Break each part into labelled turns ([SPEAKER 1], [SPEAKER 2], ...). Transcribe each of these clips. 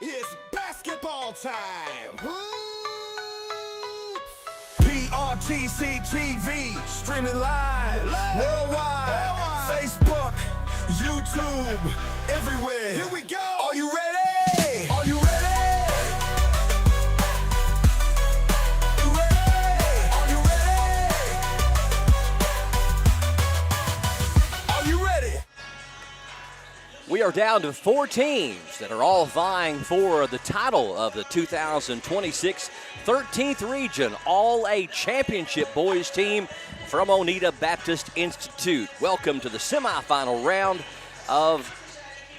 [SPEAKER 1] It's basketball time. PRTC TV, streaming live, worldwide, Facebook, YouTube, everywhere. Here we go. Are you ready? Are you ready?
[SPEAKER 2] We are down to 4 teams that are all vying for the title of the 2026 13th Region All-A Championship Boys team from Oneida Baptist Institute. Welcome to the semifinal round of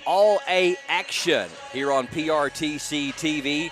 [SPEAKER 2] All-A action here on PRTC TV.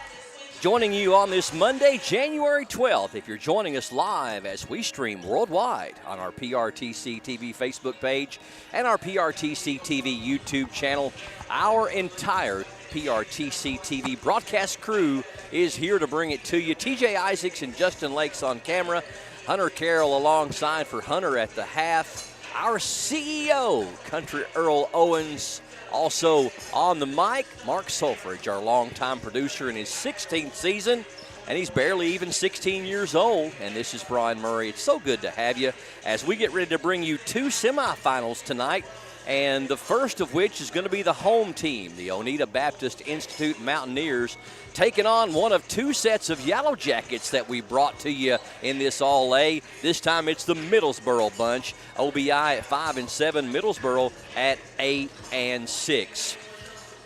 [SPEAKER 2] Joining you on this Monday, January 12th, if you're joining us live as we stream worldwide on our PRTC TV Facebook page and our PRTC TV YouTube channel. Our entire PRTC TV broadcast crew is here to bring it to you. TJ Isaacs and Justin Lakes on camera. Hunter Carroll alongside for Hunter at the half. Our CEO, Country Earl Owens, also on the mic, Mark Solfridge, our longtime producer in his 16th season, and he's barely even 16 years old. And this is Brian Murray. It's so good to have you as we get ready to bring you 2 semifinals tonight, and the first of which is going to be the home team, the Oneida Baptist Institute Mountaineers, taking on one of 2 sets of Yellow Jackets that we brought to you in this All-A. This time it's the Middlesboro bunch, OBI at 5-7, Middlesboro at 8-6.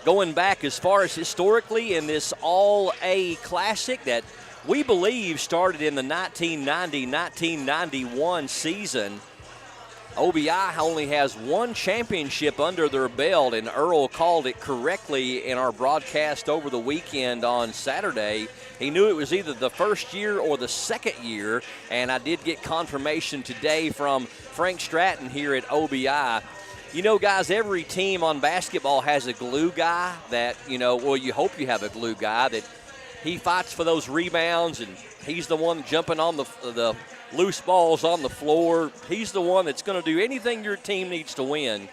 [SPEAKER 2] Going back as far as historically in this All-A Classic that we believe started in the 1990-1991 season, OBI only has 1 championship under their belt, and Earl called it correctly in our broadcast over the weekend on Saturday. He knew it was either the first year or the second year, and I did get confirmation today from Frank Stratton here at OBI. You know, guys, every team on basketball has a glue guy that, well, you hope you have a glue guy that he fights for those rebounds, and he's the one jumping on the loose balls on the floor. He's the one that's going to do anything your team needs to win.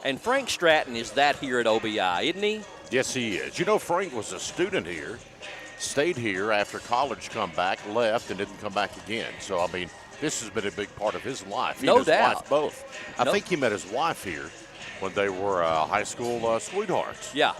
[SPEAKER 2] And Frank Stratton is that here at OBI, isn't he?
[SPEAKER 3] Yes, he is. You know, Frank was a student here, stayed here after college, come back, left, and didn't come back again. So, I mean, this has been a big part of his life. He
[SPEAKER 2] No
[SPEAKER 3] and his
[SPEAKER 2] doubt.
[SPEAKER 3] wife both. I think he met his wife here when they were high school sweethearts.
[SPEAKER 2] Yeah.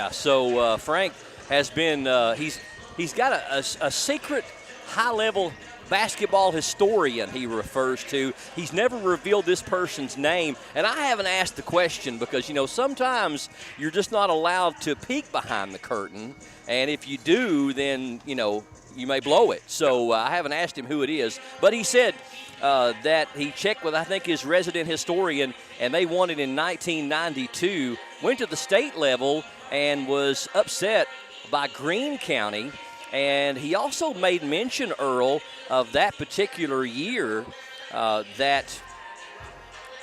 [SPEAKER 2] So Frank has been, he's got a secret high-level basketball historian he refers to. He's never revealed this person's name, and I haven't asked the question because, sometimes you're just not allowed to peek behind the curtain, and if you do, then, you may blow it. So I haven't asked him who it is, but he said that he checked with, I think, his resident historian, and they won it in 1992, went to the state level and was upset by Greene County. And he also made mention, Earl, of that particular year that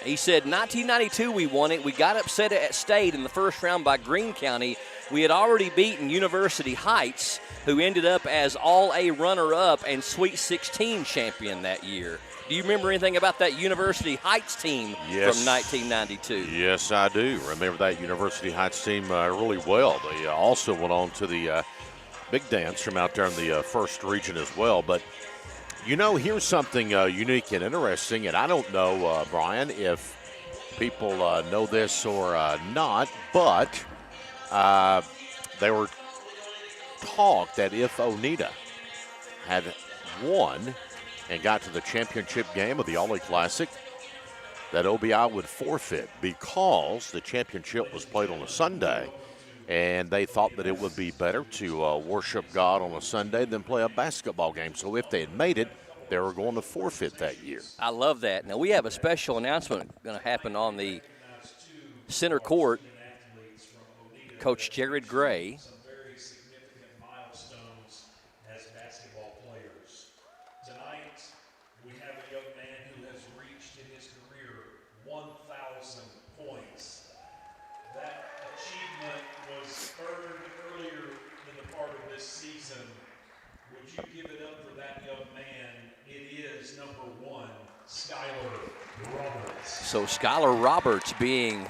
[SPEAKER 2] he said 1992 we won it. We got upset at state in the first round by Greene County. We had already beaten University Heights, who ended up as All-A runner-up and Sweet 16 champion that year. Do you remember anything about that University Heights team from 1992?
[SPEAKER 3] Yes, I do. Remember that University Heights team really well. They also went on to the big dance from out there in the first region as well. But, here's something unique and interesting, and I don't know, Brian, if people know this or not, but they were talked that if Oneida had won and got to the championship game of the All-A Classic, that OBI would forfeit because the championship was played on a Sunday. And they thought that it would be better to worship God on a Sunday than play a basketball game. So if they had made it, they were going to forfeit that year.
[SPEAKER 2] I love that. Now, we have a special announcement going to happen on the center court. Coach Jared Gray.
[SPEAKER 4] Some very significant milestones as basketball players. Tonight, we have a young man who has reached in his career 1,000 points. That achievement was earned earlier in the part of this season. Would you give it up for that young man? It is number 1, Skylar Roberts.
[SPEAKER 2] So Skylar Roberts being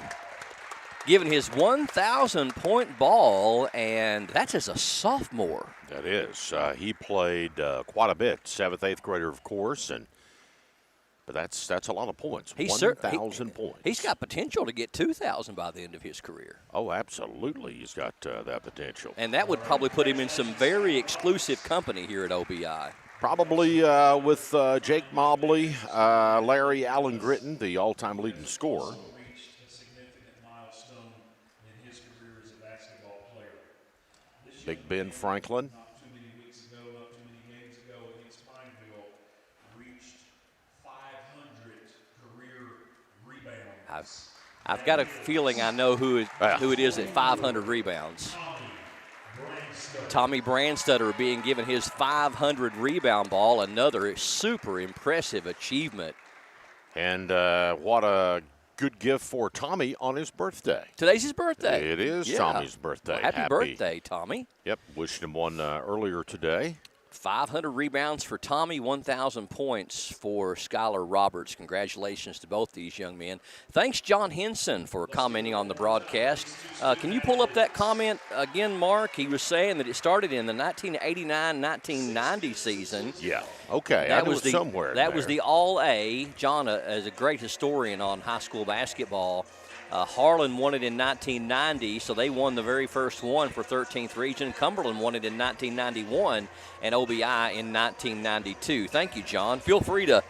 [SPEAKER 2] given his 1,000-point ball, and that's as a sophomore.
[SPEAKER 3] That is. He played quite a bit. 7th, 8th grader, of course, but that's a lot of points. 1,000 points.
[SPEAKER 2] He's got potential to get 2,000 by the end of his career.
[SPEAKER 3] Oh, absolutely. He's got that potential.
[SPEAKER 2] And that would probably put him in some very exclusive company here at OBI.
[SPEAKER 3] Probably with Jake Mobley, Larry Allen Gritton, the all-time leading scorer.
[SPEAKER 4] Reached a significant milestone in his career as a basketball player.
[SPEAKER 3] Big Ben Franklin.
[SPEAKER 4] Not too many weeks ago, not too many games ago against Pineville, reached 500 career rebounds.
[SPEAKER 2] I've got a feeling I know who it is at 500 rebounds. Tommy Brandstutter being given his 500 rebound ball, another super impressive achievement.
[SPEAKER 3] And what a good gift for Tommy on his birthday.
[SPEAKER 2] Today's his birthday.
[SPEAKER 3] It is Tommy's birthday.
[SPEAKER 2] Well, happy birthday, Tommy.
[SPEAKER 3] Yep, wishing him one earlier today.
[SPEAKER 2] 500 rebounds for Tommy, 1,000 points for Skylar Roberts. Congratulations to both these young men. Thanks, John Henson, for commenting on the broadcast. Can you pull up that comment again, Mark? He was saying that it started in the 1989-1990 season.
[SPEAKER 3] Yeah, okay.
[SPEAKER 2] That
[SPEAKER 3] I knew
[SPEAKER 2] was
[SPEAKER 3] it
[SPEAKER 2] the
[SPEAKER 3] somewhere.
[SPEAKER 2] That was the All-A. John is a great historian on high school basketball. Harlan won it in 1990, so they won the very first one for 13th Region. Cumberland won it in 1991, and OBI in 1992. Thank you, John. Feel free to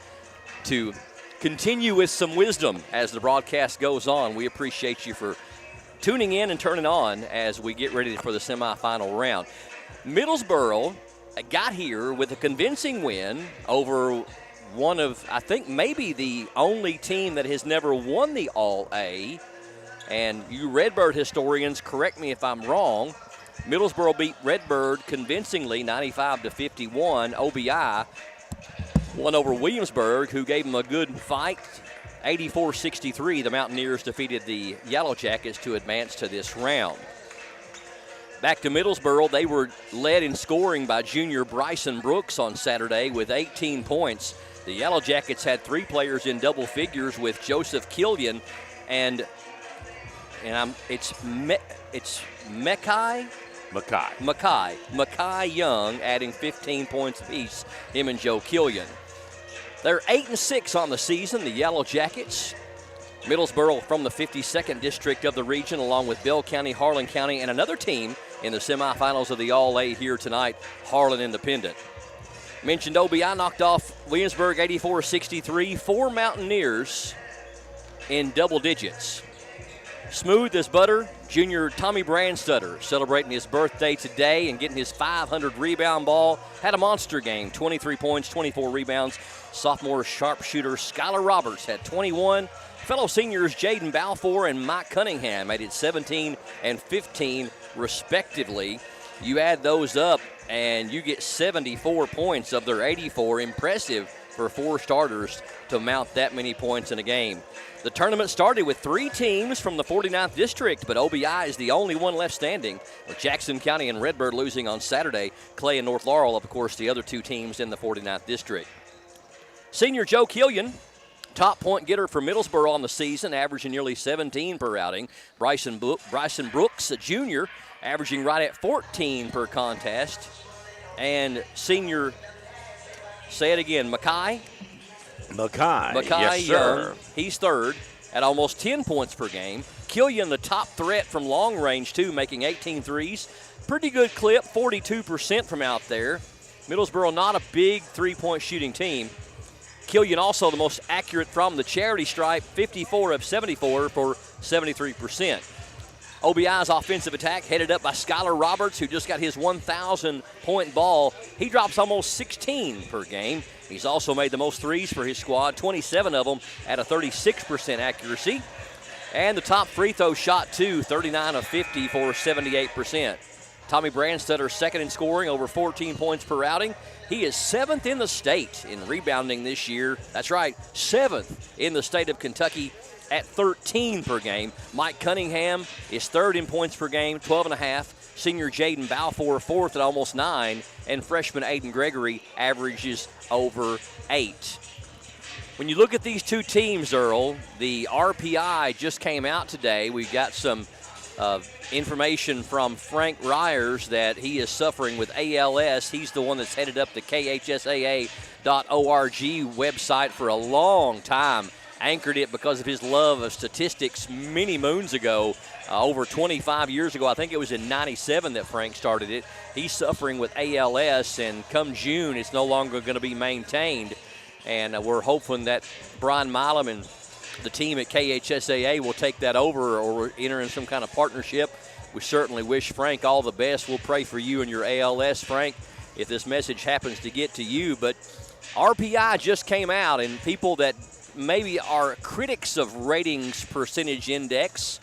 [SPEAKER 2] continue with some wisdom as the broadcast goes on. We appreciate you for tuning in and turning on as we get ready for the semifinal round. Middlesboro got here with a convincing win over one of, I think, maybe the only team that has never won the All-A. And you Redbird historians, correct me if I'm wrong, Middlesboro beat Redbird convincingly 95-51. OBI won over Williamsburg, who gave them a good fight. 84-63, the Mountaineers defeated the Yellow Jackets to advance to this round. Back to Middlesboro, they were led in scoring by junior Bryson Brooks on Saturday with 18 points. The Yellow Jackets had 3 players in double figures with Joseph Killian and it's Mackay Young adding 15 points apiece, him and Joe Killian. They're 8-6 on the season, the Yellow Jackets. Middlesboro from the 52nd district of the region, along with Bell County, Harlan County, and another team in the semifinals of the All-A here tonight, Harlan Independent. Mentioned OBI knocked off Williamsburg 84-63, 4 Mountaineers in double digits. Smooth as butter, junior Tommy Brandstutter celebrating his birthday today and getting his 500 rebound ball. Had a monster game, 23 points, 24 rebounds. Sophomore sharpshooter Skylar Roberts had 21. Fellow seniors Jaden Balfour and Mike Cunningham made it 17 and 15 respectively. You add those up and you get 74 points of their 84. Impressive for 4 starters to mount that many points in a game. The tournament started with 3 teams from the 49th district, but OBI is the only one left standing, with Jackson County and Redbird losing on Saturday. Clay and North Laurel, of course, the other 2 teams in the 49th district. Senior Joe Killian, top point getter for Middlesboro on the season, averaging nearly 17 per outing. Bryson Brooks, a junior, averaging right at 14 per contest. And senior, say it again, Mackay
[SPEAKER 3] yes,
[SPEAKER 2] Young,
[SPEAKER 3] sir.
[SPEAKER 2] he's third at almost 10 points per game. Killian, the top threat from long range, too, making 18 threes. Pretty good clip, 42% from out there. Middlesboro not a big three-point shooting team. Killian also the most accurate from the charity stripe, 54 of 74 for 73%. OBI's offensive attack headed up by Skylar Roberts, who just got his 1,000-point ball. He drops almost 16 per game. He's also made the most threes for his squad, 27 of them at a 36% accuracy. And the top free throw shot, too, 39 of 50 for 78%. Tommy Brandstutter second in scoring, over 14 points per outing. He is 7th in the state in rebounding this year. That's right, 7th in the state of Kentucky at 13 per game. Mike Cunningham is 3rd in points per game, 12.5. Senior Jaden Balfour 4th at almost 9. And freshman Aiden Gregory averages over 8. When you look at these two teams, Earl, the RPI just came out today. We got some information from Frank Ryers that he is suffering with ALS. He's the one that's headed up the KHSAA.org website for a long time, anchored it because of his love of statistics many moons ago, over 25 years ago. I think it was in 97 that Frank started it. He's suffering with ALS, and come June, it's no longer going to be maintained. And we're hoping that Brian Milam and the team at KHSAA will take that over or enter in some kind of partnership. We certainly wish Frank all the best. We'll pray for you and your ALS, Frank, if this message happens to get to you. But RPI just came out, and people that maybe are critics of ratings percentage index,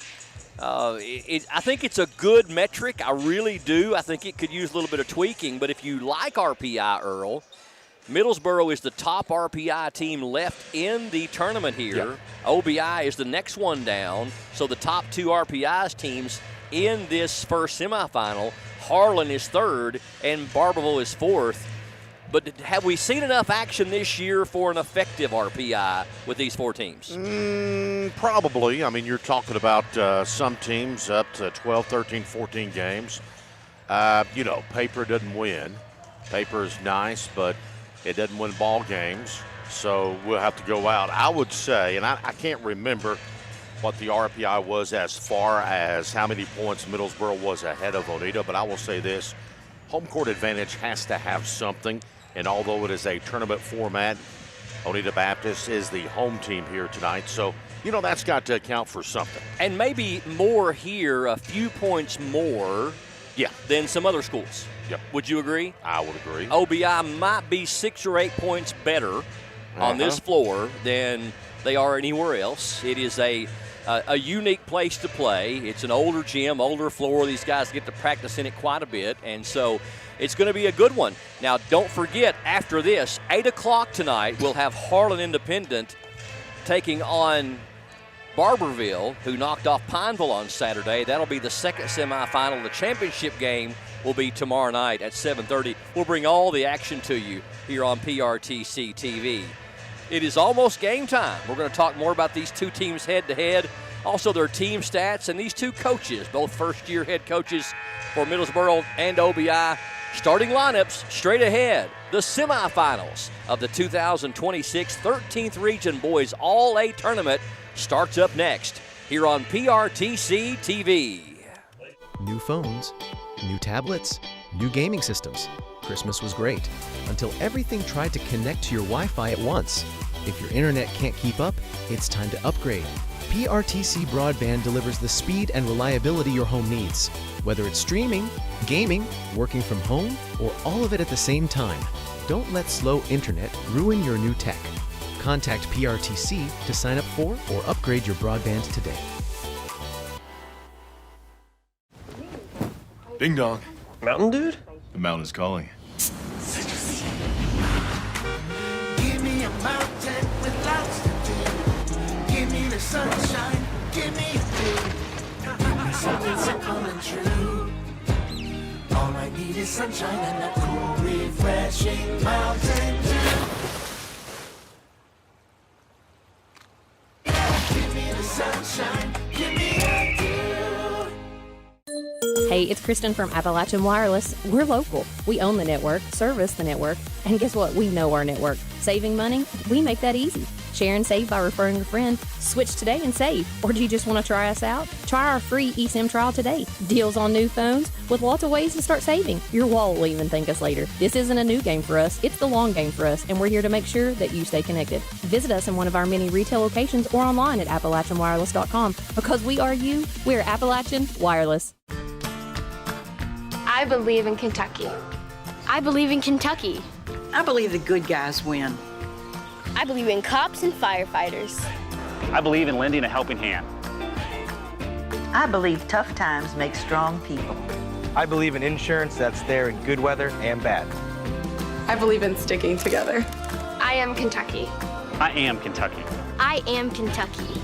[SPEAKER 2] I think it's a good metric. I really do. I think it could use a little bit of tweaking. But if you like RPI, Earl, Middlesboro is the top RPI team left in the tournament here.
[SPEAKER 3] Yep.
[SPEAKER 2] OBI is the next one down. So the top two RPI's teams in this first semifinal, Harlan is third and Barbourville is fourth. But have we seen enough action this year for an effective RPI with these four teams?
[SPEAKER 3] Probably. I mean, you're talking about some teams up to 12, 13, 14 games. Paper doesn't win. Paper is nice, but it doesn't win ball games, so we'll have to go out. I would say, and I can't remember what the RPI was as far as how many points Middlesboro was ahead of Oneida, but I will say this, home court advantage has to have something, and although it is a tournament format, Oneida Baptist is the home team here tonight, so that's got to account for something.
[SPEAKER 2] And maybe more here, a few points more than some other schools.
[SPEAKER 3] Yep.
[SPEAKER 2] Would you agree?
[SPEAKER 3] I would agree.
[SPEAKER 2] OBI might be 6 or 8 points better on this floor than they are anywhere else. It is a unique place to play. It's an older gym, older floor. These guys get to practice in it quite a bit, and so it's going to be a good one. Now, don't forget, after this, 8 o'clock tonight, we'll have Harlan Independent taking on Barbourville, who knocked off Pineville on Saturday. That'll be the second semifinal. The championship game will be tomorrow night at 7:30. We'll bring all the action to you here on PRTC TV. It is almost game time. We're going to talk more about these two teams head-to-head, also their team stats, and these two coaches, both first-year head coaches for Middlesboro and OBI. Starting lineups straight ahead. The semifinals of the 2026 13th Region Boys All-A Tournament starts up next here on PRTC TV.
[SPEAKER 5] New phones, new tablets, new gaming systems. Christmas was great until everything tried to connect to your Wi-Fi at once. If your internet can't keep up, it's time to upgrade. PRTC Broadband delivers the speed and reliability your home needs. Whether it's streaming, gaming, working from home, or all of it at the same time, don't let slow internet ruin your new tech. Contact PRTC to sign up for or upgrade your broadband today.
[SPEAKER 6] Ding dong.
[SPEAKER 7] Mountain Dude?
[SPEAKER 6] The mountain is calling.
[SPEAKER 1] Give me a mountain with lots to do. Give me the sunshine, give me a view. Something's so coming true. All I need is sunshine and a cool, refreshing Mountain Dew. Give me the sunshine, give me a dew.
[SPEAKER 8] Hey, it's Kristen from Appalachian Wireless. We're local. We own the network, service the network, and guess what? We know our network. Saving money? We make that easy. Share and save by referring a friend. Switch today and save. Or do you just want to try us out? Try our free eSIM trial today. Deals on new phones with lots of ways to start saving. Your wallet will even thank us later. This isn't a new game for us. It's the long game for us, and we're here to make sure that you stay connected. Visit us in one of our many retail locations or online at AppalachianWireless.com. Because we are you, we're Appalachian Wireless.
[SPEAKER 9] I believe in Kentucky. I believe in Kentucky.
[SPEAKER 10] I believe the good guys win.
[SPEAKER 9] I believe in cops and firefighters.
[SPEAKER 7] I believe in lending a helping hand.
[SPEAKER 10] I believe tough times make strong people.
[SPEAKER 11] I believe in insurance that's there in good weather and bad.
[SPEAKER 12] I believe in sticking together.
[SPEAKER 9] I am Kentucky.
[SPEAKER 7] I am Kentucky.
[SPEAKER 9] I am Kentucky.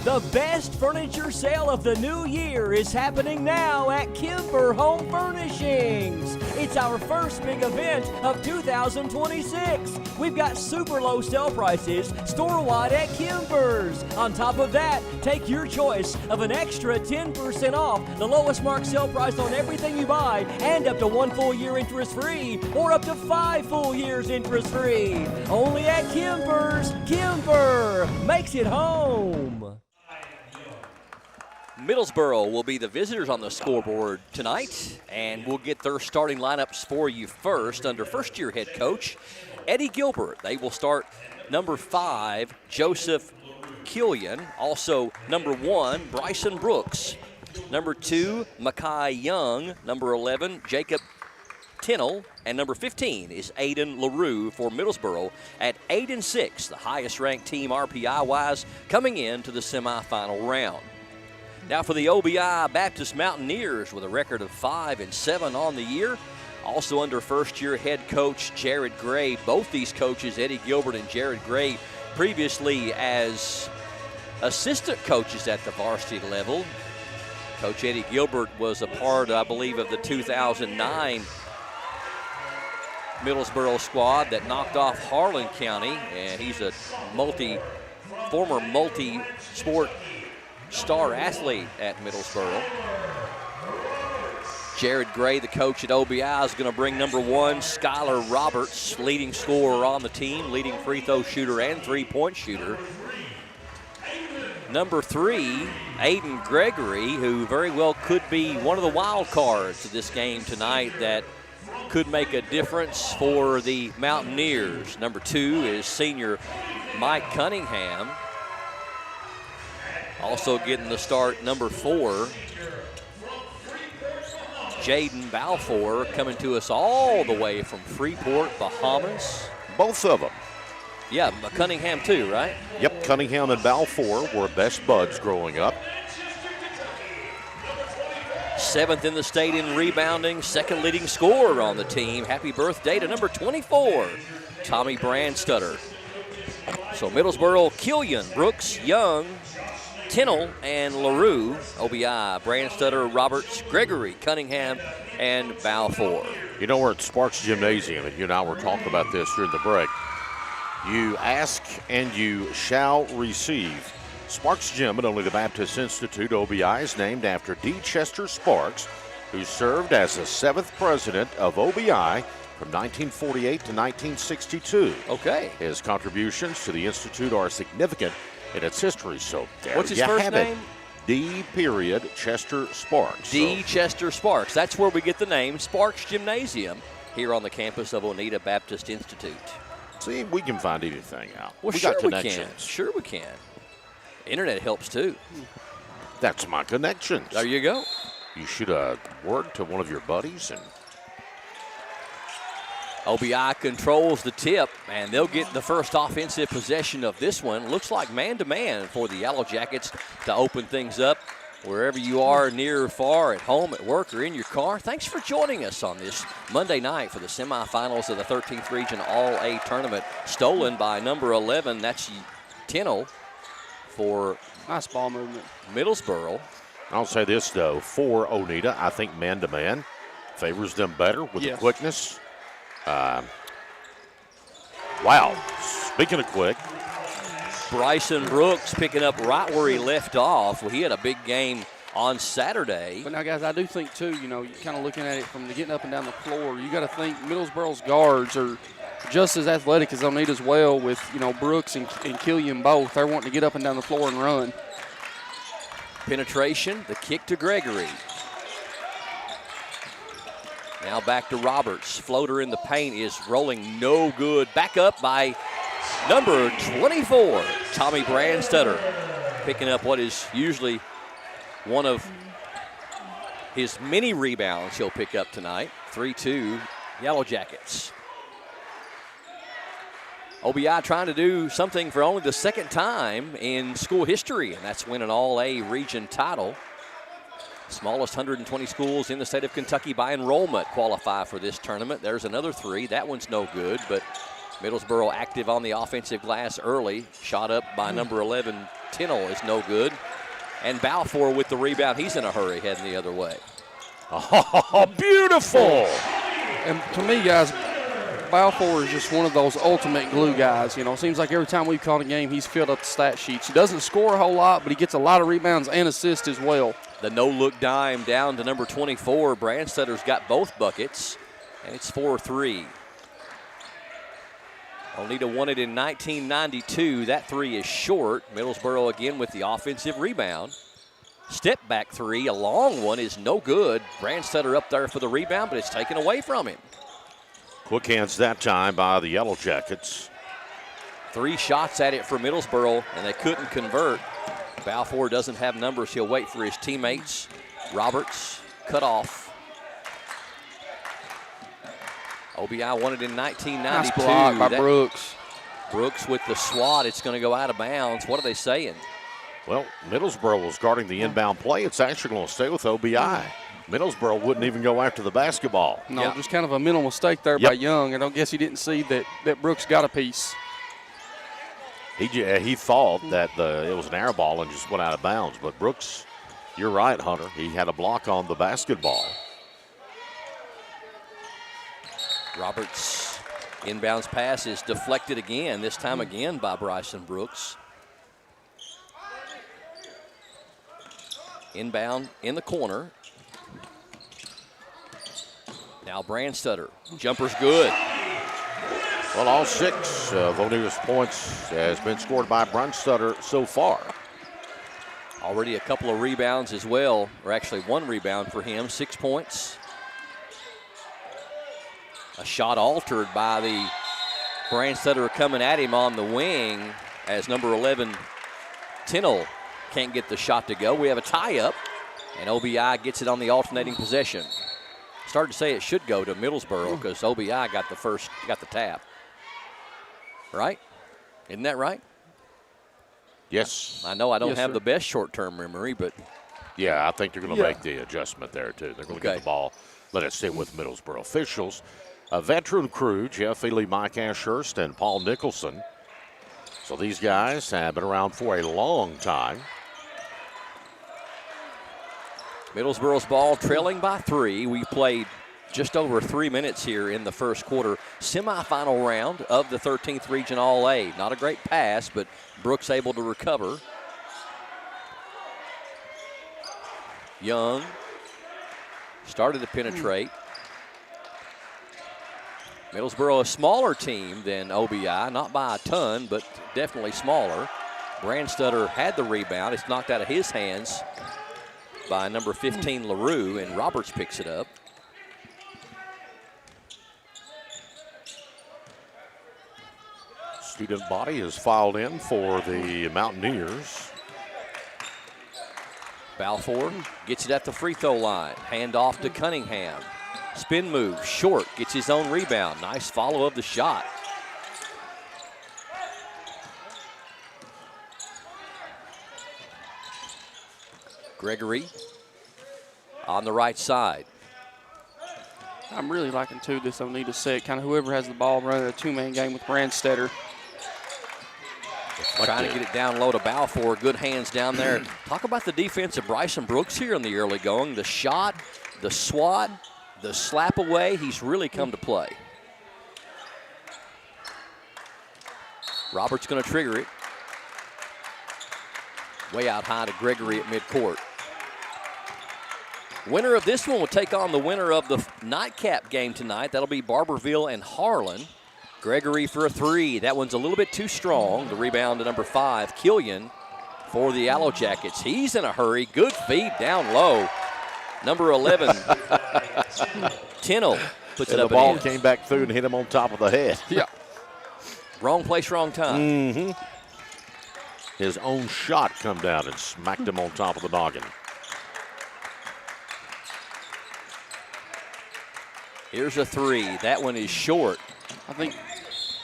[SPEAKER 13] The best furniture sale of the new year is happening now at Kimber Home Furnishings. It's our first big event of 2026. We've got super low sale prices store-wide at Kemper's. On top of that, take your choice of an extra 10% off the lowest marked sale price on everything you buy, and up to 1 full year interest-free, or up to 5 full years interest-free. Only at Kemper's. Kemper makes it home.
[SPEAKER 2] Middlesboro will be the visitors on the scoreboard tonight, and we'll get their starting lineups for you first. Under first-year head coach Eddie Gilbert, they will start number 5, Joseph Killian. Also number 1, Bryson Brooks. Number 2, Makai Young. Number 11, Jacob Tinnell. And number 15 is Aiden LaRue for Middlesboro at 8-6, the highest-ranked team RPI-wise coming into the semifinal round. Now for the OBI Baptist Mountaineers with a record of 5-7 on the year. Also under first-year head coach Jared Gray. Both these coaches, Eddie Gilbert and Jared Gray, previously as assistant coaches at the varsity level. Coach Eddie Gilbert was a part, I believe, of the 2009 Middlesboro squad that knocked off Harlan County, and he's a former multi-sport star athlete at Middlesboro. Jared Gray, the coach at OBI, is going to bring number 1, Skylar Roberts, leading scorer on the team, leading free throw shooter and three-point shooter. Number 3, Aiden Gregory, who very well could be one of the wild cards of this game tonight that could make a difference for the Mountaineers. Number 2 is senior Mike Cunningham. Also getting the start, number 4, Jaden Balfour, coming to us all the way from Freeport, Bahamas.
[SPEAKER 3] Both of them.
[SPEAKER 2] Yeah, Cunningham too, right?
[SPEAKER 3] Yep, Cunningham and Balfour were best buds growing up.
[SPEAKER 2] 7th in the state in rebounding, second leading scorer on the team. Happy birthday to number 24, Tommy Brandstutter. So Middlesboro, Killian, Brooks, Young, Tinnell, and LaRue. OBI, Brandstutter, Roberts, Gregory, Cunningham, and Balfour.
[SPEAKER 3] You know, we're at Sparks Gymnasium, and you and I were talking about this during the break. You ask and you shall receive. Sparks Gym at Oneida Baptist Institute, OBI, is named after D. Chester Sparks, who served as the 7th president of OBI from 1948 to 1962.
[SPEAKER 2] Okay.
[SPEAKER 3] His contributions to the Institute are significant in its history, so there
[SPEAKER 2] What's his
[SPEAKER 3] you
[SPEAKER 2] first
[SPEAKER 3] have
[SPEAKER 2] name?
[SPEAKER 3] it. D. Chester Sparks.
[SPEAKER 2] D. Chester Sparks. That's where we get the name Sparks Gymnasium here on the campus of Oneida Baptist Institute.
[SPEAKER 3] See, we can find anything out.
[SPEAKER 2] Well,
[SPEAKER 3] we
[SPEAKER 2] sure
[SPEAKER 3] got
[SPEAKER 2] we
[SPEAKER 3] connections.
[SPEAKER 2] can. Sure we can. Internet helps too.
[SPEAKER 3] That's my connections.
[SPEAKER 2] There you go.
[SPEAKER 3] You shoot a word to one of your buddies and
[SPEAKER 2] OBI controls the tip, and they'll get the first offensive possession of this one. Looks like man-to-man for the Yellow Jackets to open things up. Wherever you are, near or far, at home, at work, or in your car, thanks for joining us on this Monday night for the semifinals of the 13th Region All-A Tournament. Stolen by number 11, that's Tinnell for
[SPEAKER 6] nice ball movement.
[SPEAKER 2] Middlesboro.
[SPEAKER 3] I'll say this, though, for Oneida, I think man-to-man favors them better with the quickness. Wow, speaking of quick.
[SPEAKER 2] Bryson Brooks picking up right where he left off. Well, he had a big game on Saturday.
[SPEAKER 6] But now, guys, I do think, too, you know, you're kind of looking at it from the getting up and down the floor. You got to think Middlesboro's guards are just as athletic as Oneida as well with, you know, Brooks and Killian both. They're wanting to get up and down the floor and run.
[SPEAKER 2] Penetration, the kick to Gregory. Now back to Roberts. Floater in the paint is rolling no good. Back up by number 24, Tommy Brandstutter, picking up what is usually one of his many rebounds he'll pick up tonight. 3-2 Yellow Jackets. OBI trying to do something for only the second time in school history, and that's win an All-A region title. Smallest 120 schools in the state of Kentucky by enrollment qualify for this tournament. There's another 3. That one's no good, but Middlesboro active on the offensive glass early. Shot up by number 11, Tinnell, is no good. And Balfour with the rebound. He's in a hurry heading the other way.
[SPEAKER 3] Oh, beautiful!
[SPEAKER 6] And to me, guys, Balfour is just one of those ultimate glue guys. It seems like every time we've caught a game, he's filled up the stat sheets. He doesn't score a whole lot, but he gets a lot of rebounds and assists as well.
[SPEAKER 2] The no-look dime down to number 24. Branstadter's got both buckets, and it's 4-3. Oneida won it in 1992. That three is short. Middlesboro again with the offensive rebound. Step back three, a long one, is no good. Branstadter up there for the rebound, but it's taken away from him.
[SPEAKER 3] Quick hands that time by the Yellow Jackets.
[SPEAKER 2] 3 shots at it for Middlesboro, and they couldn't convert. Balfour doesn't have numbers. He'll wait for his teammates. Roberts cut off. OBI won it in 1992.
[SPEAKER 6] Nice block by Brooks.
[SPEAKER 2] Brooks with the swat. It's going to go out of bounds. What are they saying?
[SPEAKER 3] Well, Middlesboro was guarding the inbound play. It's actually going to stay with OBI. Middlesboro wouldn't even go after the basketball.
[SPEAKER 6] No, just kind of a mental mistake there by Young. I don't guess he didn't see that Brooks got a piece.
[SPEAKER 3] He thought that it was an air ball and just went out of bounds. But Brooks, you're right, Hunter. He had a block on the basketball.
[SPEAKER 2] Roberts' inbounds pass is deflected again, this time again by Bryson Brooks. Inbound in the corner. Now Branstadter. Jumper's good.
[SPEAKER 3] Well, all 6 of Oneida's points has been scored by Branstadter so far.
[SPEAKER 2] Already a couple of rebounds as well, or actually 1 rebound for him, 6 points. A shot altered by the Branstadter coming at him on the wing as number 11, Tinnell, can't get the shot to go. We have a tie-up, and OBI gets it on the alternating possession. Started to say it should go to Middlesboro because OBI got the tap. Right? Isn't that right?
[SPEAKER 3] Yes.
[SPEAKER 2] I know I don't have the best short-term memory, but.
[SPEAKER 3] Yeah, I think they're going to make the adjustment there, too. They're going to get the ball, let it sit with Middlesboro officials. A veteran crew, Jeff Ely, Mike Ashurst, and Paul Nicholson. So these guys have been around for a long time.
[SPEAKER 2] Middlesboro's ball trailing by 3. We played just over 3 minutes here in the first quarter. Semifinal round of the 13th Region All-A. Not a great pass, but Brooks able to recover. Young started to penetrate. Middlesboro, a smaller team than OBI, not by a ton, but definitely smaller. Branstadter had the rebound. It's knocked out of his hands by number 15, LaRue, and Roberts picks it up.
[SPEAKER 3] Student body is filed in for the Mountaineers.
[SPEAKER 2] Balfour gets it at the free throw line. Hand off to Cunningham. Spin move, short, gets his own rebound. Nice follow of the shot. Gregory on the right side.
[SPEAKER 6] I'm really liking, too, this Oneida set. Kind of whoever has the ball running a 2-man game with Branstadter.
[SPEAKER 2] Trying to get it down low to Balfour. Good hands down there. Talk about the defense of Bryson Brooks here in the early going. The shot, the swat, the slap away. He's really come to play. Roberts going to trigger it. Way out high to Gregory at midcourt. Winner of this one will take on the winner of the nightcap game tonight. That'll be Barbourville and Harlan. Gregory for a 3. That one's a little bit too strong. The rebound to number 5, Killian, for the Yellow Jackets. He's in a hurry. Good feed down low. Number 11, Tinnell puts it up.
[SPEAKER 3] The ball came back through and hit him on top of the head.
[SPEAKER 2] Yeah. Wrong place, wrong time.
[SPEAKER 3] Mm-hmm. His own shot come down and smacked him on top of the noggin.
[SPEAKER 2] Here's a 3. That one is short.
[SPEAKER 6] I think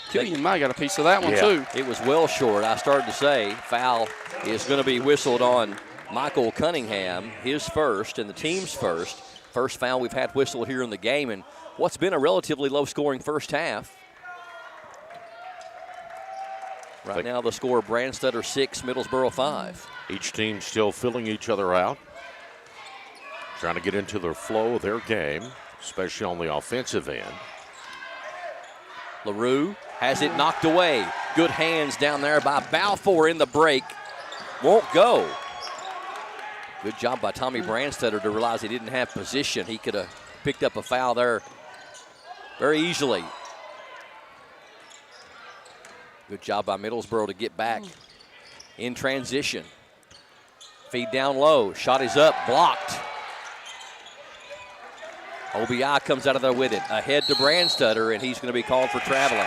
[SPEAKER 6] Killian might have got a piece of that one, too.
[SPEAKER 2] It was well short. I started to say foul is going to be whistled on Michael Cunningham, his first and the team's first. First foul we've had whistled here in the game, and what's been a relatively low-scoring first half. Right now the score, Branstadter 6, Middlesboro 5.
[SPEAKER 3] Each team still filling each other out, trying to get into the flow of their game. especially on the offensive end.
[SPEAKER 2] LaRue has it knocked away. Good hands down there by Balfour in the break. Won't go. Good job by Tommy Brandstetter to realize he didn't have position. He could have picked up a foul there very easily. Good job by Middlesboro to get back in transition. Feed down low. Shot is up. Blocked. OBI comes out of there with it. Ahead to Brandstetter, and he's going to be called for traveling.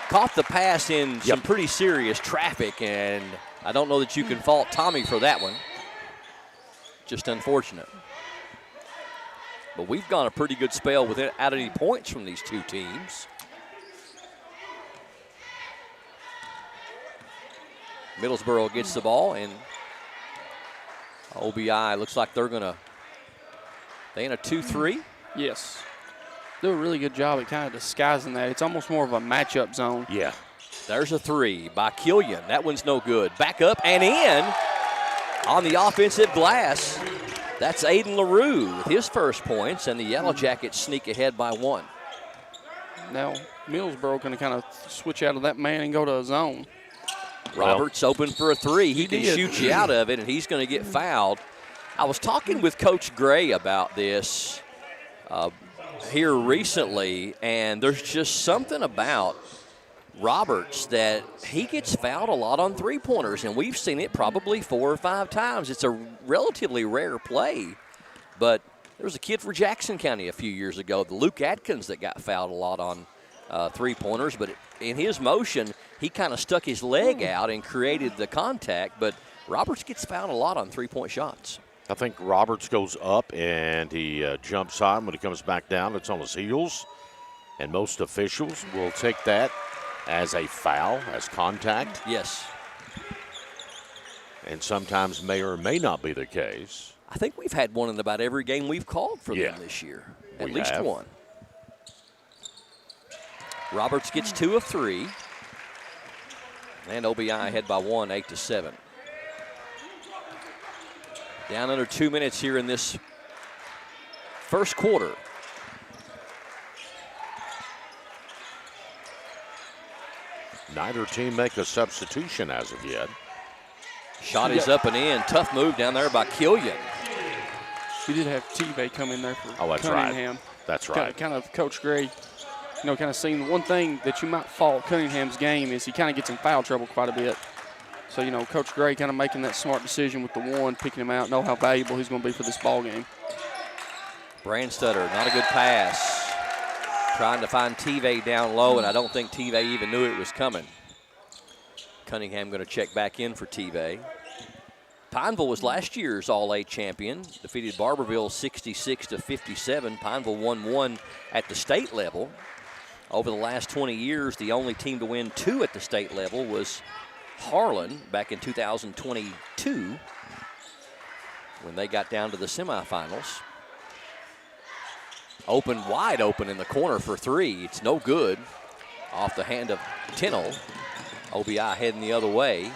[SPEAKER 2] Caught the pass in some pretty serious traffic, and I don't know that you can fault Tommy for that one. Just unfortunate. But we've gone a pretty good spell without any points from these two teams. Middlesboro gets the ball, and OBI looks like they're in a 2-3.
[SPEAKER 6] Yes. Do a really good job at kind of disguising that. It's almost more of a matchup zone.
[SPEAKER 3] Yeah.
[SPEAKER 2] There's a three by Killian. That one's no good. Back up and in on the offensive glass. That's Aiden LaRue with his first points, and the Yellow Jackets sneak ahead by one.
[SPEAKER 6] Now, Middlesboro going to kind of switch out of that man and go to a zone.
[SPEAKER 2] Roberts open for a three. He can shoot you out of it, and he's going to get fouled. I was talking with Coach Gray about this here recently, and there's just something about Roberts that he gets fouled a lot on three-pointers, and we've seen it probably 4 or 5 times. It's a relatively rare play, but there was a kid for Jackson County a few years ago, the Luke Atkins, that got fouled a lot on three-pointers, but in his motion, he kind of stuck his leg out and created the contact, but Roberts gets fouled a lot on three-point shots.
[SPEAKER 3] I think Roberts goes up and he jumps high. When he comes back down, it's on his heels. And most officials will take that as a foul, as contact.
[SPEAKER 2] Yes.
[SPEAKER 3] And sometimes may or may not be the case.
[SPEAKER 2] I think we've had one in about every game we've called for them this year. At least one. Roberts gets 2 of 3. And OBI ahead by 1, 8-7. Down under 2 minutes here in this first quarter.
[SPEAKER 3] Neither team make a substitution as of yet.
[SPEAKER 2] Shot is up and in. Tough move down there by Killian.
[SPEAKER 6] We did have T-Bay come in there for
[SPEAKER 3] that's
[SPEAKER 6] Cunningham.
[SPEAKER 3] Right. That's right.
[SPEAKER 6] Kind of Coach Gray, kind of seeing the one thing that you might fault Cunningham's game is he kind of gets in foul trouble quite a bit. So, Coach Gray kind of making that smart decision with the one, picking him out, know how valuable he's going to be for this ball game.
[SPEAKER 2] Brandstetter, not a good pass. Trying to find Tivay down low, and I don't think Tivay even knew it was coming. Cunningham going to check back in for Tivay. Pineville was last year's All-A champion, defeated Barbourville 66-57. Pineville won 1 at the state level. Over the last 20 years, the only team to win 2 at the state level was Harlan back in 2022 when they got down to the semifinals. Wide open in the corner for 3. It's no good. Off the hand of Tinnell. OBI heading the other way.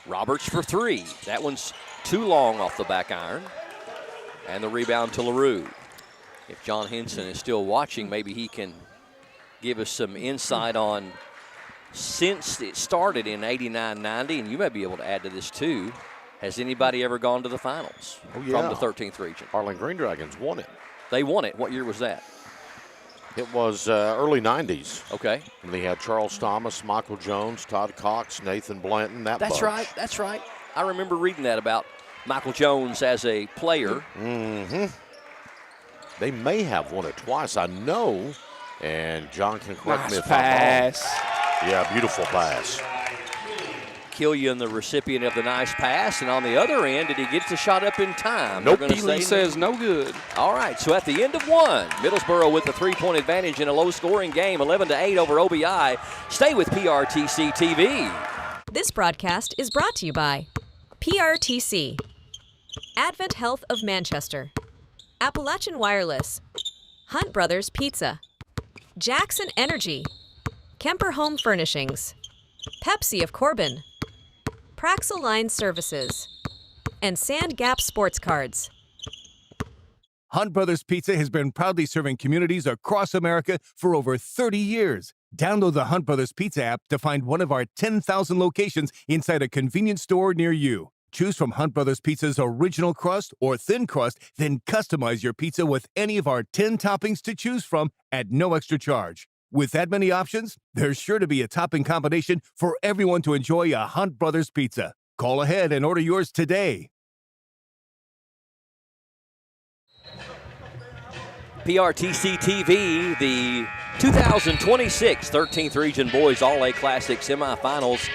[SPEAKER 2] Roberts for 3. That one's too long off the back iron. And the rebound to LaRue. If John Henson is still watching, maybe he can give us some insight on, since it started in 89-90, and you may be able to add to this too, has anybody ever gone to the finals from the 13th region?
[SPEAKER 3] Harlan Green Dragons won it.
[SPEAKER 2] They won it. What year was that?
[SPEAKER 3] It was early 90s.
[SPEAKER 2] Okay.
[SPEAKER 3] And they had Charles Thomas, Michael Jones, Todd Cox, Nathan Blanton,
[SPEAKER 2] That's
[SPEAKER 3] bunch.
[SPEAKER 2] right. That's right. I remember reading that about Michael Jones as a player.
[SPEAKER 3] Mm-hmm. They may have won it twice, I know. And John can correct me if
[SPEAKER 6] pass.
[SPEAKER 3] I'm wrong. Yeah, beautiful pass.
[SPEAKER 2] Killian, the recipient of the nice pass, and on the other end, did he get the shot up in time?
[SPEAKER 6] Nope, Ely says no good.
[SPEAKER 2] All right, so at the end of 1, Middlesboro with the 3-point advantage in a low-scoring game, 11-8 over OBI. Stay with PRTC TV.
[SPEAKER 14] This broadcast is brought to you by PRTC, Advent Health of Manchester, Appalachian Wireless, Hunt Brothers Pizza, Jackson Energy, Kemper Home Furnishings, Pepsi of Corbin, Praxel Line Services, and Sand Gap Sports Cards.
[SPEAKER 15] Hunt Brothers Pizza has been proudly serving communities across America for over 30 years. Download the Hunt Brothers Pizza app to find one of our 10,000 locations inside a convenience store near you. Choose from Hunt Brothers Pizza's original crust or thin crust, then customize your pizza with any of our 10 toppings to choose from at no extra charge. With that many options, there's sure to be a topping combination for everyone to enjoy a Hunt Brothers Pizza. Call ahead and order yours today.
[SPEAKER 2] PRTC TV, the 2026 13th Region Boys All-A Classic semifinals.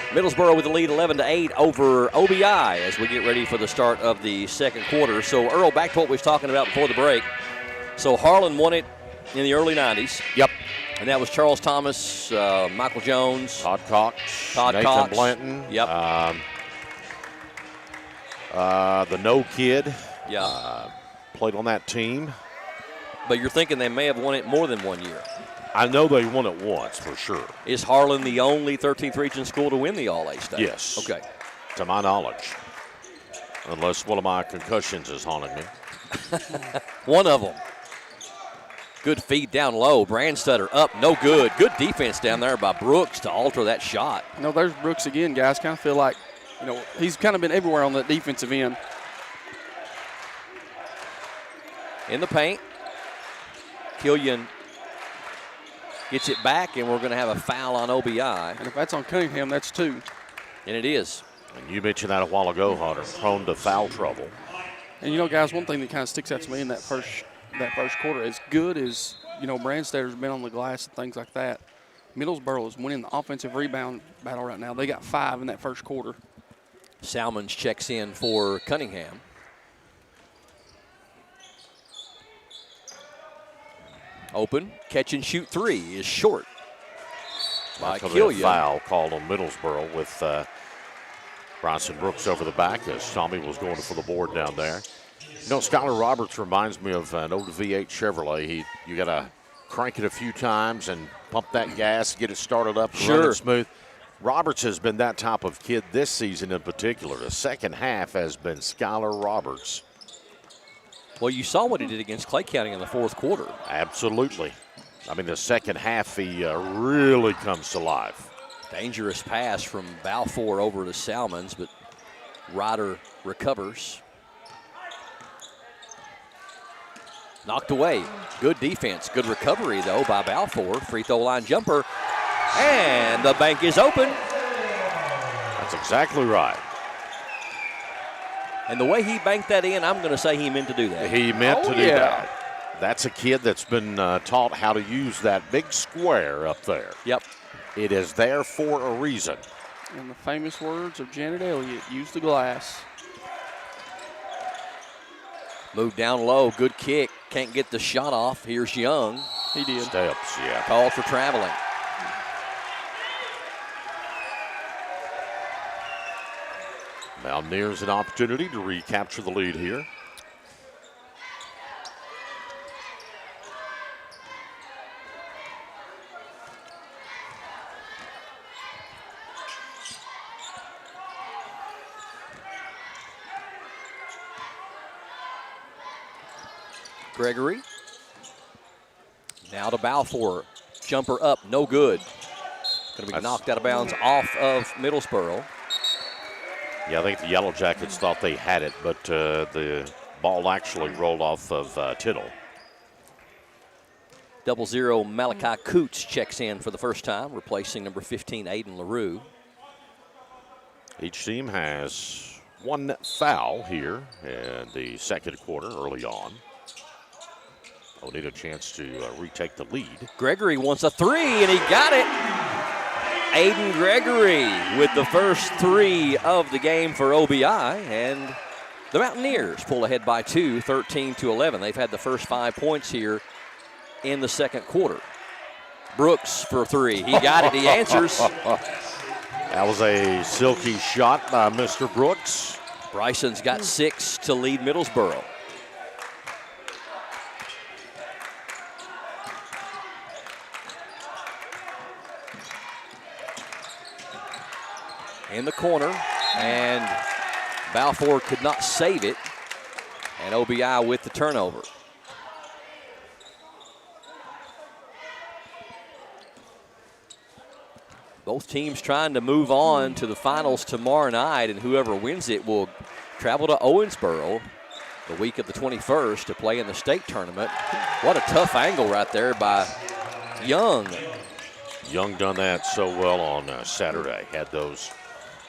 [SPEAKER 2] Middlesboro with the lead 11-8 over OBI as we get ready for the start of the second quarter. So, Earl, back to what we was talking about before the break. So, Harlan won it in the early 90s.
[SPEAKER 3] Yep.
[SPEAKER 2] And that was Charles Thomas, Michael Jones,
[SPEAKER 3] Todd Cox, Nathan Blanton.
[SPEAKER 2] Yep.
[SPEAKER 3] The No Kid.
[SPEAKER 2] Yeah.
[SPEAKER 3] Played on that team.
[SPEAKER 2] But you're thinking they may have won it more than 1 year.
[SPEAKER 3] I know they won it once for sure.
[SPEAKER 2] Is Harlan the only 13th Region school to win the All-A state?
[SPEAKER 3] Yes.
[SPEAKER 2] Okay.
[SPEAKER 3] To my knowledge. Unless one of my concussions is haunting me.
[SPEAKER 2] One of them. Good feed down low. Brandstutter up, no good. Good defense down there by Brooks to alter that shot.
[SPEAKER 6] No, there's Brooks again, guys. Kind of feel like, he's kind of been everywhere on that defensive end.
[SPEAKER 2] In the paint. Killian gets it back, and we're going to have a foul on OBI.
[SPEAKER 6] And if that's on Cunningham, that's 2.
[SPEAKER 2] And it is.
[SPEAKER 3] And you mentioned that a while ago, Hunter, prone to foul trouble.
[SPEAKER 6] And, guys, one thing that kind of sticks out to me in that first quarter, as good as, Brandstadter's been on the glass and things like that, Middlesboro is winning the offensive rebound battle right now. They got 5 in that first quarter.
[SPEAKER 2] Salmons checks in for Cunningham. Open, catch and shoot 3 is short by Killian.
[SPEAKER 3] Foul called on Middlesboro with Bronson Brooks over the back as Tommy was going for the board down there. Skylar Roberts reminds me of an old V8 Chevrolet. You got to crank it a few times and pump that gas, get it started up, and run it smooth. Roberts has been that type of kid this season in particular. The second half has been Skylar Roberts.
[SPEAKER 2] Well, you saw what he did against Clay County in the fourth quarter.
[SPEAKER 3] Absolutely. I mean, the second half, he really comes to life.
[SPEAKER 2] Dangerous pass from Balfour over to Salmons, but Ryder recovers. Knocked away. Good defense. Good recovery, though, by Balfour. Free throw line jumper. And the bank is open.
[SPEAKER 3] That's exactly right.
[SPEAKER 2] And the way he banked that in, I'm going to say he meant to do that.
[SPEAKER 3] He meant to do that. That's a kid that's been taught how to use that big square up there.
[SPEAKER 2] Yep.
[SPEAKER 3] It is there for a reason.
[SPEAKER 6] In the famous words of Janet Elliott, use the glass.
[SPEAKER 2] Move down low, good kick. Can't get the shot off. Here's Young.
[SPEAKER 6] He did.
[SPEAKER 3] Steps, yeah.
[SPEAKER 2] Called for traveling.
[SPEAKER 3] Mountaineers an opportunity to recapture the lead here.
[SPEAKER 2] Gregory. Now to Balfour. Jumper up, no good. Going to be knocked out of bounds off of Middlesboro.
[SPEAKER 3] Yeah, I think the Yellow Jackets thought they had it, but the ball actually rolled off of Tittle.
[SPEAKER 2] 00 Malachi Coots checks in for the first time, replacing number 15, Aiden LaRue.
[SPEAKER 3] Each team has one foul here in the second quarter early on. Oneida a chance to retake the lead.
[SPEAKER 2] Gregory wants a 3, and he got it. Aiden Gregory with the first 3 of the game for OBI, and the Mountaineers pull ahead by 2, 13-11. They've had the first 5 points here in the second quarter. Brooks for 3. He got it. He answers.
[SPEAKER 3] That was a silky shot by Mr. Brooks.
[SPEAKER 2] Bryson's got 6 to lead Middlesboro. In the corner, and Balfour could not save it, and OBI with the turnover. Both teams trying to move on to the finals tomorrow night, and whoever wins it will travel to Owensboro the week of the 21st to play in the state tournament. What a tough angle right there by Young.
[SPEAKER 3] Young done that so well on Saturday. Had those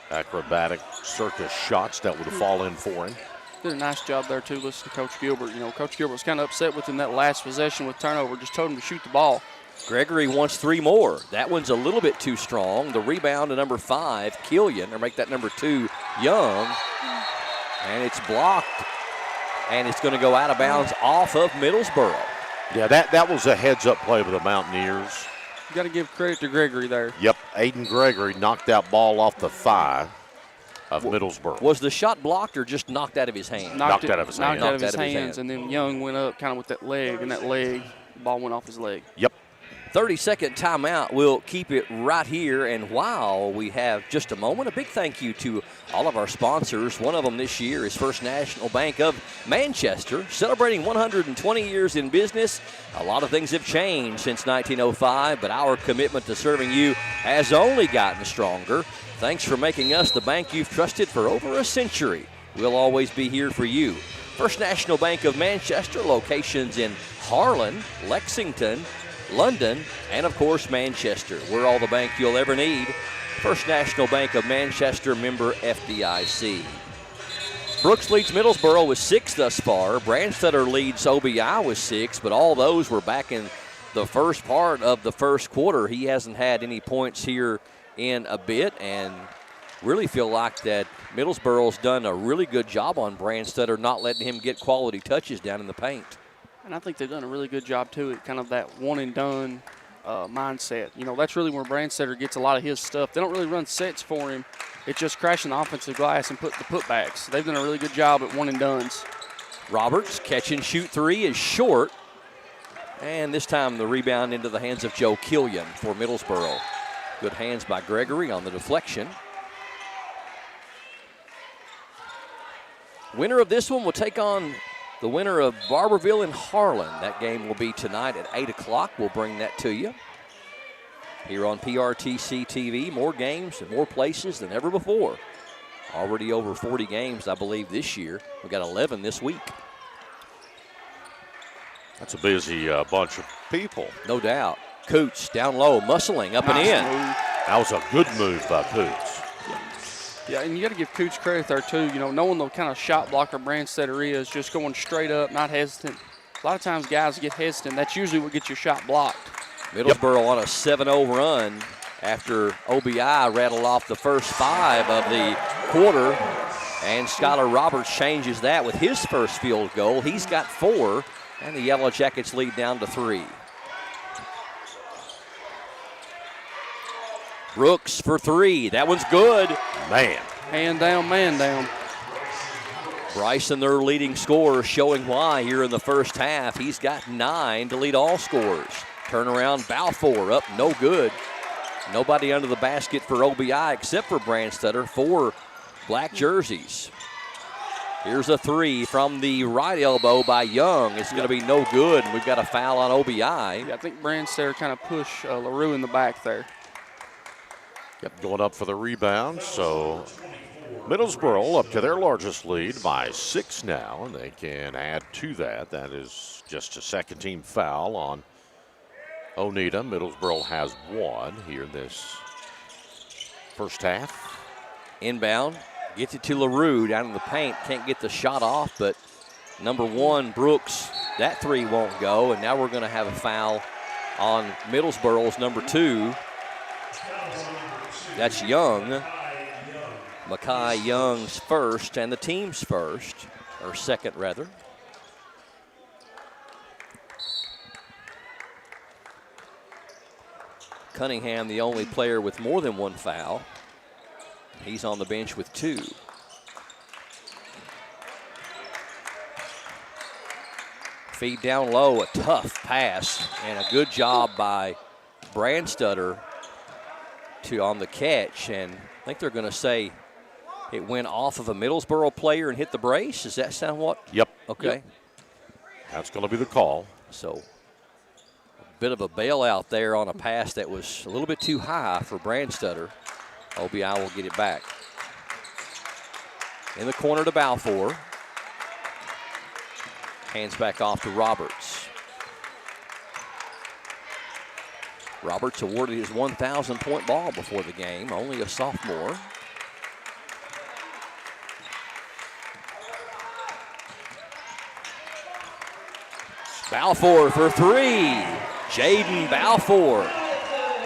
[SPEAKER 3] acrobatic circus shots that would have fallen in for him.
[SPEAKER 6] Did a nice job there, too. Listen to Coach Gilbert. You know, Coach Gilbert was kind of upset with him that last possession with turnover. Just told him to shoot the ball.
[SPEAKER 2] Gregory wants 3 more. That one's a little bit too strong. The rebound to number 5, Killian, or make that number 2, Young. And it's blocked, and it's going to go out of bounds off of Middlesboro.
[SPEAKER 3] Yeah, that was a heads-up play by the Mountaineers.
[SPEAKER 6] You got to give credit to Gregory there.
[SPEAKER 3] Yep, Aiden Gregory knocked that ball off the thigh of Middlesboro.
[SPEAKER 2] Was the shot blocked or just knocked out of his hand?
[SPEAKER 6] Knocked out of his hands, and then Young went up kind of with that leg, and that leg, the ball went off his leg.
[SPEAKER 3] Yep.
[SPEAKER 2] 30-second timeout. We'll keep it right here. And while we have just a moment, a big thank you to all of our sponsors. One of them this year is First National Bank of Manchester, celebrating 120 years in business. A lot of things have changed since 1905, but our commitment to serving you has only gotten stronger. Thanks for making us the bank you've trusted for over a century. We'll always be here for you. First National Bank of Manchester, locations in Harlan, Lexington, London, and of course Manchester. We're all the bank you'll ever need. First National Bank of Manchester, member FDIC. Brooks leads Middlesboro with 6 thus far. Branstetter leads OBI with 6, but all those were back in the first part of the first quarter. He hasn't had any points here in a bit, and really feel like that Middlesboro's done a really good job on Branstetter, not letting him get quality touches down in the paint.
[SPEAKER 6] And I think they've done a really good job, too, at kind of that one-and-done mindset. You know, that's really where Branstetter gets a lot of his stuff. They don't really run sets for him. It's just crashing the offensive glass and put the putbacks. They've done a really good job at one-and-dones.
[SPEAKER 2] Roberts, catch and shoot 3 is short. And this time the rebound into the hands of Joe Killian for Middlesboro. Good hands by Gregory on the deflection. Winner of this one will take on the winner of Barbourville and Harlan. That game will be tonight at 8 o'clock. We'll bring that to you here on PRTC TV. More games and more places than ever before. Already over 40 games, I believe, this year. We've got 11 this week.
[SPEAKER 3] That's a busy bunch of people.
[SPEAKER 2] No doubt. Coots down low, muscling up and in.
[SPEAKER 3] That was a good move by Coots.
[SPEAKER 6] Yeah, and you got to give Cooch credit there, too. You know, knowing the kind of shot blocker Branstetter is, just going straight up, not hesitant. A lot of times guys get hesitant. That's usually what gets your shot blocked.
[SPEAKER 2] Middlesboro on a 7-0 run after OBI rattled off the first 5 of the quarter. And Skylar Roberts changes that with his first field goal. He's got 4, and the Yellow Jackets lead down to 3. Brooks for 3. That one's good.
[SPEAKER 3] Man.
[SPEAKER 6] Man down.
[SPEAKER 2] Bryson, their leading scorer, showing why here in the first half. He's got 9 to lead all scorers. Turnaround, Balfour up, no good. Nobody under the basket for OBI except for Branstetter. 4 black jerseys. Here's a 3 from the right elbow by Young. It's going to be no good, and we've got a foul on OBI.
[SPEAKER 6] Yeah, I think Branstetter kind of pushed LaRue in the back there.
[SPEAKER 3] Yep, going up for the rebound. So Middlesboro up to their largest lead by 6 now, and they can add to that. That is just a second-team foul on Oneida. Middlesboro has 1 here in this first half.
[SPEAKER 2] Inbound, gets it to LaRue down in the paint. Can't get the shot off, but number 1, Brooks, that 3 won't go, and now we're going to have a foul on Middlesboro's number 2. That's Young. Makai Young's first and the team's first, or second rather. Cunningham, the only player with more than 1 foul. He's on the bench with 2. Feed down low, a tough pass, and a good job by Branstetter on the catch, and I think they're going to say It went off of a Middlesboro player and hit the brace. Does that sound what?
[SPEAKER 3] Yep.
[SPEAKER 2] Okay.
[SPEAKER 3] Yep. That's going to be the call.
[SPEAKER 2] So a bit of a bailout there on a pass that was a little bit too high for Brandstutter. OBI will get it back. In the corner to Balfour. Hands back off to Roberts. Roberts awarded his 1,000-point ball before the game, only a sophomore. Balfour for three. Jaden Balfour.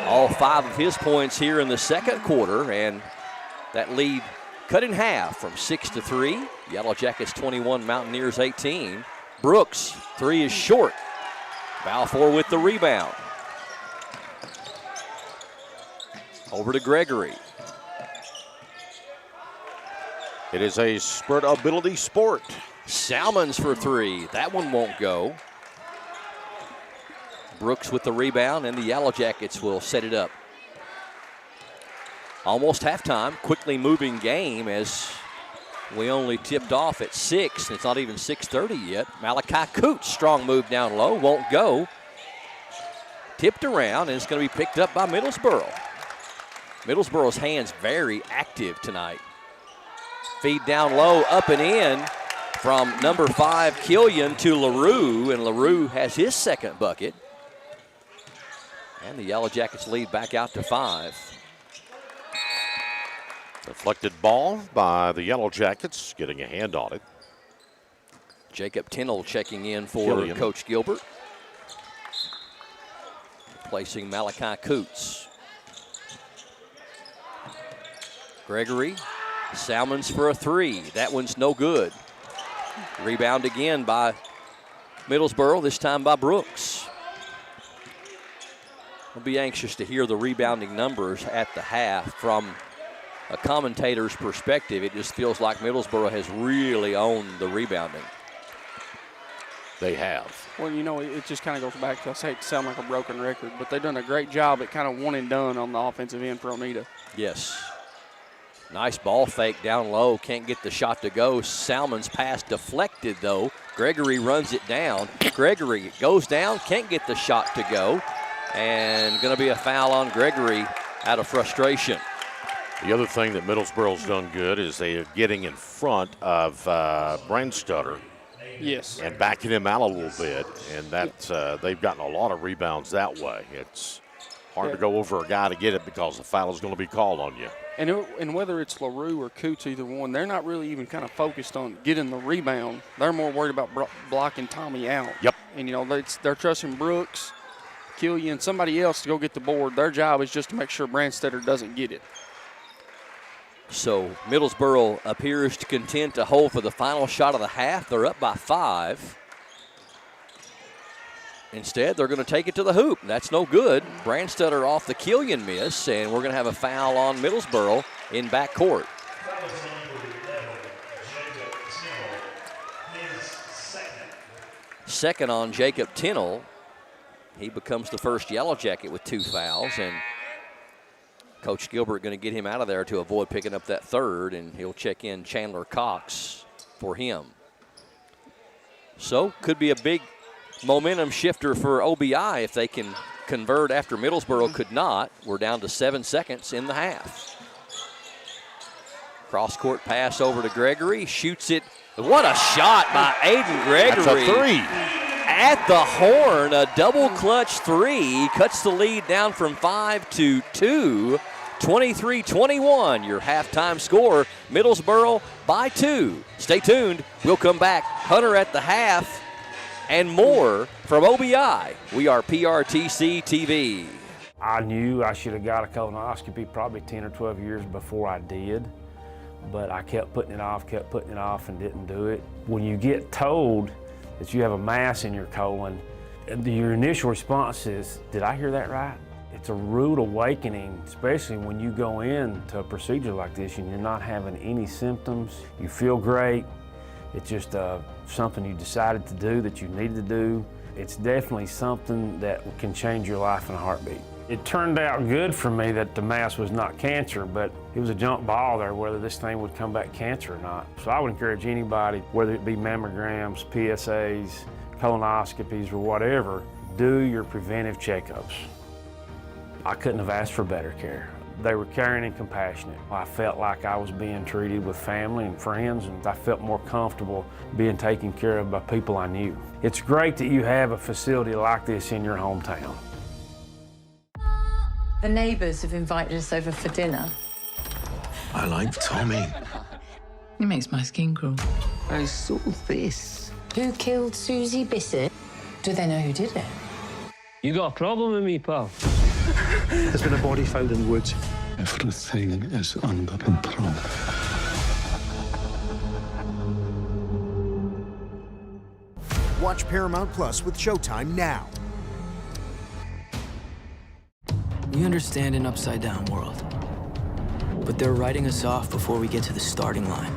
[SPEAKER 2] All 5 of his points here in the second quarter, and that lead cut in half from 6-3. Yellow Jackets 21, Mountaineers 18. Brooks, 3 is short. Balfour with the rebound. Over to Gregory.
[SPEAKER 3] It is a spurt ability sport.
[SPEAKER 2] Salmons for 3. That one won't go. Brooks with the rebound, and the Yellow Jackets will set it up. Almost halftime, quickly moving game as we only tipped off at 6. It's not even 6:30 yet. Malachi Coots, strong move down low, won't go. Tipped around, and it's going to be picked up by Middlesboro. Middlesboro's hands very active tonight. Feed down low, up and in from number 5, Killian, to LaRue, and LaRue has his second bucket. And the Yellow Jackets lead back out to 5.
[SPEAKER 3] Deflected ball by the Yellow Jackets, getting a hand on it.
[SPEAKER 2] Jacob Tinnell checking in for
[SPEAKER 3] Killian.
[SPEAKER 2] Coach Gilbert. Placing Malachi Coots. Gregory, Salmons for a 3. That one's no good. Rebound again by Middlesboro, this time by Brooks. I'll be anxious to hear the rebounding numbers at the half. From a commentator's perspective, it just feels like Middlesboro has really owned the rebounding.
[SPEAKER 3] They have.
[SPEAKER 6] Well, you know, it just kind of goes back to, I hate to sound like a broken record, but they've done a great job at kind of one and done on the offensive end for Oneida.
[SPEAKER 2] Yes. Nice ball fake down low. Can't get the shot to go. Salmon's pass deflected, though. Gregory runs it down. Gregory goes down, can't get the shot to go. And going to be a foul on Gregory out of frustration.
[SPEAKER 3] The other thing that Middlesboro's done good is they are getting in front of Brandstutter.
[SPEAKER 6] Yes.
[SPEAKER 3] And backing him out a little bit. And that's they've gotten a lot of rebounds that way. It's hard to go over a guy to get it because the foul is going to be called on you.
[SPEAKER 6] And whether it's LaRue or Coots, either one, they're not really even kind of focused on getting the rebound. They're more worried about blocking Tommy out.
[SPEAKER 3] Yep.
[SPEAKER 6] And, you know, they're trusting Brooks, Killian, somebody else to go get the board. Their job is just to make sure Brandstutter doesn't get it.
[SPEAKER 2] So Middlesboro appears to contend to hold for the final shot of the half. They're up by 5. Instead, they're going to take it to the hoop. That's no good. Brandstutter off the Killian miss, and we're going to have a foul on Middlesboro in backcourt. Second on Jacob Tinnell. He becomes the first Yellow Jacket with 2 fouls, and Coach Gilbert going to get him out of there to avoid picking up that third, and he'll check in Chandler Cox for him. So could be a big momentum shifter for OBI if they can convert after Middlesboro could not. We're down to 7 seconds in the half. Cross-court pass over to Gregory, shoots it. What a shot by Aiden Gregory.
[SPEAKER 3] That's a 3.
[SPEAKER 2] At the horn, a double clutch 3, cuts the lead down from 5 to 2. 23-21, your halftime score. Middlesboro by 2. Stay tuned. We'll come back. Hunter at the half and more from OBI. We are PRTC TV.
[SPEAKER 16] I knew I should have got a colonoscopy probably 10 or 12 years before I did, but I kept putting it off, and didn't do it. When you get told that you have a mass in your colon, your initial response is, did I hear that right? It's a rude awakening, especially when you go into a procedure like this and you're not having any symptoms. You feel great. It's just something you decided to do that you needed to do. It's definitely something that can change your life in a heartbeat. It turned out good for me that the mass was not cancer, but it was a jump ball there whether this thing would come back cancer or not. So I would encourage anybody, whether it be mammograms, PSAs, colonoscopies, or whatever, do your preventive checkups. I couldn't have asked for better care. They were caring and compassionate. I felt like I was being treated with family and friends, and I felt more comfortable being taken care of by people I knew. It's great that you have a facility like this in your hometown.
[SPEAKER 17] The neighbours have invited us over for dinner.
[SPEAKER 18] I like Tommy.
[SPEAKER 17] It makes my skin crawl.
[SPEAKER 18] I saw this.
[SPEAKER 17] Who killed Susie Bissett? Do they know who did it?
[SPEAKER 19] You got a problem with me, pal?
[SPEAKER 18] There's been a body found in the woods. Everything is under control.
[SPEAKER 20] Watch Paramount Plus with Showtime now.
[SPEAKER 21] We understand an upside-down world, but they're writing us off before we get to the starting line.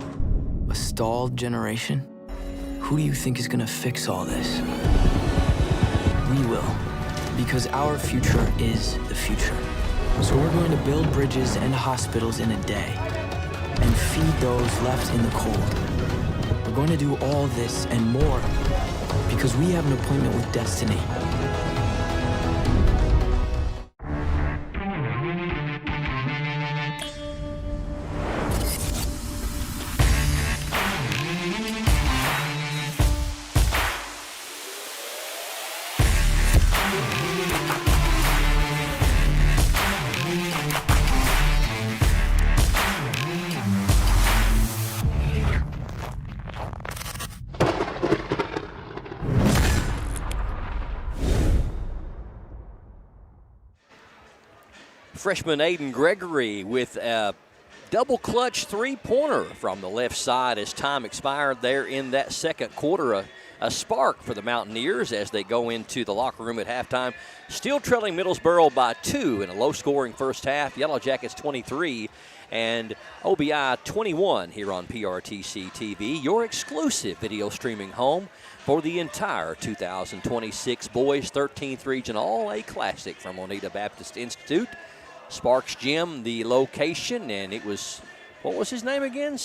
[SPEAKER 21] A stalled generation? Who do you think is gonna fix all this? We will, because our future is the future. So we're going to build bridges and hospitals in a day and feed those left in the cold. We're going to do all this and more because we have an appointment with destiny.
[SPEAKER 2] Freshman Aiden Gregory with a double clutch three-pointer from the left side as time expired there in that second quarter. A spark for the Mountaineers as they go into the locker room at halftime. Still trailing Middlesboro by 2 in a low-scoring first half. Yellow Jackets 23 and OBI 21 here on PRTC TV, your exclusive video streaming home for the entire 2026 Boys 13th Region All-A Classic from Oneida Baptist Institute. Sparks Gym, the location, and it was, what was his name again?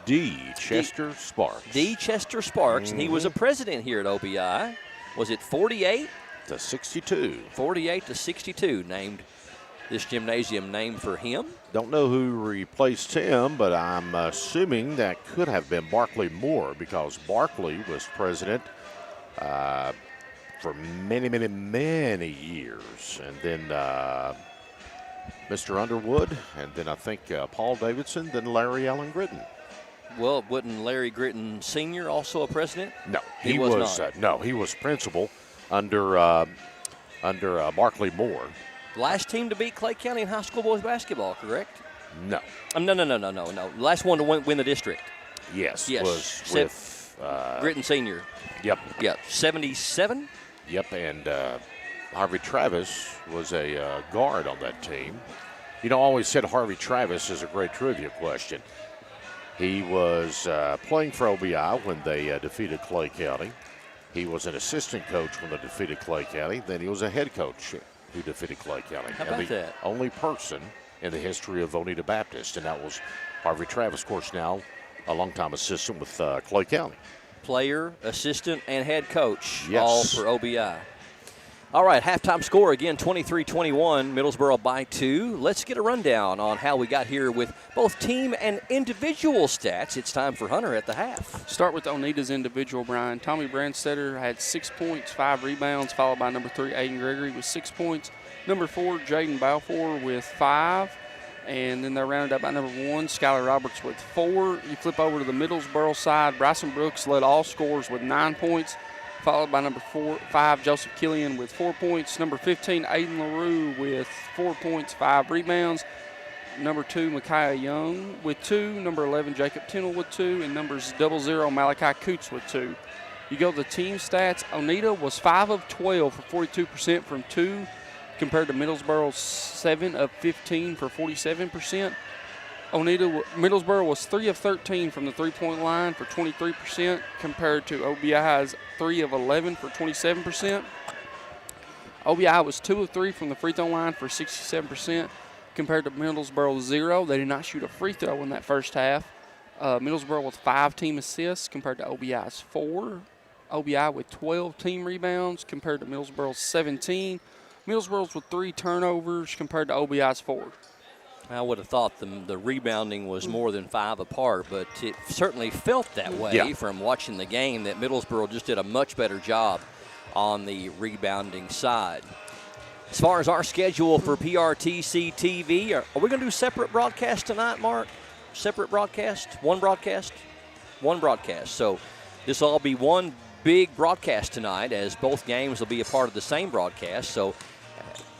[SPEAKER 3] D. Chester Sparks.
[SPEAKER 2] D. Chester Sparks, and he was a president here at OBI. Was it 48?
[SPEAKER 3] To 62.
[SPEAKER 2] 48 to 62, named this gymnasium named for him.
[SPEAKER 3] Don't know who replaced him, but I'm assuming that could have been Barkley Moore because Barkley was president for many, many, many years. And then Mr. Underwood, and then I think Paul Davidson, then Larry Allen Gritton.
[SPEAKER 2] Well, wasn't Larry Gritton Sr. also a president?
[SPEAKER 3] No,
[SPEAKER 2] he was
[SPEAKER 3] not. No, he was principal under Barkley Moore.
[SPEAKER 2] Last team to beat Clay County in high school boys basketball, correct?
[SPEAKER 3] No.
[SPEAKER 2] No. Last one to win the district.
[SPEAKER 3] Yes. Was with
[SPEAKER 2] Gritton Sr.
[SPEAKER 3] Yep.
[SPEAKER 2] 77?
[SPEAKER 3] Yep, and Harvey Travis was a guard on that team. You know, I always said Harvey Travis is a great trivia question. He was playing for OBI when they defeated Clay County. He was an assistant coach when they defeated Clay County. Then he was a head coach who defeated Clay County.
[SPEAKER 2] How about that?
[SPEAKER 3] Only person in the history of Oneida Baptist, and that was Harvey Travis, of course, now a longtime assistant with Clay County.
[SPEAKER 2] Player, assistant, and head coach,
[SPEAKER 3] yes.
[SPEAKER 2] All for OBI. All right, halftime score again, 23-21, Middlesboro by 2. Let's get a rundown on how we got here with both team and individual stats. It's time for Hunter at the half.
[SPEAKER 6] Start with Oneida's individual, Brian. Tommy Brandstetter had 6 points, 5 rebounds, followed by number 3, Aiden Gregory with 6 points. Number 4, Jaden Balfour with 5. And then they're rounded up by number 1, Skylar Roberts with 4. You flip over to the Middlesboro side. Bryson Brooks led all scorers with 9 points. Followed by number 5, Joseph Killian with 4 points. Number 15, Aiden LaRue with 4 points, 5 rebounds. Number 2, Micaiah Young with 2. Number 11, Jacob Tennell with 2. And numbers 00, Malachi Coots with 2. You go to the team stats. Oneida was 5 of 12 for 42% from 2, compared to Middlesboro's 7 of 15 for 47%. Middlesboro was 3 of 13 from the three-point line for 23%, compared to OBI's 3 of 11 for 27%. OBI was 2 of 3 from the free throw line for 67% compared to Middlesboro 0. They did not shoot a free throw in that first half. Middlesboro with 5 team assists compared to OBI's 4. OBI with 12 team rebounds compared to Middlesboro's 17. Middlesboro's with 3 turnovers compared to OBI's 4.
[SPEAKER 2] I would have thought the rebounding was more than 5 apart, but it certainly felt that way from watching the game, that Middlesboro just did a much better job on the rebounding side. As far as our schedule for PRTC TV, are we going to do separate broadcast tonight, Mark? Separate broadcast? One broadcast? One broadcast. So this will all be one big broadcast tonight, as both games will be a part of the same broadcast. So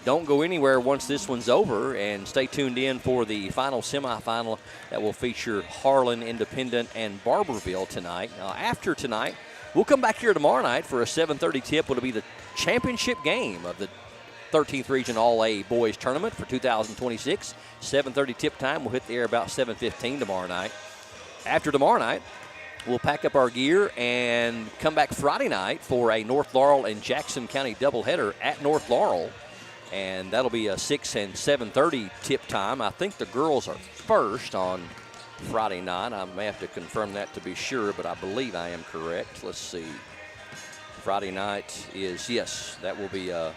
[SPEAKER 2] don't go anywhere once this one's over, and stay tuned in for the final semifinal that will feature Harlan, Independent, and Barbourville tonight. After tonight, we'll come back here tomorrow night for a 7:30 tip. It'll be the championship game of the 13th Region All-A Boys Tournament for 2026. 7:30 tip time. We'll hit the air about 7:15 tomorrow night. After tomorrow night, we'll pack up our gear and come back Friday night for a North Laurel and Jackson County doubleheader at North Laurel. And that'll be a 6 and 7:30 tip time. I think the girls are first on Friday night. I may have to confirm that to be sure, but I believe I am correct. Let's see. Friday night is, yes, that will be a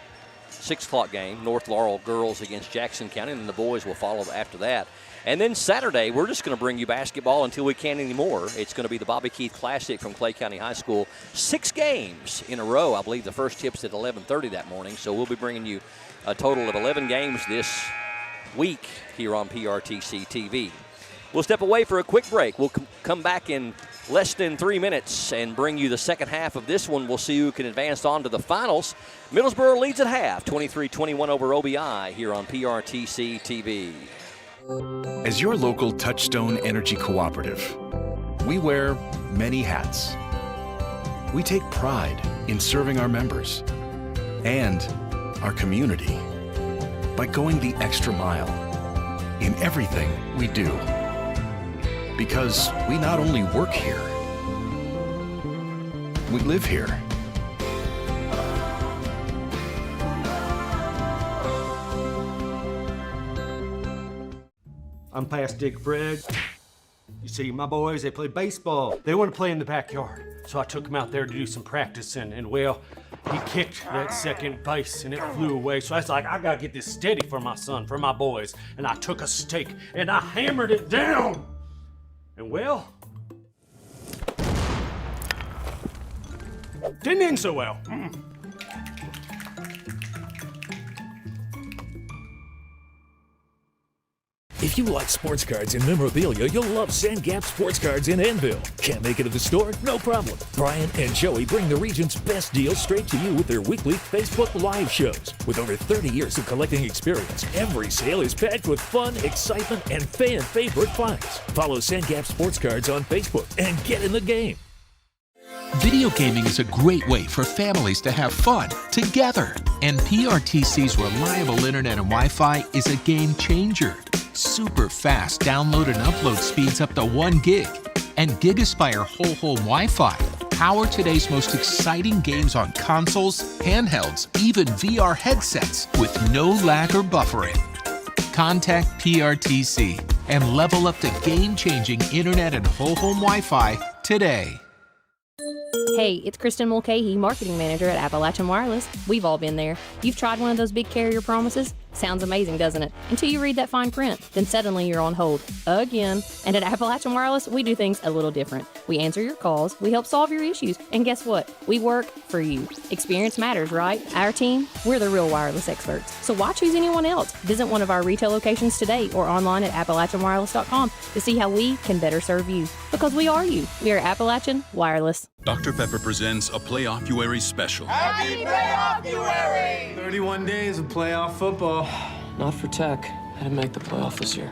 [SPEAKER 2] 6 o'clock game. North Laurel girls against Jackson County, and then the boys will follow after that. And then Saturday, we're just going to bring you basketball until we can't anymore. It's going to be the Bobby Keith Classic from Clay County High School. 6 games in a row. I believe the first tip's at 11:30 that morning, so we'll be bringing you a total of 11 games this week here on PRTC TV. We'll step away for a quick break. We'll come back in less than 3 minutes and bring you the second half of this one. We'll see who can advance on to the finals. Middlesboro leads at half, 23-21 over OBI here on PRTC TV.
[SPEAKER 4] As your local Touchstone Energy Cooperative, we wear many hats. We take pride in serving our members and our community by going the extra mile in everything we do. Because we not only work here, we live here.
[SPEAKER 22] I'm past Dick Fred. You see, my boys, they play baseball. They want to play in the backyard. So I took them out there to do some practicing, and well, he kicked that second base and it flew away. So I was like, I gotta get this steady for my son, for my boys. And I took a stake and I hammered it down. And well, didn't end so well.
[SPEAKER 23] If you like sports cards and memorabilia, you'll love Sandgap Sports Cards in Enville. Can't make it to the store? No problem. Brian and Joey bring the region's best deals straight to you with their weekly Facebook Live shows. With over 30 years of collecting experience, every sale is packed with fun, excitement, and fan-favorite finds. Follow Sandgap Sports Cards on Facebook and get in the game.
[SPEAKER 24] Video gaming is a great way for families to have fun together. And PRTC's reliable internet and Wi-Fi is a game changer. Super fast download and upload speeds up to 1 gig. And GigaSpire whole home Wi-Fi power today's most exciting games on consoles, handhelds, even VR headsets with no lag or buffering. Contact PRTC and level up to game-changing internet and whole home Wi-Fi today.
[SPEAKER 8] Hey, it's Kristen Mulcahy, Marketing Manager at Appalachian Wireless. We've all been there. You've tried one of those big carrier promises? Sounds amazing, doesn't it? Until you read that fine print. Then suddenly you're on hold. Again. And at Appalachian Wireless, we do things a little different. We answer your calls, we help solve your issues, and guess what? We work for you. Experience matters, right? Our team, we're the real wireless experts. So why choose anyone else? Visit one of our retail locations today or online at AppalachianWireless.com to see how we can better serve you. Because we are you. We are Appalachian Wireless.
[SPEAKER 25] Dr. Pepper presents a Playoff-uary special.
[SPEAKER 1] Happy Playoff-uary!
[SPEAKER 22] 31 days of playoff football.
[SPEAKER 21] Not for Tech. I didn't make the playoff this year.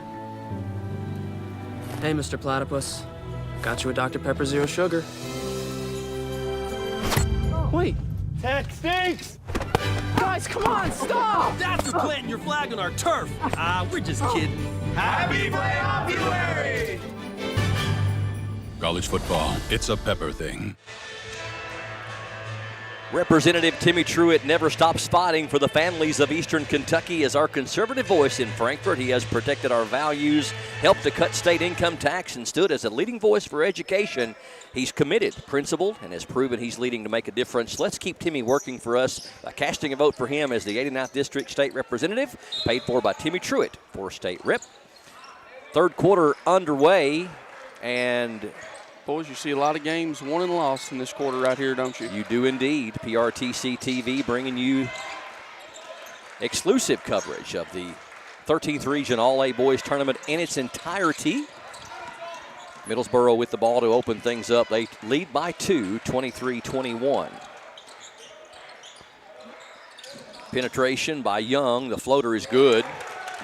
[SPEAKER 21] Hey, Mr. Platypus. Got you a Dr. Pepper Zero Sugar. Wait.
[SPEAKER 22] Tech stinks!
[SPEAKER 13] Guys, come on, stop! That's for planting your flag on our turf. We're just kidding.
[SPEAKER 1] Happy Playoff-uary!
[SPEAKER 25] College football, it's a Pepper thing.
[SPEAKER 2] Representative Timmy Truitt never stops fighting for the families of Eastern Kentucky as our conservative voice in Frankfort. He has protected our values, helped to cut state income tax, and stood as a leading voice for education. He's committed, principled, and has proven he's leading to make a difference. Let's keep Timmy working for us by casting a vote for him as the 89th District State Representative, paid for by Timmy Truitt for State Rep. Third quarter underway, and
[SPEAKER 6] boys, you see a lot of games won and lost in this quarter right here, don't you?
[SPEAKER 2] You do indeed. PRTC TV bringing you exclusive coverage of the 13th Region All-A Boys Tournament in its entirety. Middlesboro with the ball to open things up. They lead by 2, 23-21. Penetration by Young. The floater is good.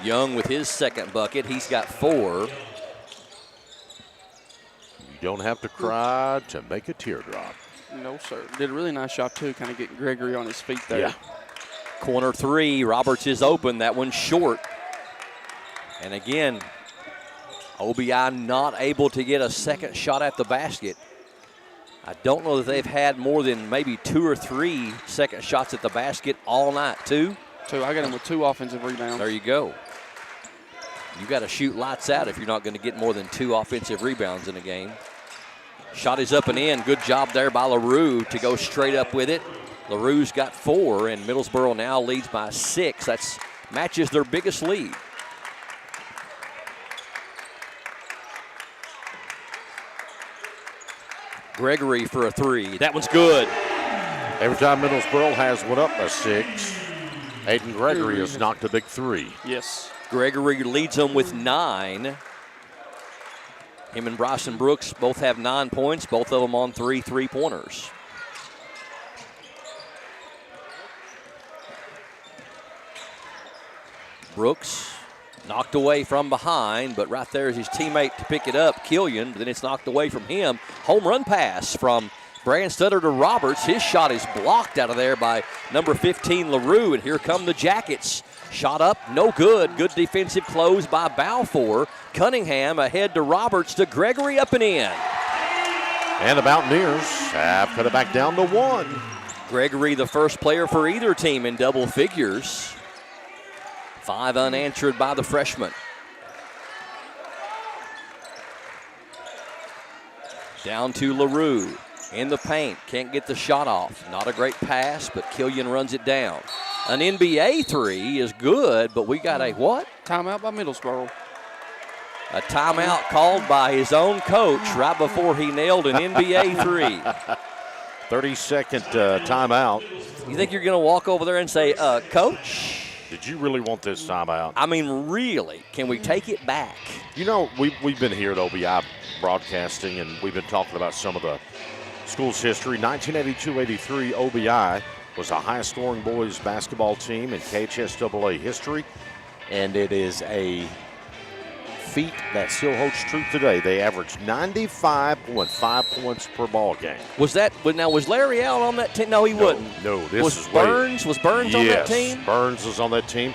[SPEAKER 2] Young with his second bucket. He's got 4.
[SPEAKER 3] Don't have to cry to make a teardrop.
[SPEAKER 6] No, sir. Did a really nice job, too, kind of getting Gregory on his feet there.
[SPEAKER 3] Yeah.
[SPEAKER 2] Corner 3, Roberts is open. That one's short. And again, OBI not able to get a second shot at the basket. I don't know that they've had more than maybe 2 or 3 second shots at the basket all night. 2?
[SPEAKER 6] 2. I got him with 2 offensive rebounds.
[SPEAKER 2] There you go. You got to shoot lights out if you're not going to get more than 2 offensive rebounds in a game. Shot is up and in. Good job there by LaRue to go straight up with it. LaRue's got 4, and Middlesboro now leads by 6. That matches their biggest lead. Gregory for a 3. That one's good.
[SPEAKER 3] Every time Middlesboro has one up by 6, Aiden Gregory has knocked a big 3.
[SPEAKER 6] Yes.
[SPEAKER 2] Gregory leads them with 9. Him and Bryson Brooks both have 9 points, both of them on 3 3-pointers. Brooks knocked away from behind, but right there is his teammate to pick it up, Killian, but then it's knocked away from him. Home run pass from Brandstutter to Roberts. His shot is blocked out of there by number 15, LaRue, and here come the Jackets. Shot up, no good. Good defensive close by Balfour. Cunningham ahead to Roberts to Gregory, up and in.
[SPEAKER 3] And the Mountaineers have cut it back down to 1.
[SPEAKER 2] Gregory, the first player for either team in double figures. 5 unanswered by the freshman. Down to LaRue in the paint. Can't get the shot off. Not a great pass, but Killian runs it down. An NBA 3 is good, but we got a what?
[SPEAKER 6] Timeout by Middlesboro.
[SPEAKER 2] A timeout called by his own coach right before he nailed an NBA 3.
[SPEAKER 3] 30-second timeout.
[SPEAKER 2] You think you're going to walk over there and say, Coach?
[SPEAKER 3] Did you really want this timeout?
[SPEAKER 2] I mean, really? Can we take it back?
[SPEAKER 3] You know, we've been here at OBI broadcasting, and we've been talking about some of the school's history. 1982-83 OBI was the highest scoring boys basketball team in KHSAA history, and it is a feat that still holds true today. They averaged 95.5 points per ball game.
[SPEAKER 2] Was Larry out on that team? No, he wouldn't.
[SPEAKER 3] No, this
[SPEAKER 2] was
[SPEAKER 3] is
[SPEAKER 2] Burns. Was Burns on that team?
[SPEAKER 3] Yes, Burns was on that team.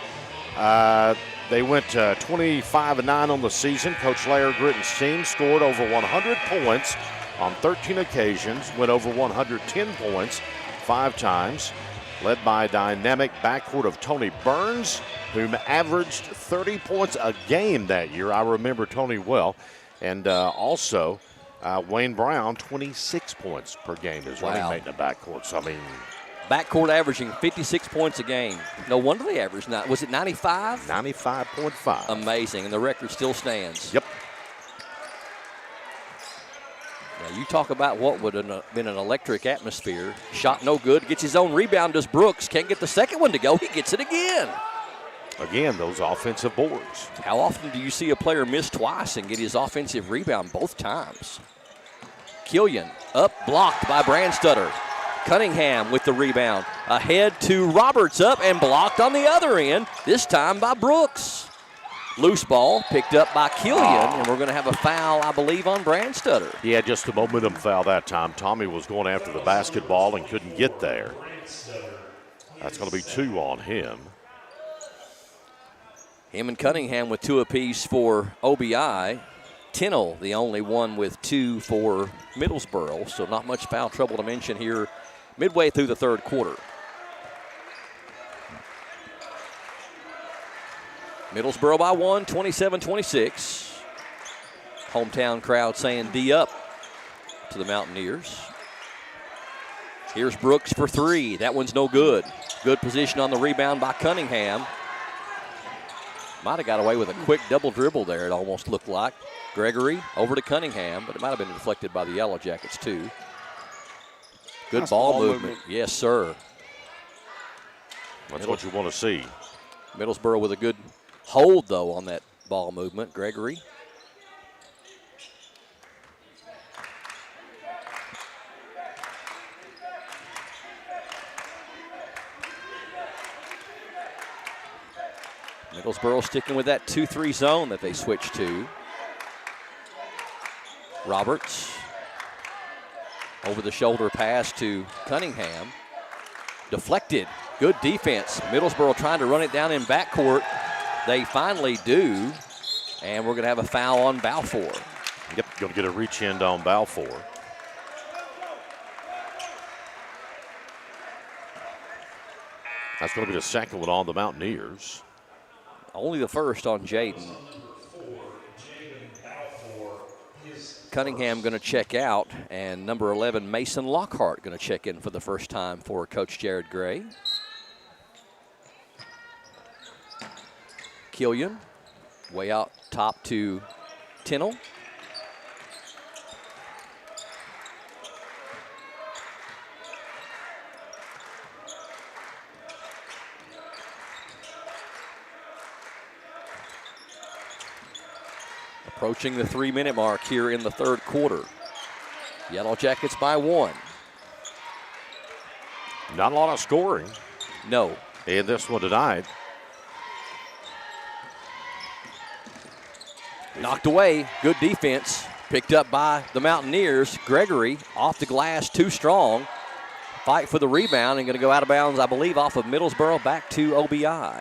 [SPEAKER 3] They went 25-9 on the season. Coach Larry Gritton's team scored over 100 points on 13 occasions, went over 110 points 5 times, led by a dynamic backcourt of Tony Burns, whom averaged 30 points a game that year. I remember Tony well. And also Wayne Brown, 26 points per game is running mate in the backcourt. So, I mean,
[SPEAKER 2] backcourt averaging 56 points a game. No wonder they averaged, was it 95?
[SPEAKER 3] 95.5.
[SPEAKER 2] Amazing, and the record still stands.
[SPEAKER 3] Yep.
[SPEAKER 2] Now you talk about what would have been an electric atmosphere. Shot no good, gets his own rebound, does Brooks. Can't get the second one to go, he gets it again.
[SPEAKER 3] Again, those offensive boards.
[SPEAKER 2] How often do you see a player miss twice and get his offensive rebound both times? Killian up, blocked by Brandstutter. Cunningham with the rebound. Ahead to Roberts, up and blocked on the other end, this time by Brooks. Loose ball picked up by Killian, and we're going to have a foul, I believe, on Brandstutter.
[SPEAKER 3] He had just a momentum foul that time. Tommy was going after the basketball and couldn't get there. That's going to be 2 on him.
[SPEAKER 2] Him and Cunningham with 2 apiece for OBI. Tennell, the only one with 2 for Middlesboro, so not much foul trouble to mention here midway through the third quarter. Middlesboro by 1, 27-26. Hometown crowd saying D up to the Mountaineers. Here's Brooks for 3. That one's no good. Good position on the rebound by Cunningham. Might have got away with a quick double dribble there, it almost looked like. Gregory over to Cunningham, but it might have been deflected by the Yellow Jackets too. Good
[SPEAKER 6] Nice
[SPEAKER 2] ball
[SPEAKER 6] ball
[SPEAKER 2] movement. Yes, sir.
[SPEAKER 3] That's what you want to see.
[SPEAKER 2] Middlesboro with a good hold, though, on that ball movement. Gregory. Middlesboro sticking with that 2-3 zone that they switched to. Roberts. Over the shoulder pass to Cunningham. Deflected. Good defense. Middlesboro trying to run it down in backcourt. They finally do. And we're going to have a foul on Balfour.
[SPEAKER 3] Yep, going to get a reach in on Balfour. That's going to be the second one on the Mountaineers.
[SPEAKER 2] Only the first on Jaden. Cunningham going to check out, and number 11, Mason Lockhart, going to check in for the first time for Coach Jared Gray. Killian, way out top to Tinnell. Approaching the 3-minute mark here in the third quarter. Yellow Jackets by 1.
[SPEAKER 3] Not a lot of scoring.
[SPEAKER 2] No.
[SPEAKER 3] In this one tonight.
[SPEAKER 2] Knocked away. Good defense. Picked up by the Mountaineers. Gregory off the glass, too strong. Fight for the rebound and going to go out of bounds, I believe, off of Middlesboro back to OBI.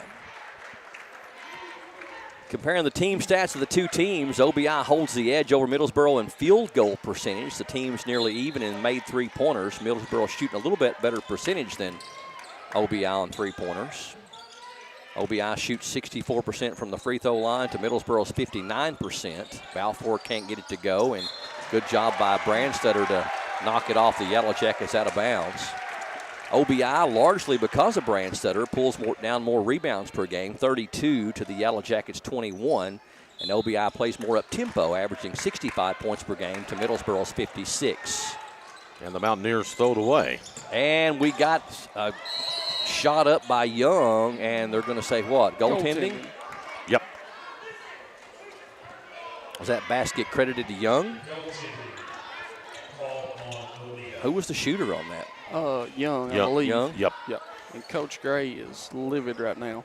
[SPEAKER 2] Comparing the team stats of the two teams, OBI holds the edge over Middlesboro in field goal percentage. The team's nearly even in made 3-pointers. Middlesboro shooting a little bit better percentage than OBI on 3-pointers. OBI shoots 64% from the free throw line to Middlesboro's 59%. Balfour can't get it to go, and good job by Brandstetter to knock it off the Yellow Jackets out of bounds. OBI, largely because of Brandstetter, pulls down more rebounds per game, 32 to the Yellow Jackets 21. And OBI plays more up-tempo, averaging 65 points per game to Middlesboro's 56.
[SPEAKER 3] And the Mountaineers throw it away.
[SPEAKER 2] And we got a shot up by Young, and they're going to say what, goaltending?
[SPEAKER 3] Yep.
[SPEAKER 2] Was that basket credited to Young? Who was the shooter on that?
[SPEAKER 6] Young, I believe.
[SPEAKER 2] Young?
[SPEAKER 3] Yep.
[SPEAKER 6] And Coach Gray is livid right now.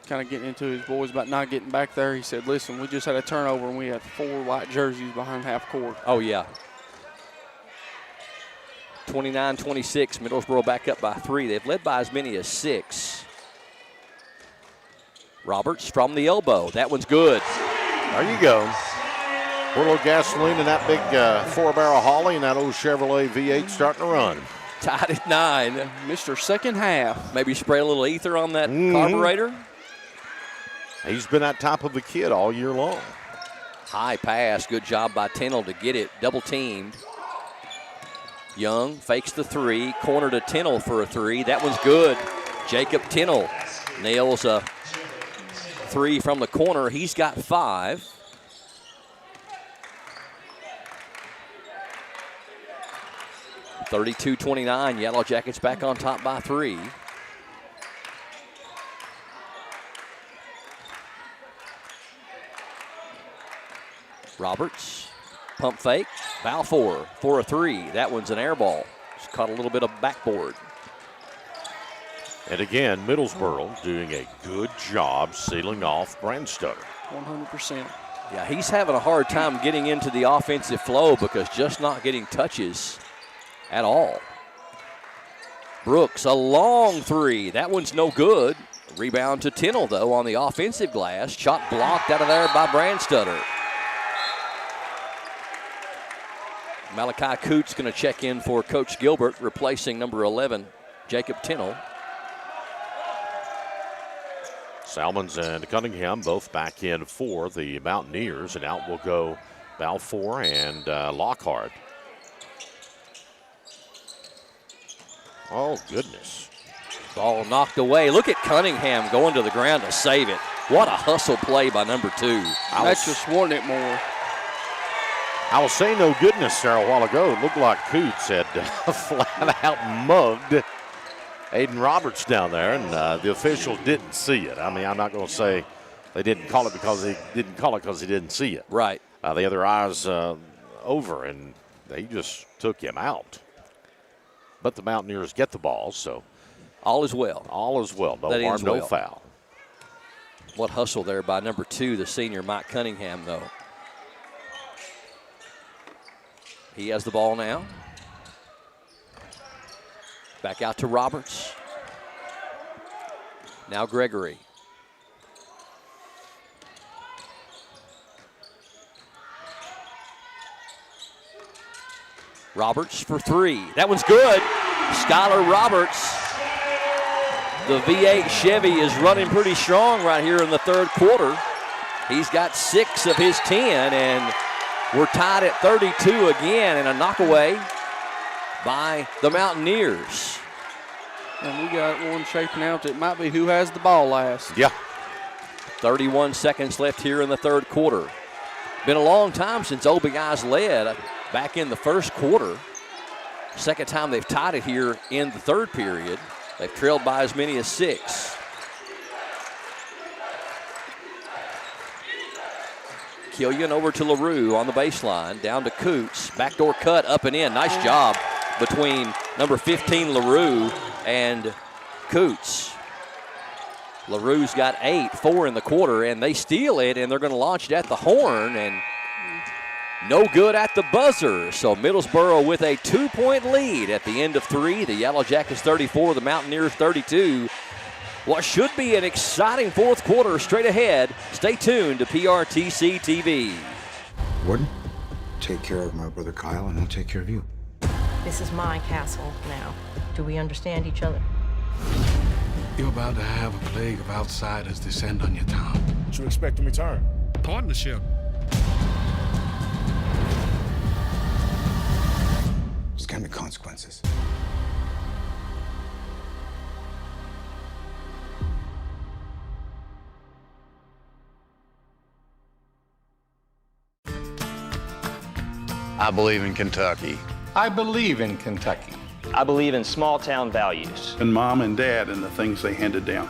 [SPEAKER 6] Kind of getting into his boys about not getting back there. He said, listen, we just had a turnover and we had 4 white jerseys behind half court.
[SPEAKER 2] Oh, yeah. 29-26, Middlesboro back up by 3. They've led by as many as 6. Roberts from the elbow. That one's good.
[SPEAKER 3] There you go. Pour a little gasoline in that big 4-barrel Holly, and that old Chevrolet V8 starting to run.
[SPEAKER 2] Tied at 9.
[SPEAKER 6] Mr. Second Half.
[SPEAKER 2] Maybe spray a little ether on that carburetor.
[SPEAKER 3] He's been at top of the kid all year long.
[SPEAKER 2] High pass. Good job by Tinnell to get it. Double teamed. Young fakes the 3. Corner to Tinnell for a 3. That one's good. Jacob Tinnell nails a 3 from the corner. He's got 5. (32-29), Yellow Jackets back on top by 3. Roberts, pump fake, Balfour for a 3. That one's an air ball. Just caught a little bit of backboard.
[SPEAKER 3] And again, Middlesboro doing a good job sealing off Brandstetter.
[SPEAKER 6] 100%.
[SPEAKER 2] Yeah, he's having a hard time getting into the offensive flow because just not getting touches at all. Brooks, a long 3. That one's no good. Rebound to Tinnell, though, on the offensive glass. Shot blocked out of there by Brandstetter. Malachi Coots going to check in for Coach Gilbert, replacing number 11, Jacob Tennell.
[SPEAKER 3] Salmons and Cunningham both back in for the Mountaineers, and out will go Balfour and Lockhart. Oh, goodness.
[SPEAKER 2] Ball knocked away. Look at Cunningham going to the ground to save it. What a hustle play by number 2.
[SPEAKER 6] That's just wanting it more.
[SPEAKER 3] I was saying no goodness there a while ago. It looked like Coots had flat out mugged Aiden Roberts down there, and the officials didn't see it. I mean, I'm not going to say they didn't call it because they didn't call it because they didn't see it.
[SPEAKER 2] Right.
[SPEAKER 3] They had their eyes over, and they just took him out. But the Mountaineers get the ball, so
[SPEAKER 2] all is well.
[SPEAKER 3] All is well. No harm, no foul.
[SPEAKER 2] What hustle there by number 2, the senior Mike Cunningham, though. He has the ball now. Back out to Roberts. Now Gregory. Roberts for 3. That one's good. Skylar Roberts. The V8 Chevy is running pretty strong right here in the third quarter. He's got 6 of his 10, and we're tied at 32 again, and a knockaway by the Mountaineers.
[SPEAKER 6] And we got one shaping out. It might be who has the ball last.
[SPEAKER 3] Yeah.
[SPEAKER 2] 31 seconds left here in the third quarter. Been a long time since OBI's led back in the first quarter. Second time they've tied it here in the third period. They've trailed by as many as 6. Killian over to LaRue on the baseline, down to Coots. Backdoor cut up and in. Nice job between number 15 LaRue and Coots. LaRue's got 8, 4 in the quarter, and they steal it, and they're going to launch it at the horn, and no good at the buzzer. So Middlesboro with a 2-point lead at the end of 3. The Yellow Jackets 34, the Mountaineers 32. What should be an exciting fourth quarter straight ahead. Stay tuned to PRTC TV.
[SPEAKER 5] Warden, take care of my brother Kyle, and I'll take care of you.
[SPEAKER 7] This is my castle now. Do we understand each other?
[SPEAKER 10] You're about to have a plague of outsiders descend on your town.
[SPEAKER 11] What you expect in return?
[SPEAKER 10] Partnership.
[SPEAKER 5] There's gonna be consequences.
[SPEAKER 12] I believe in Kentucky.
[SPEAKER 26] I believe in Kentucky.
[SPEAKER 27] I believe in small town values.
[SPEAKER 10] And mom and dad and the things they handed down.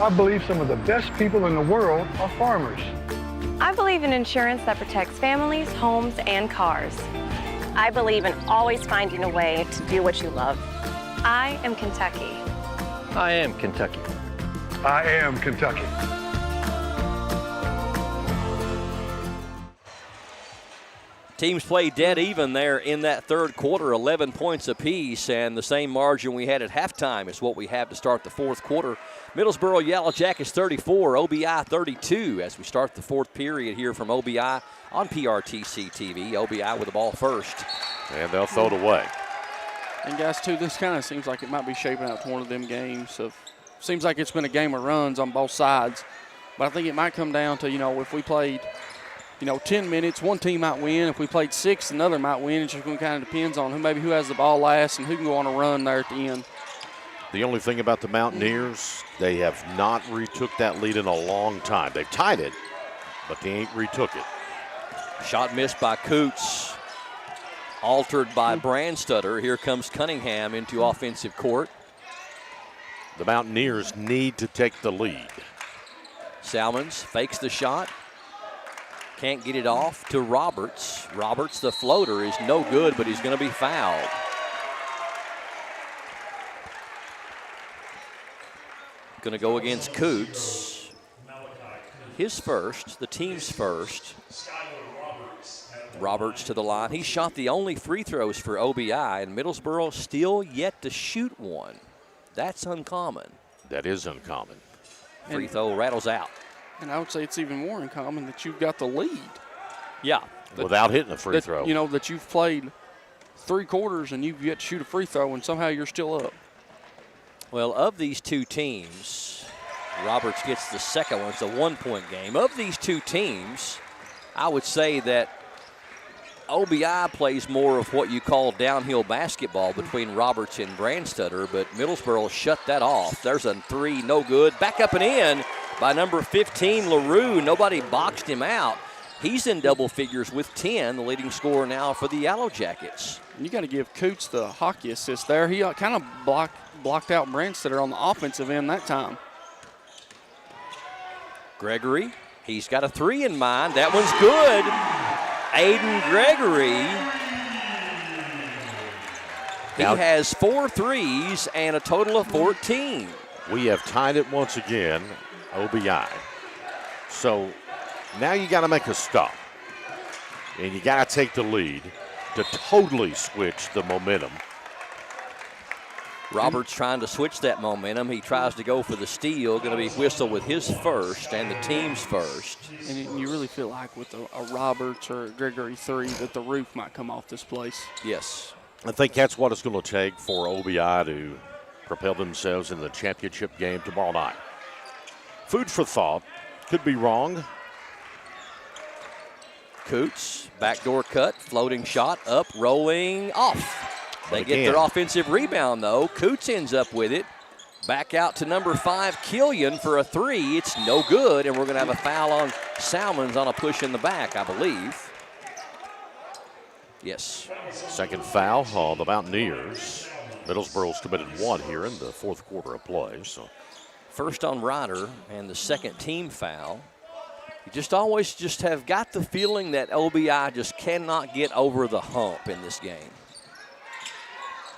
[SPEAKER 11] I believe some of the best people in the world are farmers.
[SPEAKER 28] I believe in insurance that protects families, homes, and cars. I believe in always finding a way to do what you love. I am Kentucky.
[SPEAKER 27] I am Kentucky.
[SPEAKER 11] I am Kentucky.
[SPEAKER 2] Teams play dead even there in that third quarter, 11 points apiece, and the same margin we had at halftime is what we have to start the fourth quarter. Middlesboro Yellow Jackets 34, OBI 32 as we start the fourth period here from OBI on PRTC TV. OBI with the ball first.
[SPEAKER 3] And they'll throw it away.
[SPEAKER 6] And guys, too, this kind of seems like it might be shaping out to one of them games. Seems like it's been a game of runs on both sides. But I think it might come down to, if we played – 10 minutes, one team might win. If we played 6, another might win. It just kind of depends on who has the ball last and who can go on a run there at the end.
[SPEAKER 3] The only thing about the Mountaineers, they have not retook that lead in a long time. They've tied it, but they ain't retook it.
[SPEAKER 2] Shot missed by Coots, altered by Brandstutter. Here comes Cunningham into offensive court.
[SPEAKER 3] The Mountaineers need to take the lead.
[SPEAKER 2] Salmons fakes the shot. Can't get it off to Roberts. Roberts, the floater, is no good, but he's going to be fouled. Going to go against Coots. His first, the team's first. Roberts to the line. He shot the only free throws for OBI, and Middlesboro still yet to shoot one. That's uncommon.
[SPEAKER 3] That is uncommon.
[SPEAKER 2] Free throw rattles out.
[SPEAKER 6] And I would say it's even more uncommon that you've got the lead.
[SPEAKER 2] Yeah,
[SPEAKER 3] without hitting a free throw.
[SPEAKER 6] You know, that you've played 3 quarters and you've yet to shoot a free throw, and somehow you're still up.
[SPEAKER 2] Well, of these two teams, Roberts gets the second one. It's a 1-point game. Of these two teams, I would say that OBI plays more of what you call downhill basketball between Roberts and Brandstutter, but Middlesboro shut that off. There's a 3, no good. Back up and in by number 15, LaRue. Nobody boxed him out. He's in double figures with 10, the leading scorer now for the Yellow Jackets.
[SPEAKER 6] You got to give Coots the hockey assist there. He kind of blocked out Brandstutter on the offensive end that time.
[SPEAKER 2] Gregory, he's got a 3 in mind. That one's good. Aiden Gregory, he has 4 threes and a total of 14.
[SPEAKER 3] We have tied it once again, OBI. So now you got to make a stop, and you got to take the lead to totally switch the momentum.
[SPEAKER 2] Roberts trying to switch that momentum. He tries to go for the steal. Going to be whistled with his first and the team's first.
[SPEAKER 6] And you really feel like with a Roberts or a Gregory 3 that the roof might come off this place.
[SPEAKER 2] Yes.
[SPEAKER 3] I think that's what it's going to take for OBI to propel themselves in the championship game tomorrow night. Food for thought. Could be wrong.
[SPEAKER 2] Coots, backdoor cut, floating shot, up, rolling, off. They get their offensive rebound, though. Coots ends up with it. Back out to number 5, Killian for a 3. It's no good, and we're going to have a foul on Salmons on a push in the back, I believe. Yes.
[SPEAKER 3] Second foul on the Mountaineers. Middlesboro's committed 1 here in the 4th quarter of play. So
[SPEAKER 2] first on Ryder and the second team foul. You just always have got the feeling that OBI just cannot get over the hump in this game.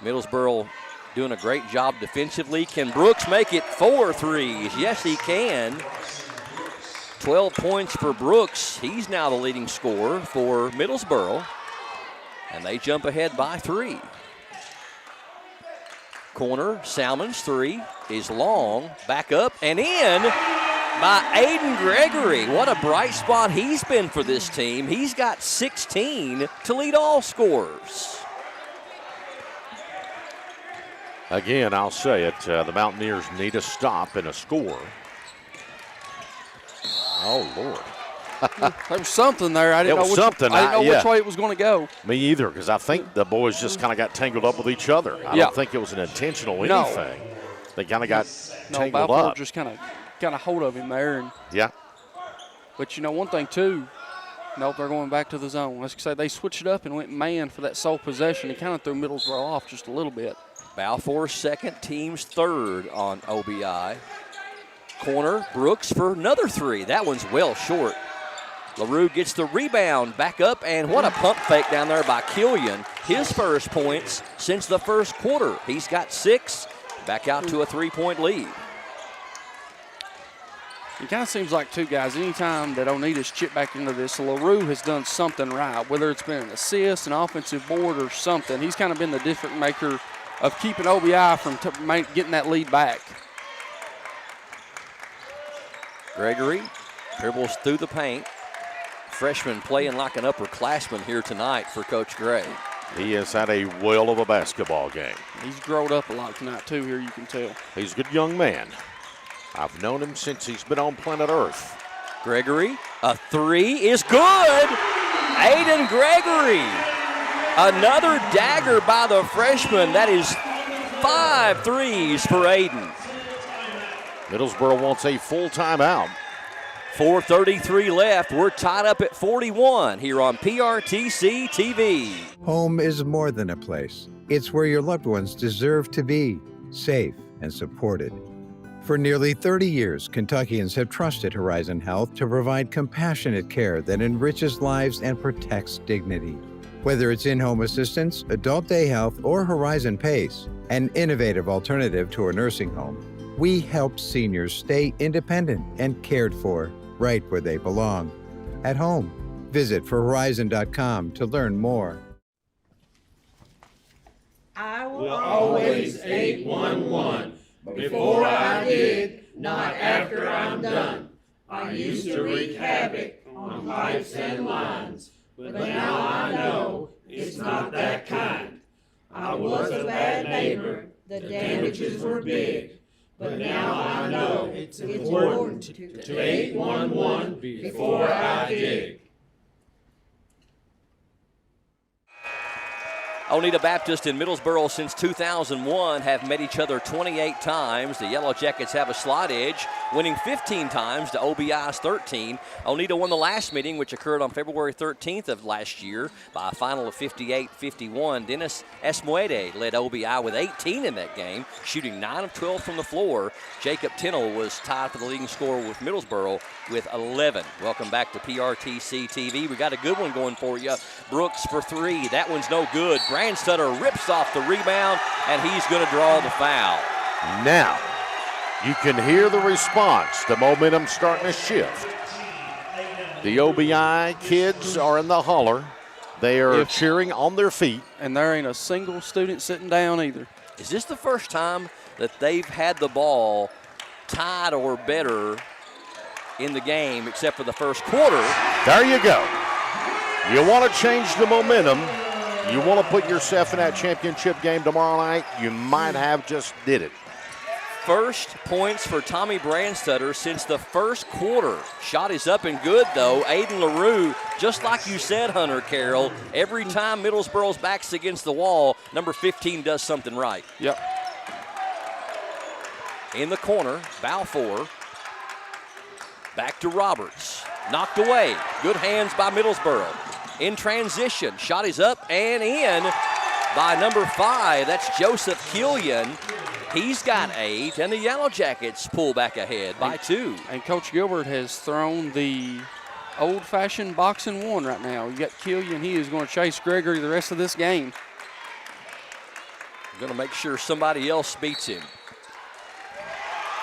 [SPEAKER 2] Middlesboro doing a great job defensively. Can Brooks make it 4 threes? Yes, he can. 12 points for Brooks. He's now the leading scorer for Middlesboro. And they jump ahead by 3. Corner, Salmons 3 is long. Back up and in by Aiden Gregory. What a bright spot he's been for this team. He's got 16 to lead all scorers.
[SPEAKER 3] again, I'll say it, the Mountaineers need a stop and a score. Oh, Lord.
[SPEAKER 6] There was something there. I didn't know which way it was going to go.
[SPEAKER 3] Me either, because I think the boys just kind of got tangled up with each other. I don't think it was an intentional anything. They kind of got tangled up.
[SPEAKER 6] Just kind of hold of him there. And, But, you know, one thing, too, nope, they're going back to the zone. Let's say they switched it up and went man for that sole possession. It kind of threw Middlesboro off just a little bit.
[SPEAKER 2] Balfour second, team's third on OBI. Corner, Brooks for another three. That one's well short. LaRue gets the rebound, back up, and what a pump fake down there by Killian. His first points since the first quarter. He's got 6, back out to a 3-point lead.
[SPEAKER 6] It kind of seems like, too, guys, anytime that Oneida's chipped back into this, LaRue has done something right, whether it's been an assist, an offensive board, or something. He's kind of been the difference maker of keeping OBI from getting that lead back.
[SPEAKER 2] Gregory dribbles through the paint. Freshman playing like an upperclassman here tonight for Coach Gray.
[SPEAKER 3] He has had a whale of a basketball game.
[SPEAKER 6] He's grown up a lot tonight, too, here you can tell.
[SPEAKER 3] He's a good young man. I've known him since he's been on planet Earth.
[SPEAKER 2] Gregory, a three is good. Aiden Gregory. Another dagger by the freshman. That is 5 threes for Aiden.
[SPEAKER 3] Middlesboro wants a full timeout.
[SPEAKER 2] 4:33 left. We're tied up at 41 here on PRTC TV.
[SPEAKER 9] Home is more than a place. It's where your loved ones deserve to be, safe and supported. For nearly 30 years, Kentuckians have trusted Horizon Health to provide compassionate care that enriches lives and protects dignity. Whether it's in-home assistance, adult day health, or Horizon PACE, an innovative alternative to a nursing home, we help seniors stay independent and cared for right where they belong, at home. Visit forhorizon.com to learn more.
[SPEAKER 12] I will always 811. Before I did, not after I'm done. I used to wreak havoc on pipes and lines, but now I know it's not that kind. I was a bad neighbor, the damages were big, but now I know it's important to 811 before I dig.
[SPEAKER 2] Oneida Baptist and Middlesboro since 2001 have met each other 28 times. The Yellow Jackets have a slight edge, winning 15 times to OBI's 13. Oneida won the last meeting, which occurred on February 13th of last year by a final of 58-51. Dennis Esmoede led OBI with 18 in that game, shooting 9 of 12 from the floor. Jacob Tennell was tied for the leading scorer with Middlesboro with 11. Welcome back to PRTC TV. We got a good one going for you. Brooks for three. That one's no good. Brandstutter rips off the rebound, and he's going to draw the foul.
[SPEAKER 3] Now, you can hear the response. The momentum starting to shift. The OBI kids are in the holler. They are cheering on their feet.
[SPEAKER 6] And there ain't a single student sitting down either.
[SPEAKER 2] Is this the first time that they've had the ball tied or better in the game except for the first quarter?
[SPEAKER 3] There you go. You want to change the momentum. You want to put yourself in that championship game tomorrow night, you might have just did it.
[SPEAKER 2] First points for Tommy Brandstutter since the first quarter. Shot is up and good, though. Aiden LaRue, just like you said, Hunter Carroll, every time Middlesboro's back's against the wall, number 15 does something right.
[SPEAKER 6] Yep.
[SPEAKER 2] In the corner, Balfour. Back to Roberts. Knocked away. Good hands by Middlesboro. In transition, shot is up and in by number 5. That's Joseph Killian. He's got 8, and the Yellow Jackets pull back ahead by 2.
[SPEAKER 6] And Coach Gilbert has thrown the old-fashioned boxing one right now. You got Killian. He is going to chase Gregory the rest of this game.
[SPEAKER 2] Going to make sure somebody else beats him.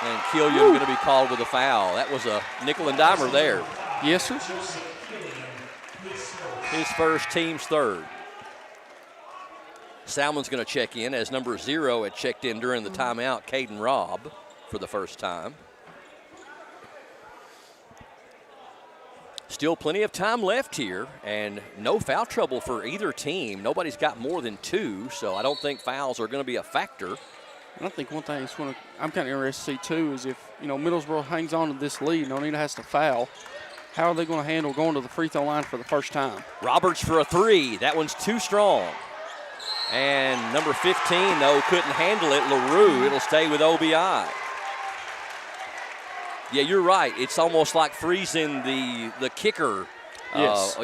[SPEAKER 2] And Killian going to be called with a foul. That was a nickel and dimer there.
[SPEAKER 6] Yes, sir.
[SPEAKER 2] His first, team's third. Salmon's going to check in as number 0 had checked in during the timeout, Caden Robb, for the first time. Still plenty of time left here, and no foul trouble for either team. Nobody's got more than 2, so I don't think fouls are going to be a factor.
[SPEAKER 6] And I think one thing I'm kind of interested to see, too, is if, Middlesboro hangs on to this lead and Oneida has to foul, how are they going to handle going to the free throw line for the first time?
[SPEAKER 2] Roberts for a 3. That one's too strong. And number 15, though, couldn't handle it. LaRue, it'll stay with OBI. Yeah, you're right. It's almost like freezing the kicker,
[SPEAKER 6] yes.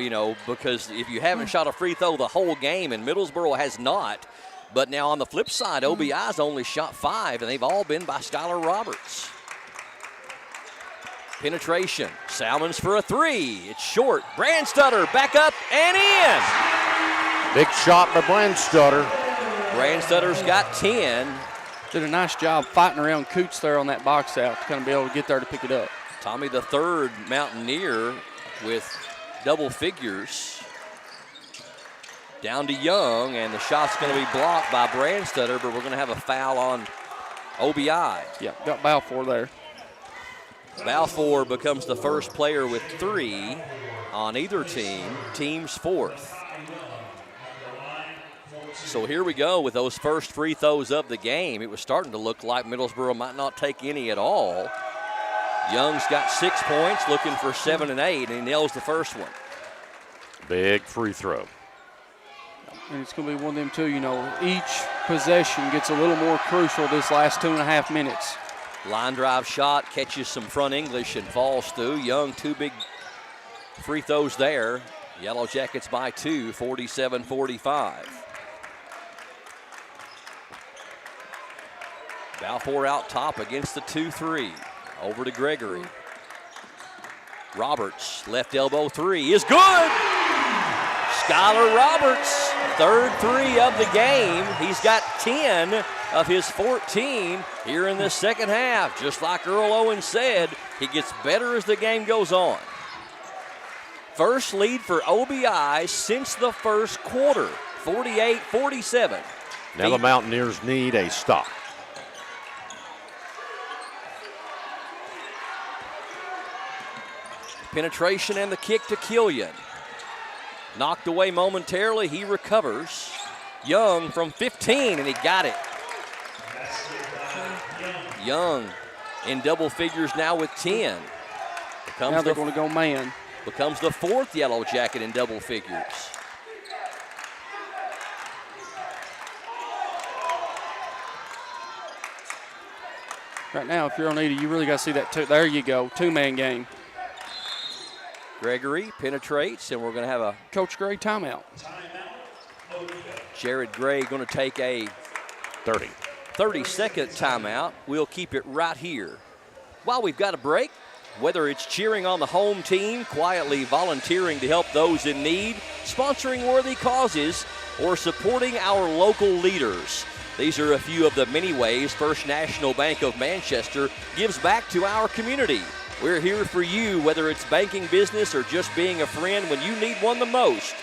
[SPEAKER 2] Because if you haven't shot a free throw the whole game, and Middlesboro has not, but now on the flip side, OBI's only shot 5, and they've all been by Skylar Roberts. Penetration. Salmons for a 3. It's short. Brandstutter back up and in.
[SPEAKER 3] Big shot by Brandstutter.
[SPEAKER 2] Brandstutter's got 10.
[SPEAKER 6] Did a nice job fighting around Coots there on that box out to kind of be able to get there to pick it up.
[SPEAKER 2] Tommy the third Mountaineer with double figures. Down to Young, and the shot's going to be blocked by Brandstutter, but we're going to have a foul on OBI.
[SPEAKER 6] Yeah, got Balfour there.
[SPEAKER 2] Balfour becomes the first player with 3 on either team, team's 4th. So here we go with those first free throws of the game. It was starting to look like Middlesboro might not take any at all. Young's got 6 points, looking for 7 and 8, and he nails the first one.
[SPEAKER 3] Big free throw.
[SPEAKER 6] And it's going to be one of them, too, each possession gets a little more crucial this last 2.5 minutes.
[SPEAKER 2] Line drive shot, catches some front English and falls through. Young, 2 big free throws there. Yellow Jackets by 2, 47-45. Balfour out top against the 2-3. Over to Gregory. Roberts, left elbow 3 is good. Skylar Roberts, third 3 of the game. He's got 10 of his 14 here in the second half. Just like Earl Owens said, he gets better as the game goes on. First lead for OBI since the first quarter, 48-47.
[SPEAKER 3] Now the Mountaineers need a stop.
[SPEAKER 2] Penetration and the kick to Killian. Knocked away momentarily. He recovers. Young from 15, and he got it. Young in double figures now with 10.
[SPEAKER 6] Now they're going to go man.
[SPEAKER 2] Becomes the 4th Yellow Jacket in double figures.
[SPEAKER 6] Right now, if you're Oneida, you really got to see that. There you go, 2-man game.
[SPEAKER 2] Gregory penetrates, and we're going to have a
[SPEAKER 6] Coach Gray timeout.
[SPEAKER 2] Jared Gray going to take a 30-second timeout. We'll keep it right here. While we've got a break, whether it's cheering on the home team, quietly volunteering to help those in need, sponsoring worthy causes, or supporting our local leaders. These are a few of the many ways First National Bank of Manchester gives back to our community. We're here for you, whether it's banking business or just being a friend when you need one the most.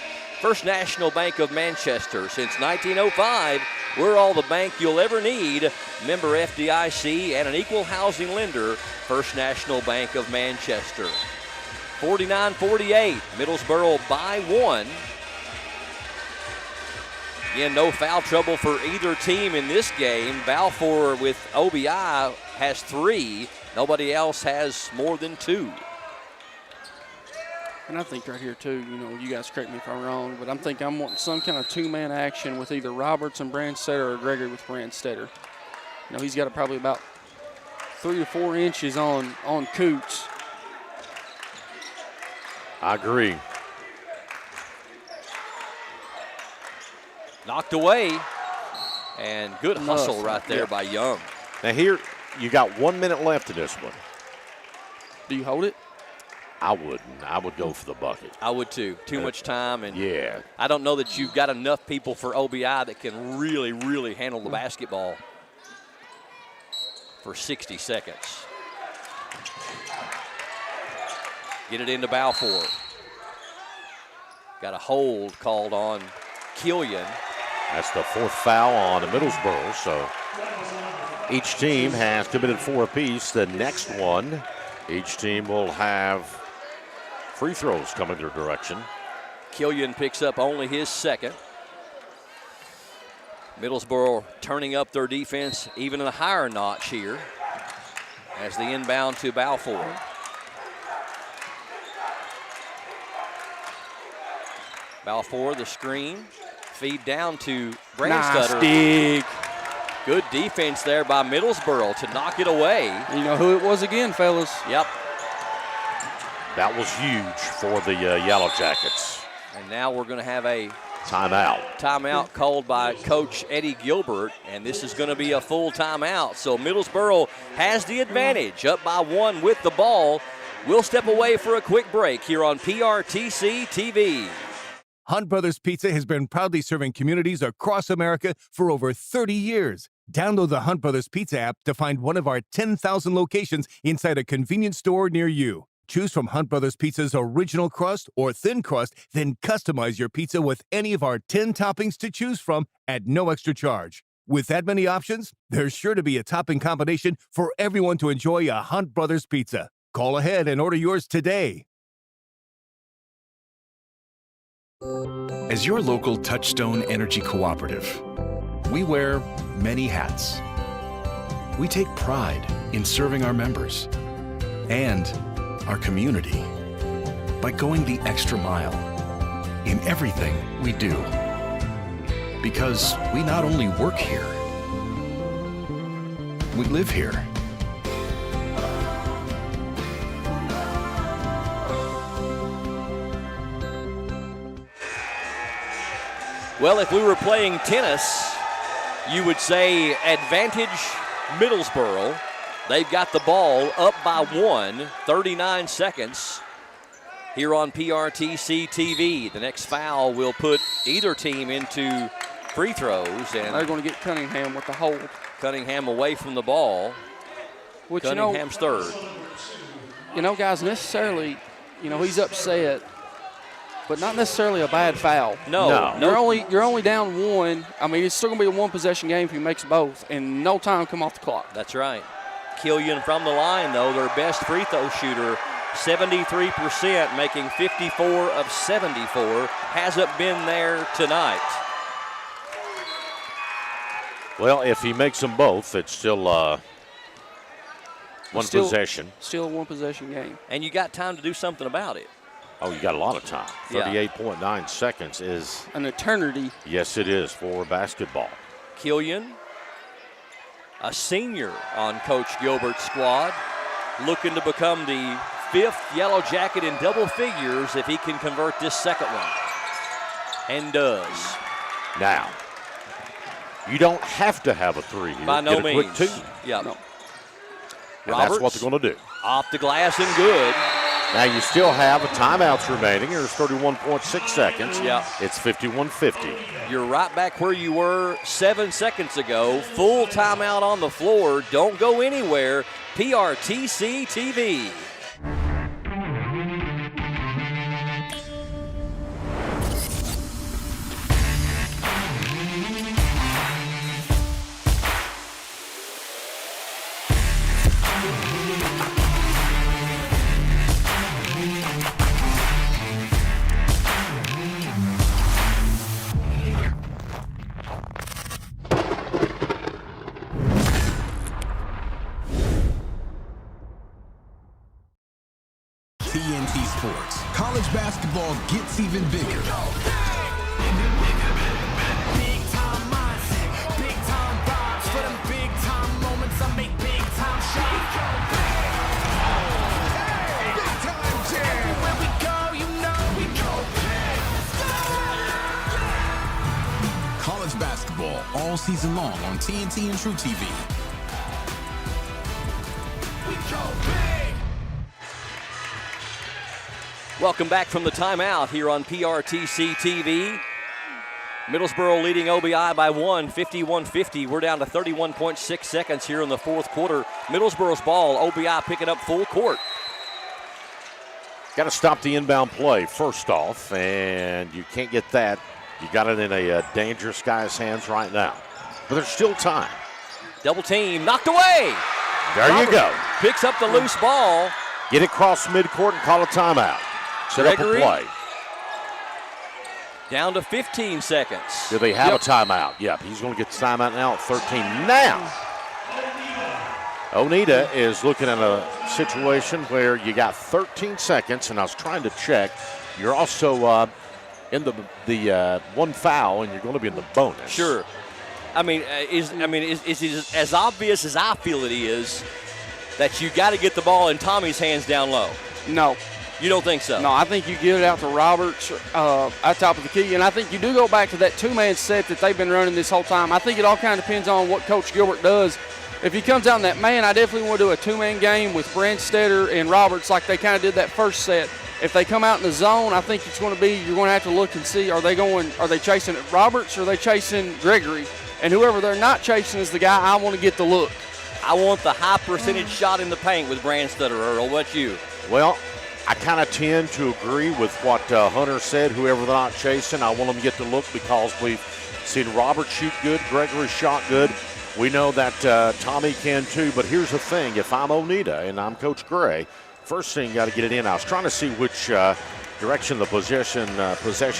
[SPEAKER 2] First National Bank of Manchester, since 1905, we're all the bank you'll ever need. Member FDIC and an equal housing lender, First National Bank of Manchester. 49-48, Middlesboro by 1. Again, no foul trouble for either team in this game. Balfour with OBI has 3. Nobody else has more than 2.
[SPEAKER 6] And I think right here, too, you guys correct me if I'm wrong, but I'm thinking I'm wanting some kind of 2-man action with either Roberts and Brandstetter or Gregory with Brandstetter. He's got probably about 3 to 4 inches on Coots.
[SPEAKER 3] I agree.
[SPEAKER 2] Knocked away, and good hustle right there by Young.
[SPEAKER 3] Now here, you got 1 minute left in this one.
[SPEAKER 6] Do you hold it?
[SPEAKER 3] I wouldn't. I would go for the bucket.
[SPEAKER 2] I would too. Too much time. And
[SPEAKER 3] yeah.
[SPEAKER 2] I don't know that you've got enough people for OBI that can really, really handle the basketball for 60 seconds. Get it into Balfour. Got a hold called on Killian.
[SPEAKER 3] That's the 4th foul on Middlesboro, so each team has committed 4 apiece. The next one, each team will have free throws coming their direction.
[SPEAKER 2] Killian picks up only his 2nd. Middlesboro turning up their defense even a higher notch here as the inbound to Balfour. Balfour, the screen. Feed down to Brandstetter.
[SPEAKER 6] Nice dig.
[SPEAKER 2] Good defense there by Middlesboro to knock it away.
[SPEAKER 6] You know who it was again, fellas.
[SPEAKER 2] Yep.
[SPEAKER 3] That was huge for the Yellow Jackets.
[SPEAKER 2] And now we're going to have a
[SPEAKER 3] timeout
[SPEAKER 2] called by Coach Eddie Gilbert, and this is going to be a full timeout. So Middlesboro has the advantage, up by 1 with the ball. We'll step away for a quick break here on PRTC TV.
[SPEAKER 4] Hunt Brothers Pizza has been proudly serving communities across America for over 30 years. Download the Hunt Brothers Pizza app to find one of our 10,000 locations inside a convenience store near you. Choose from Hunt Brothers Pizza's original crust or thin crust, then customize your pizza with any of our 10 toppings to choose from at no extra charge. With that many options, there's sure to be a topping combination for everyone to enjoy a Hunt Brothers Pizza. Call ahead and order yours today.
[SPEAKER 14] As your local Touchstone Energy Cooperative, we wear many hats. We take pride in serving our members and our community by going the extra mile in everything we do. Because we not only work here, we live here.
[SPEAKER 2] Well, if we were playing tennis, you would say advantage Middlesboro. They've got the ball up by 1, 39 seconds here on PRTC TV. The next foul will put either team into free throws. And
[SPEAKER 6] they're going to get Cunningham with the hold.
[SPEAKER 2] Cunningham away from the ball.
[SPEAKER 6] Which,
[SPEAKER 2] Cunningham's third.
[SPEAKER 6] Guys, necessarily, he's upset, but not necessarily a bad foul.
[SPEAKER 2] No.
[SPEAKER 6] You're only down 1. I mean, it's still going to be a 1-possession game if he makes both, and no time come off the clock.
[SPEAKER 2] That's right. Killian from the line, though, their best free throw shooter 73%, making 54 of 74. Hasn't been there tonight.
[SPEAKER 3] Well, if he makes them both, it's still one possession.
[SPEAKER 6] Still a one-possession game.
[SPEAKER 2] And you got time to do something about it.
[SPEAKER 3] Oh, you got a lot of time.
[SPEAKER 2] Yeah.
[SPEAKER 3] 38.9 seconds is
[SPEAKER 6] an eternity.
[SPEAKER 3] Yes, it is for basketball.
[SPEAKER 2] Killian, a senior on Coach Gilbert's squad, looking to become the 5th Yellow Jacket in double figures if he can convert this second one. And does.
[SPEAKER 3] Now, you don't have to have a 3 here.
[SPEAKER 2] By no
[SPEAKER 3] Get a
[SPEAKER 2] means.
[SPEAKER 3] quick 2.
[SPEAKER 2] Yeah. No.
[SPEAKER 3] And that's what they're going to do.
[SPEAKER 2] Off the glass and good.
[SPEAKER 3] Now you still have timeouts remaining. There's 31.6 seconds.
[SPEAKER 2] Yeah.
[SPEAKER 3] It's 51-50.
[SPEAKER 2] You're right back where you were 7 seconds ago. Full timeout on the floor. Don't go anywhere. PRTC TV.
[SPEAKER 15] TNT Sports. College basketball gets even bigger.
[SPEAKER 12] Big time mindset, big time vibes for them big time moments. I make big time shots. Big time jam. Everywhere we go, you know we go big.
[SPEAKER 15] College basketball all season long on TNT and True TV.
[SPEAKER 12] We go big.
[SPEAKER 2] Welcome back from the timeout here on PRTC TV. Middlesboro leading OBI by 1, 51-50. We're down to 31.6 seconds here in the fourth quarter. Middlesboro's ball, OBI picking up full court.
[SPEAKER 3] Got to stop the inbound play first off, and you can't get that. You got it in a dangerous guy's hands right now. But there's still time.
[SPEAKER 2] Double team, knocked away.
[SPEAKER 3] There you go.
[SPEAKER 2] Picks up the loose ball.
[SPEAKER 3] Get it across midcourt and call a timeout. Set
[SPEAKER 2] Gregory,
[SPEAKER 3] up a play.
[SPEAKER 2] Down to 15 seconds.
[SPEAKER 3] Do they have a timeout? Yep, he's going to get the timeout now at 13. Now, Oneida is looking at a situation where you got 13 seconds, and I was trying to check. You're also in the one foul, and you're going to be in the bonus.
[SPEAKER 2] Sure. I mean, is it as obvious as I feel it is that you got to get the ball in Tommy's hands down low?
[SPEAKER 6] No.
[SPEAKER 2] You don't think so?
[SPEAKER 6] No, I think you get it out to Roberts at top of the key, and I think you do go back to that two-man set that they've been running this whole time. I think it all kind of depends on what Coach Gilbert does. If he comes out in that man, I definitely want to do a two-man game with Brandstetter and Roberts like they kind of did that first set. If they come out in the zone, I think it's going to be, you're going to have to look and see, are they chasing at Roberts or are they chasing Gregory? And whoever they're not chasing is the guy I want to get the look.
[SPEAKER 2] I want the high percentage shot in the paint with Brandstetter, Earl. What's you?
[SPEAKER 3] Well, I kind of tend to agree with what Hunter said. Whoever they're not chasing, I want them to get the look because we've seen Robert shoot good, Gregory shot good. We know that Tommy can too, but here's the thing. If I'm Oneida and I'm Coach Gray, first thing you got to get it in. I was trying to see which direction the possession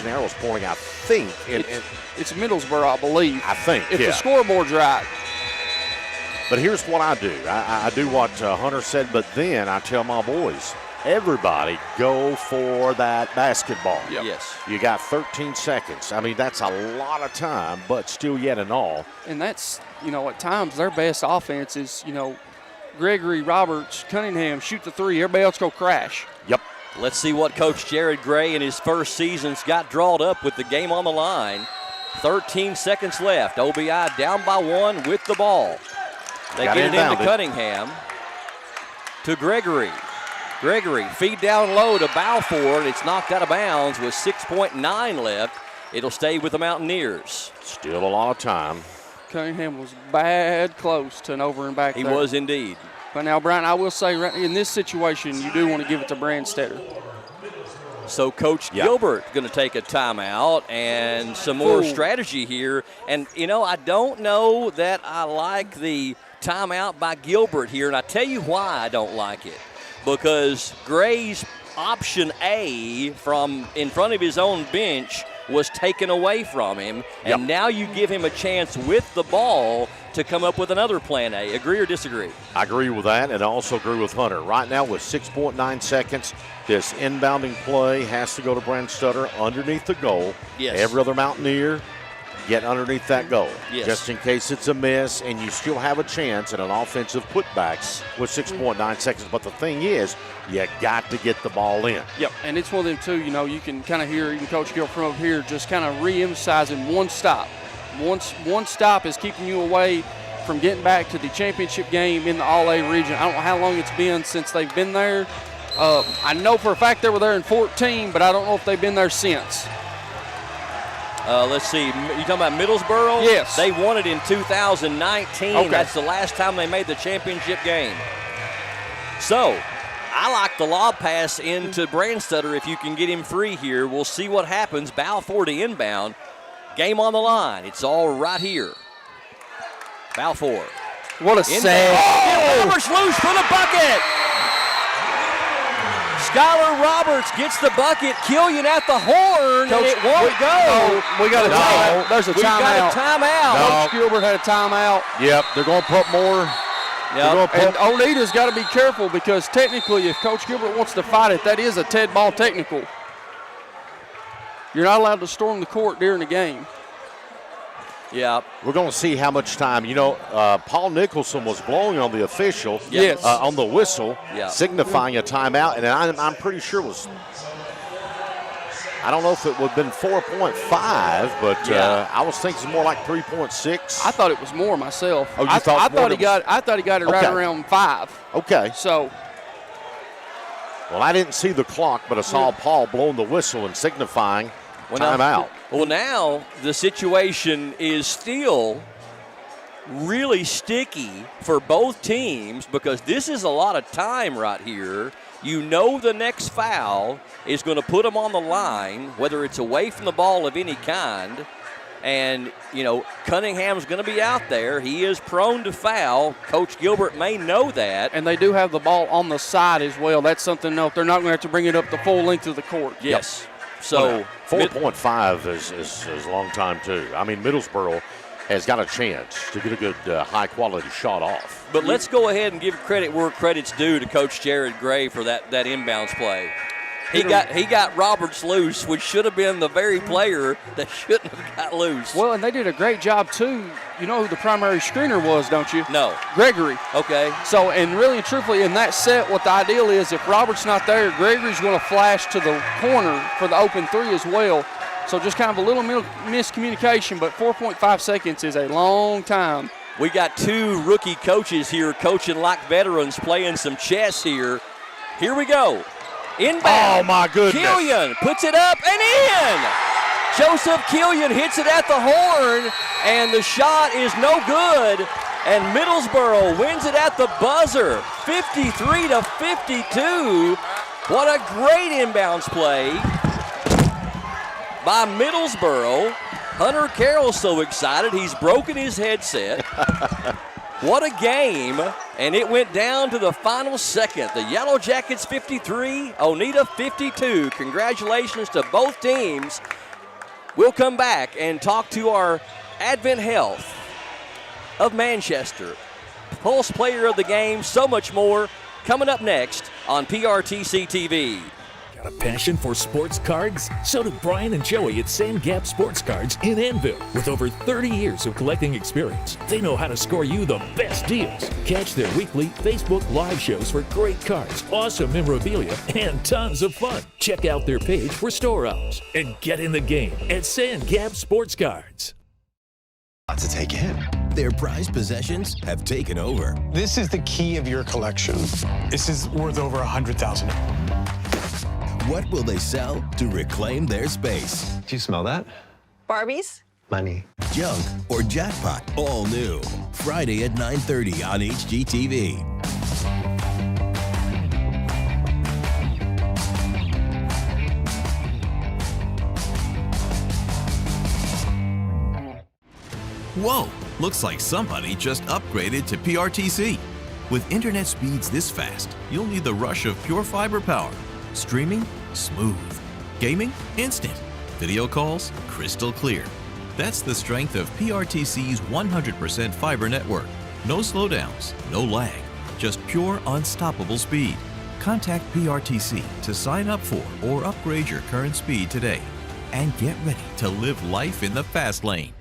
[SPEAKER 3] arrow is pointing. I think
[SPEAKER 6] it's Middlesboro, I believe.
[SPEAKER 3] I think,
[SPEAKER 6] if the scoreboard's right.
[SPEAKER 3] But here's what I do. I do what Hunter said, but then I tell my boys, everybody go for that basketball.
[SPEAKER 2] Yep. Yes.
[SPEAKER 3] You got 13 seconds. I mean, that's a lot of time, but still yet and all.
[SPEAKER 6] And that's, at times their best offense is, Gregory, Roberts, Cunningham shoot the three. Everybody else go crash.
[SPEAKER 3] Yep.
[SPEAKER 2] Let's see what Coach Jared Gray in his first season's got drawed up with the game on the line. 13 seconds left. OBI down by 1 with the ball. They get it into Cunningham. To Gregory. Gregory, feed down low to Balfour, and it's knocked out of bounds with 6.9 left. It'll stay with the Mountaineers.
[SPEAKER 3] Still a lot of time.
[SPEAKER 6] Cunningham was bad close to an over and back
[SPEAKER 2] He
[SPEAKER 6] there.
[SPEAKER 2] was indeed.
[SPEAKER 6] But now, Brian, I will say right in this situation, you do want to give it to Brandstetter.
[SPEAKER 2] So Coach Gilbert going to take a timeout and some more strategy here. And, I don't know that I like the timeout by Gilbert here, and I tell you why I don't like it. because Gray's option A from in front of his own bench was taken away from him, and now you give him a chance with the ball to come up with another plan A. Agree or disagree?
[SPEAKER 3] I agree with that, and I also agree with Hunter. Right now with 6.9 seconds, this inbounding play has to go to Brand Stutter underneath the goal.
[SPEAKER 2] Yes.
[SPEAKER 3] Every other Mountaineer get underneath that goal,
[SPEAKER 2] yes,
[SPEAKER 3] just in case it's a miss, and you still have a chance at an offensive putback with 6.9 seconds. But the thing is, you got to get the ball in.
[SPEAKER 6] Yep, and it's one of them too. You know, you can kind of hear even Coach Gill from over here just kind of re-emphasizing one stop. One stop is keeping you away from getting back to the championship game in the All-A region. I don't know how long it's been since they've been there. I know for a fact they were there in 14, but I don't know if they've been there since.
[SPEAKER 2] Let's see. You talking about Middlesboro?
[SPEAKER 6] Yes.
[SPEAKER 2] They won it in 2019.
[SPEAKER 6] Okay.
[SPEAKER 2] That's the last time they made the championship game. So, I like the lob pass into Brandstutter if you can get him free here. We'll see what happens. Balfour to inbound. Game on the line. It's all right here. Balfour.
[SPEAKER 6] What a save.
[SPEAKER 2] Oh! Roberts loose for the bucket. Skylar Roberts gets the bucket. Killian at the horn,
[SPEAKER 6] Coach,
[SPEAKER 2] and it won't go.
[SPEAKER 6] We got a timeout. There's a timeout.
[SPEAKER 2] We got a timeout.
[SPEAKER 6] Coach Gilbert had a timeout.
[SPEAKER 3] Yep, they're going to put more.
[SPEAKER 2] Yep.
[SPEAKER 6] And Oneida's got to be careful because technically if Coach Gilbert wants to fight it, that is a Ted ball technical. You're not allowed to storm the court during the game.
[SPEAKER 2] Yeah.
[SPEAKER 3] We're going to see how much time. You know, Paul Nicholson was blowing on the official,
[SPEAKER 6] yes,
[SPEAKER 3] on the whistle,
[SPEAKER 2] yeah,
[SPEAKER 3] signifying a timeout, and I'm pretty sure it was, I don't know if it would have been 4.5, but I was thinking it's more like 3.6.
[SPEAKER 6] I thought it was more myself.
[SPEAKER 3] Oh, you
[SPEAKER 6] I
[SPEAKER 3] thought
[SPEAKER 6] he got it right around 5.
[SPEAKER 3] Okay.
[SPEAKER 6] So.
[SPEAKER 3] Well, I didn't see the clock, but I saw Paul blowing the whistle and signifying timeout.
[SPEAKER 2] Well, now the situation is still really sticky for both teams because this is a lot of time right here. You know the next foul is going to put them on the line, whether it's away from the ball of any kind. And, you know, Cunningham's going to be out there. He is prone to foul. Coach Gilbert may know that.
[SPEAKER 6] And they do have the ball on the side as well. That's something else. They're not going to have to bring it up the full length of the court.
[SPEAKER 2] Yes.
[SPEAKER 3] Yep.
[SPEAKER 2] So
[SPEAKER 3] 4.5 is a long time, too. I mean, Middlesboro has got a chance to get a good high-quality shot off.
[SPEAKER 2] But let's go ahead and give credit where credit's due to Coach Jared Gray for that inbounds play. He got Roberts loose, which should have been the very player that shouldn't have got loose.
[SPEAKER 6] Well, and they did a great job, too. You know who the primary screener was, don't you?
[SPEAKER 2] No.
[SPEAKER 6] Gregory.
[SPEAKER 2] Okay.
[SPEAKER 6] So, and really and truthfully, in that set, what the ideal is, if Roberts not there, Gregory's going to flash to the corner for the open three as well. So just kind of a little miscommunication, but 4.5 seconds is a long time.
[SPEAKER 2] We got two rookie coaches here coaching like veterans, playing some chess here. Here we go. Inbound.
[SPEAKER 3] Oh, my goodness.
[SPEAKER 2] Killian puts it up and in. Joseph Killian hits it at the horn, and the shot is no good. And Middlesboro wins it at the buzzer, 53-52. What a great inbounds play by Middlesboro. Hunter Carroll's so excited, he's broken his headset. What a game, and it went down to the final second. The Yellow Jackets 53, Oneida 52. Congratulations to both teams. We'll come back and talk to our Advent Health of Manchester, Pulse Player of the Game, so much more, coming up next on PRTC TV.
[SPEAKER 8] Got a passion for sports cards? So do Brian and Joey at Sand Gap Sports Cards in Annville. With over 30 years of collecting experience, they know how to score you the best deals. Catch their weekly Facebook Live shows for great cards, awesome memorabilia, and tons of fun. Check out their page for store hours and get in the game at Sand Gap Sports Cards.
[SPEAKER 16] To take in. Their prized possessions have taken over.
[SPEAKER 17] This is the key of your collection. This is worth over $100,000.
[SPEAKER 16] What will they sell to reclaim their space?
[SPEAKER 17] Do you smell that?
[SPEAKER 18] Barbies?
[SPEAKER 17] Money.
[SPEAKER 16] Junk or jackpot, all new. Friday at 9:30 on HGTV.
[SPEAKER 19] Whoa, looks like somebody just upgraded to PRTC.
[SPEAKER 13] With internet speeds this fast, you'll need the rush of pure fiber power. Streaming? Smooth. Gaming? Instant. Video calls? Crystal clear. That's the strength of PRTC's 100% fiber network. No slowdowns, no lag, just pure unstoppable speed. Contact PRTC to sign up for or upgrade your current speed today. And get ready to live life in the fast lane.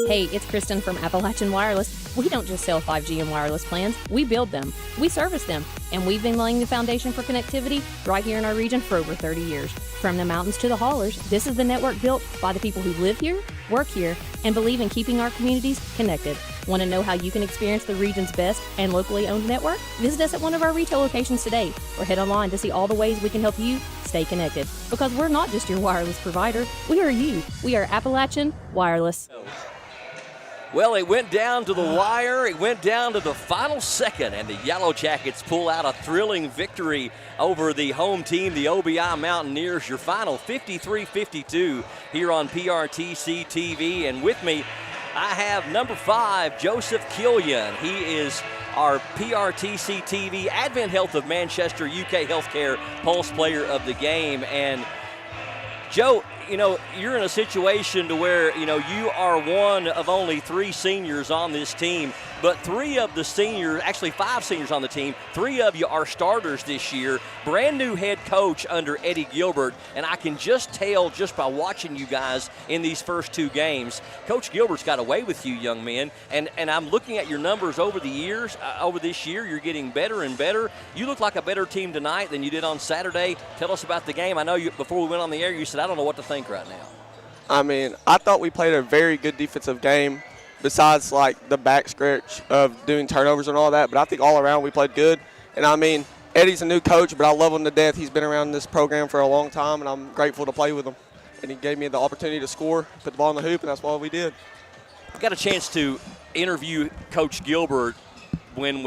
[SPEAKER 18] Hey, it's Kristen from Appalachian Wireless. We don't just sell 5G and wireless plans, we build them, we service them, and we've been laying the foundation for connectivity right here in our region for over 30 years. From the mountains to the haulers, this is the network built by the people who live here, work here, and believe in keeping our communities connected. Want to know how you can experience the region's best and locally owned network? Visit us at one of our retail locations today or head online to see all the ways we can help you stay connected. Because we're not just your wireless provider, we are you. We are Appalachian Wireless.
[SPEAKER 2] Well, it went down to the wire. It went down to the final second, and the Yellow Jackets pull out a thrilling victory over the home team, the OBI Mountaineers. Your final 53-52 here on PRTC TV. And with me, I have number 5, Joseph Killian. He is our PRTC TV Advent Health of Manchester UK Healthcare Pulse Player of the Game. And Joe, you know, you're in a situation to where, you know, you are one of only 3 seniors on this team, but 3 of the seniors, actually 5 seniors on the team, 3 of you are starters this year. Brand new head coach under Eddie Gilbert, and I can just tell just by watching you guys in these first 2 games, Coach Gilbert's got away with you young men, and I'm looking at your numbers over the years, over this year, you're getting better and better. You look like a better team tonight than you did on Saturday. Tell us about the game. I know you, before we went on the air, you said, I don't know what to think right now.
[SPEAKER 19] I mean, I thought we played a very good defensive game besides, like, the back stretch of doing turnovers and all that. But I think all around we played good. And, I mean, Eddie's a new coach, but I love him to death. He's been around this program for a long time, and I'm grateful to play with him. And he gave me the opportunity to score, put the ball in the hoop, and that's what we did.
[SPEAKER 2] I got a chance to interview Coach Gilbert when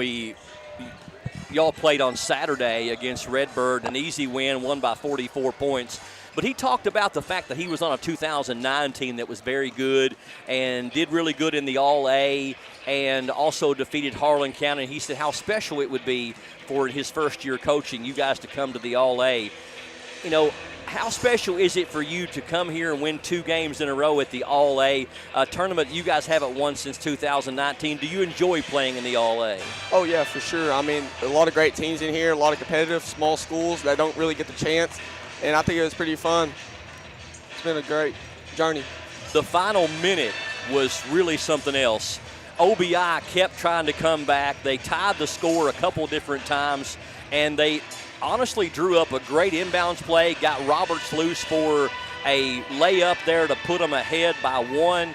[SPEAKER 2] y'all played on Saturday against Redbird, an easy win, won by 44 points. But he talked about the fact that he was on a 2009 team that was very good and did really good in the All-A and also defeated Harlan County. He said how special it would be for his first year coaching, you guys to come to the All-A. You know, how special is it for you to come here and win 2 games in a row at the All-A tournament you guys haven't won since 2019? Do you enjoy playing in the All-A?
[SPEAKER 19] Oh, yeah, for sure. I mean, a lot of great teams in here, a lot of competitive small schools that don't really get the chance. And I think it was pretty fun. It's been a great journey.
[SPEAKER 2] The final minute was really something else. OBI kept trying to come back. They tied the score a couple different times, and they honestly drew up a great inbounds play, got Roberts loose for a layup there to put them ahead by 1.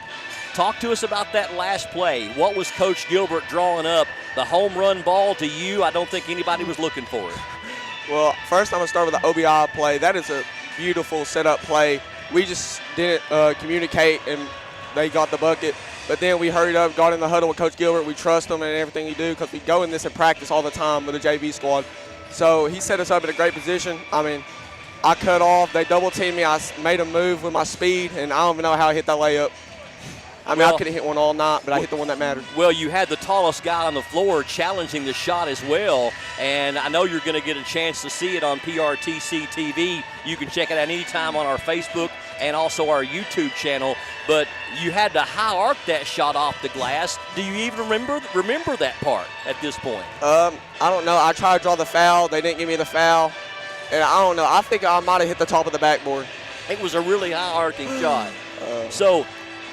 [SPEAKER 2] Talk to us about that last play. What was Coach Gilbert drawing up? The home run ball to you? I don't think anybody was looking for it.
[SPEAKER 19] Well, first I'm going to start with the OBI play. That is a beautiful setup play. We just didn't communicate, and they got the bucket. But then we hurried up, got in the huddle with Coach Gilbert. We trust him and everything he do because we go in this in practice all the time with the JV squad. So he set us up in a great position. I mean, I cut off. They double-teamed me. I made a move with my speed, and I don't even know how I hit that layup. I mean, I could have hit one all night, but I hit the one that mattered.
[SPEAKER 2] Well, you had the tallest guy on the floor challenging the shot as well, and I know you're going to get a chance to see it on PRTC TV. You can check it out anytime on our Facebook and also our YouTube channel, but you had to high arc that shot off the glass. Do you even remember that part at this point?
[SPEAKER 19] I don't know. I tried to draw the foul. They didn't give me the foul, and I don't know. I think I might have hit the top of the backboard.
[SPEAKER 2] It was a really high arcing shot.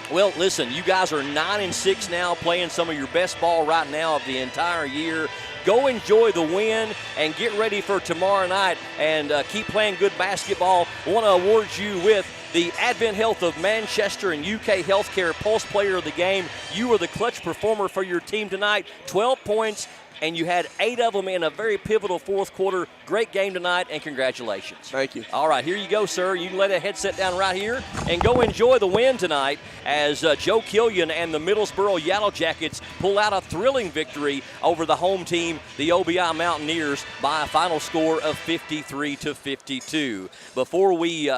[SPEAKER 2] Well, listen, you guys are 9-6 now, playing some of your best ball right now of the entire year. Go enjoy the win and get ready for tomorrow night and keep playing good basketball. I want to award you with the Advent Health of Manchester and UK Healthcare Pulse Player of the Game. You were the clutch performer for your team tonight, 12 points, and you had 8 of them in a very pivotal fourth quarter. Great game tonight, and congratulations.
[SPEAKER 19] Thank you.
[SPEAKER 2] All right, here you go, sir. You can lay that headset down right here and go enjoy the win tonight as Joe Killian and the Middlesboro Yellow Jackets pull out a thrilling victory over the home team, the OBI Mountaineers, by a final score of 53-52. Before we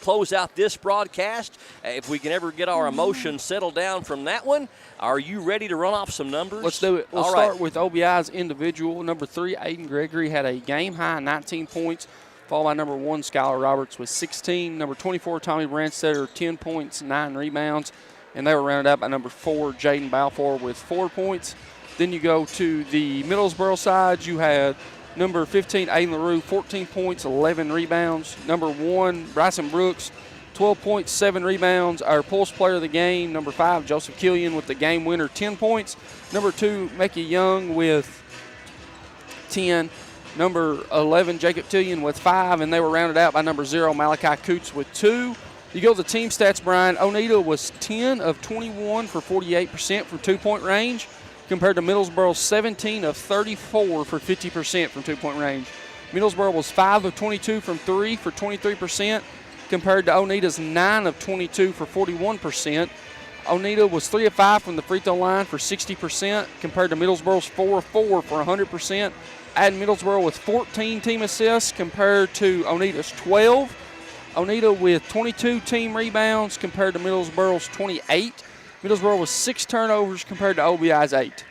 [SPEAKER 2] close out this broadcast, if we can ever get our emotions settled down from that one, are you ready to run off some numbers?
[SPEAKER 6] Let's do it. We'll
[SPEAKER 2] All
[SPEAKER 6] start
[SPEAKER 2] right.
[SPEAKER 6] with OBI guys individual. Number 3, Aiden Gregory, had a game-high 19 points, followed by number 1, Skylar Roberts with 16. Number 24, Tommy Brandstetter, 10 points, 9 rebounds. And they were rounded out by number 4, Jaden Balfour with 4 points. Then you go to the Middlesboro side. You had number 15, Aiden LaRue, 14 points, 11 rebounds. Number 1, Bryson Brooks, 12 points, 7 rebounds. Our Pulse player of the game, number 5, Joseph Killian with the game winner, 10 points. Number 2, Mickey Young with 10. Number 11, Jacob Tillian with 5. And they were rounded out by number 0, Malachi Coots with 2. You go to the team stats, Brian. Oneida was 10 of 21 for 48% from two-point range, compared to Middlesboro's 17 of 34 for 50% from two-point range. Middlesboro was 5 of 22 from 3 for 23%, compared to Oneida's 9 of 22 for 41%. Oneida was 3 of 5 from the free throw line for 60%, compared to Middlesboro's 4 of 4 for 100%. Adding Middlesboro with 14 team assists compared to Oneida's 12. Oneida with 22 team rebounds compared to Middlesboro's 28. Middlesboro with 6 turnovers compared to OBI's 8.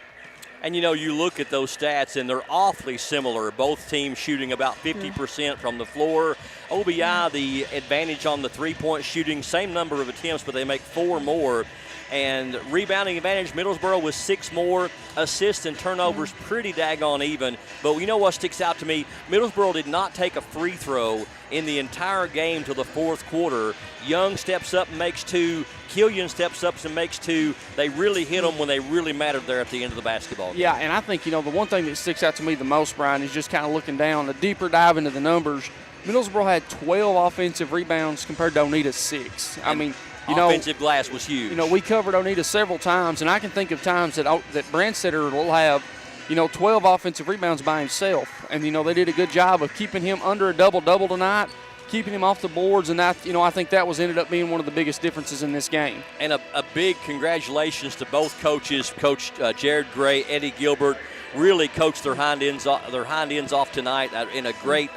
[SPEAKER 2] And, you know, you look at those stats, and they're awfully similar. Both teams shooting about 50% from the floor. OBI, the advantage on the three-point shooting, same number of attempts, but they make 4 more. And rebounding advantage, Middlesboro with 6 more. Assists and turnovers pretty daggone even. But you know what sticks out to me? Middlesboro did not take a free throw in the entire game till the fourth quarter. Young steps up and makes 2. Killian steps up and makes 2. They really hit them when they really mattered there at the end of the basketball game.
[SPEAKER 6] Yeah, and I think, you know, the one thing that sticks out to me the most, Brian, is just kind of looking down, a deeper dive into the numbers. Middlesboro had 12 offensive rebounds compared to Oneida's 6. I mean, you know,
[SPEAKER 2] offensive glass was huge.
[SPEAKER 6] You know, we covered Oneida several times, and I can think of times that Brandstetter will have, you know, 12 offensive rebounds by himself. And, you know, they did a good job of keeping him under a double-double tonight, keeping him off the boards, and that, you know, I think that ended up being one of the biggest differences in this game.
[SPEAKER 2] And a big congratulations to both coaches, Coach Jared Gray, Eddie Gilbert. Really coached their hind ends off tonight in a great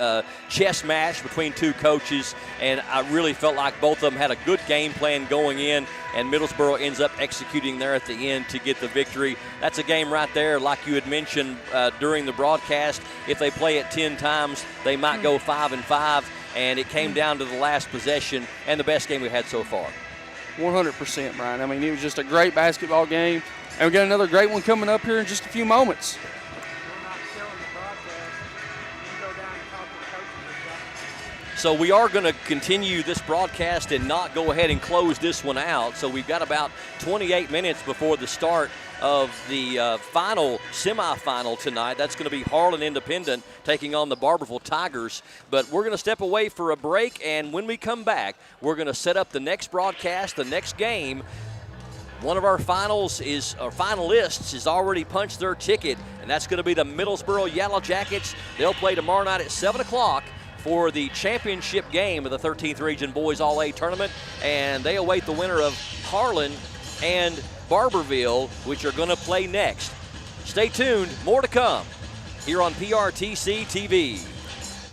[SPEAKER 2] chess match between 2 coaches, and I really felt like both of them had a good game plan going in, and Middlesboro ends up executing there at the end to get the victory. That's a game right there, like you had mentioned during the broadcast. If they play it 10 times, they might go 5-5, and it came down to the last possession, and the best game we've had so far.
[SPEAKER 6] 100%, Brian. I mean, it was just a great basketball game. And we got another great one coming up here in just a few moments.
[SPEAKER 2] So we are going to continue this broadcast and not go ahead and close this one out. So we've got about 28 minutes before the start of the final semifinal tonight. That's going to be Harlan Independent taking on the Barbourville Tigers. But we're going to step away for a break, and when we come back, we're going to set up the next broadcast, the next game. One of our finalists has already punched their ticket, and that's going to be the Middlesboro Yellow Jackets. They'll play tomorrow night at 7 o'clock for the championship game of the 13th Region Boys All-A Tournament, and they await the winner of Harlan and Barbourville, which are going to play next. Stay tuned, more to come here on PRTC TV.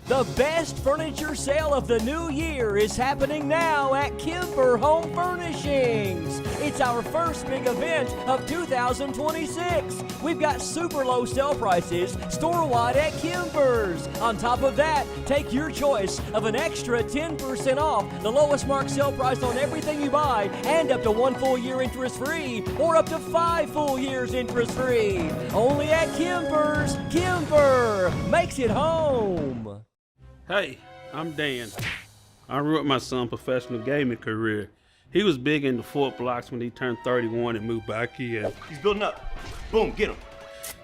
[SPEAKER 1] The best furniture sale of the new year is happening now at Kimber Home Furnishings. It's our first big event of 2026. We've got super low sale prices store-wide at Kimber's. On top of that, take your choice of an extra 10% off the lowest marked sale price on everything you buy, and up to 1 full year interest-free, or up to 5 full years interest-free. Only at Kimber's. Kimber makes it home.
[SPEAKER 7] Hey, I'm Dan. I ruined my son's professional gaming career. He was big into Fort Blocks when he turned 31 and moved back here.
[SPEAKER 20] He's building up. Boom, get him.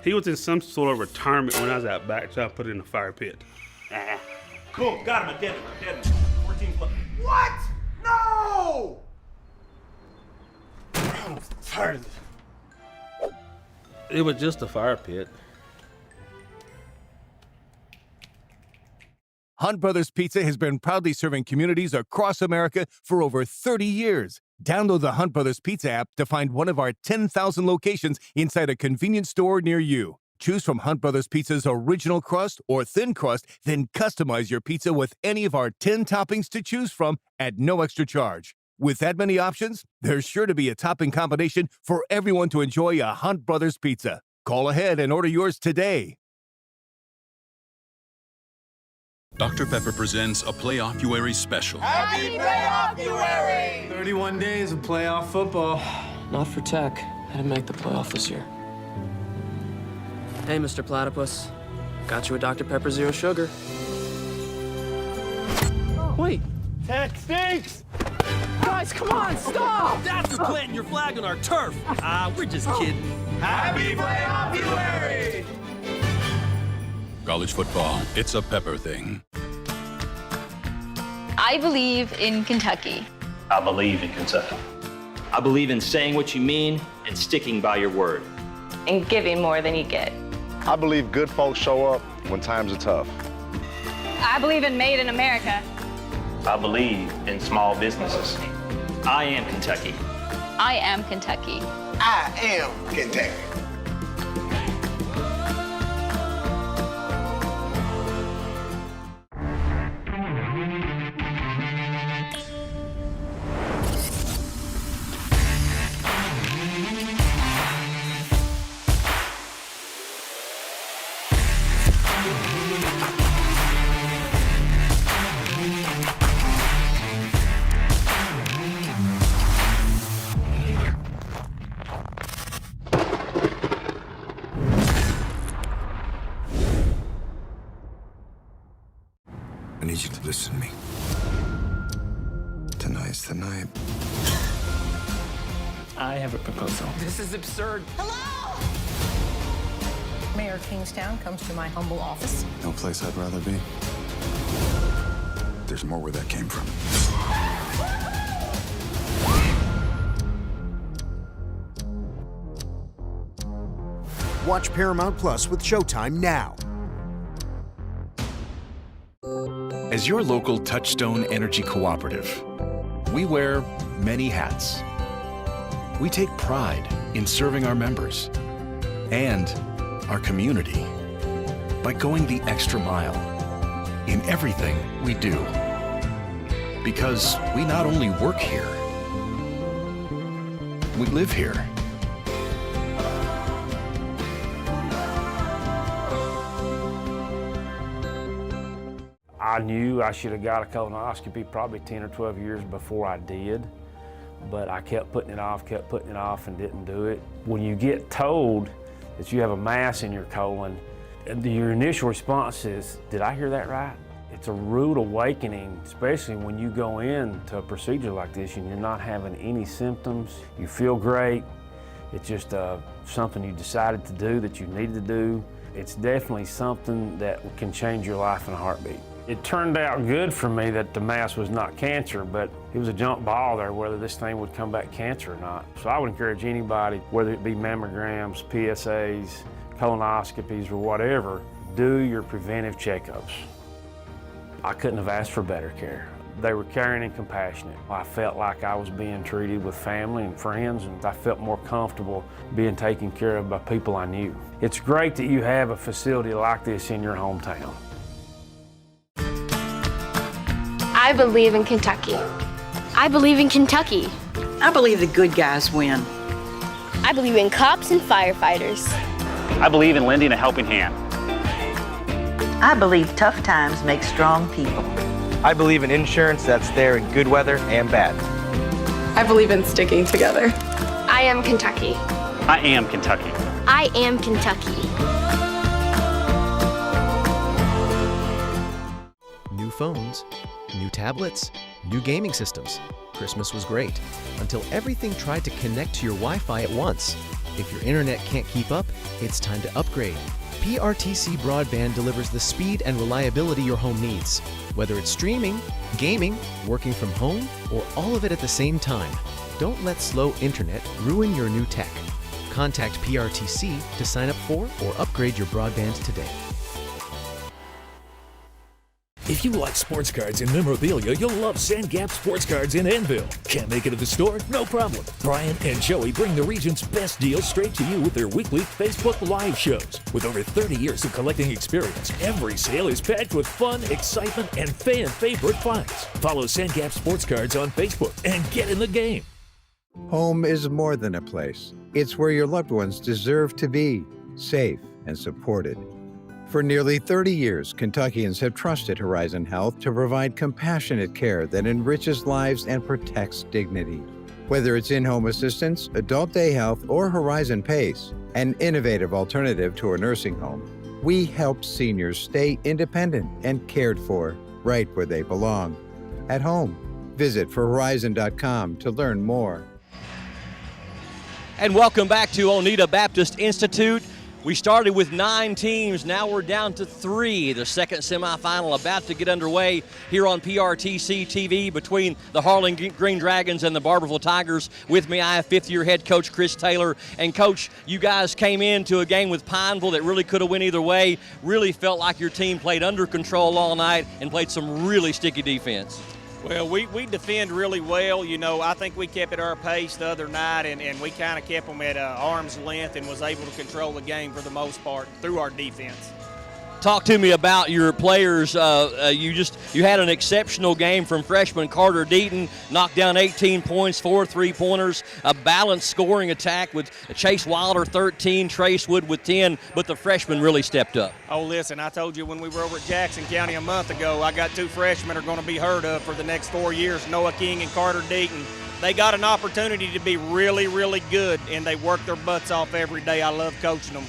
[SPEAKER 7] He was in some sort of retirement when I was out back, so I put it in the fire pit.
[SPEAKER 20] Boom, got him, I dead him. 14 plus. What? No! I'm tired of this.
[SPEAKER 7] It was just a fire pit.
[SPEAKER 4] Hunt Brothers Pizza has been proudly serving communities across America for over 30 years. Download the Hunt Brothers Pizza app to find one of our 10,000 locations inside a convenience store near you. Choose from Hunt Brothers Pizza's original crust or thin crust, then customize your pizza with any of our 10 toppings to choose from at no extra charge. With that many options, there's sure to be a topping combination for everyone to enjoy a Hunt Brothers Pizza. Call ahead and order yours today.
[SPEAKER 14] Dr. Pepper presents a Playoff-uary special.
[SPEAKER 12] Happy Playoff-uary!
[SPEAKER 17] 31 days of playoff football.
[SPEAKER 5] Not for Tech. I didn't make the playoff this year. Hey, Mr. Platypus. Got you a Dr. Pepper Zero Sugar. Wait.
[SPEAKER 12] Tech stinks! Guys, come on, stop!
[SPEAKER 10] That's for planting your flag on our turf. We're just kidding.
[SPEAKER 12] Happy Playoff-uary!
[SPEAKER 14] College football, it's a Pepper thing.
[SPEAKER 21] I believe in Kentucky.
[SPEAKER 27] I believe in Kentucky. I believe in saying what you mean and sticking by your word.
[SPEAKER 28] And giving more than you get.
[SPEAKER 22] I believe good folks show up when times are tough.
[SPEAKER 21] I believe in Made in America.
[SPEAKER 27] I believe in small businesses. I am Kentucky.
[SPEAKER 21] I am Kentucky.
[SPEAKER 12] I am Kentucky.
[SPEAKER 23] I need you to listen to me. Tonight's the night.
[SPEAKER 5] I have a proposal.
[SPEAKER 21] This is absurd.
[SPEAKER 24] Mayor Kingstown comes to my humble office.
[SPEAKER 23] No place I'd rather be. There's more where that came from.
[SPEAKER 25] Watch Paramount Plus with Showtime now.
[SPEAKER 14] As your local Touchstone Energy Cooperative, we wear many hats. We take pride in serving our members and our community by going the extra mile in everything we do. Because we not only work here, we live here.
[SPEAKER 26] I knew I should have got a colonoscopy probably 10 or 12 years before I did, but I kept putting it off, and didn't do it. When you get told that you have a mass in your colon, your initial response is, did I hear that right? It's a rude awakening, especially when you go into a procedure like this and you're not having any symptoms. You feel great. It's just something you decided to do that you needed to do. It's definitely something that can change your life in a heartbeat. It turned out good for me that the mass was not cancer, but it was a jump ball there whether this thing would come back cancer or not. So I would encourage anybody, whether it be mammograms, PSAs, colonoscopies, or whatever, do your preventive checkups. I couldn't have asked for better care. They were caring and compassionate. I felt like I was being treated with family and friends, and I felt more comfortable being taken care of by people I knew. It's great that you have a facility like this in your hometown.
[SPEAKER 28] I believe in Kentucky.
[SPEAKER 21] I believe in Kentucky.
[SPEAKER 29] I believe the good guys win.
[SPEAKER 21] I believe in cops and firefighters.
[SPEAKER 27] I believe in lending a helping hand.
[SPEAKER 30] I believe tough times make strong people.
[SPEAKER 31] I believe in insurance that's there in good weather and bad.
[SPEAKER 28] I believe in sticking together. I am Kentucky.
[SPEAKER 27] I am Kentucky.
[SPEAKER 21] I am Kentucky.
[SPEAKER 32] New phones, new tablets, new gaming systems. Christmas was great, until everything tried to connect to your Wi-Fi at once. If your internet can't keep up, it's time to upgrade. PRTC Broadband delivers the speed and reliability your home needs. Whether it's streaming, gaming, working from home, or all of it at the same time, don't let slow internet ruin your new tech. Contact PRTC to sign up for or upgrade your broadband today.
[SPEAKER 8] If you like sports cards and memorabilia, you'll love Sand Gap Sports Cards in Annville. Can't make it to the store? No problem. Brian and Joey bring the region's best deals straight to you with their weekly Facebook Live shows. With over 30 years of collecting experience, every sale is packed with fun, excitement, and fan favorite finds. Follow Sand Gap Sports Cards on Facebook and get in the game.
[SPEAKER 9] Home is more than a place. It's where your loved ones deserve to be. safe, and supported. For nearly 30 years, Kentuckians have trusted Horizon Health to provide compassionate care that enriches lives and protects dignity. Whether it's in-home assistance, adult day health, or Horizon PACE, an innovative alternative to a nursing home, we help seniors stay independent and cared for right where they belong, at home. Visit forhorizon.com to learn more.
[SPEAKER 10] And welcome back to Oneida Baptist Institute. We started with 9 teams, now we're down to 3. The second semifinal about to get underway here on PRTC TV between the Harlan Green Dragons and the Barbourville Tigers. With me, I have 5th-year head coach Chris Taylor. And Coach, you guys came into a game with Pineville that really could have went either way. Really felt like your team played under control all night and played some really sticky defense.
[SPEAKER 1] Well, we defend really well. You know, I think we kept at our pace the other night, and we kind of kept them at arm's length and was able to control the game for the most part through our defense.
[SPEAKER 10] Talk to me about your players. You had an exceptional game from freshman Carter Deaton, knocked down 18 points, 4 3-pointers, a balanced scoring attack with Chase Wilder 13, Trace Wood with 10, but the freshmen really stepped up.
[SPEAKER 1] Oh, listen, I told you when we were over at Jackson County a month ago, I got 2 freshmen are going to be heard of for the next 4 years, Noah King and Carter Deaton. They got an opportunity to be really, really good, and they work their butts off every day. I love coaching them.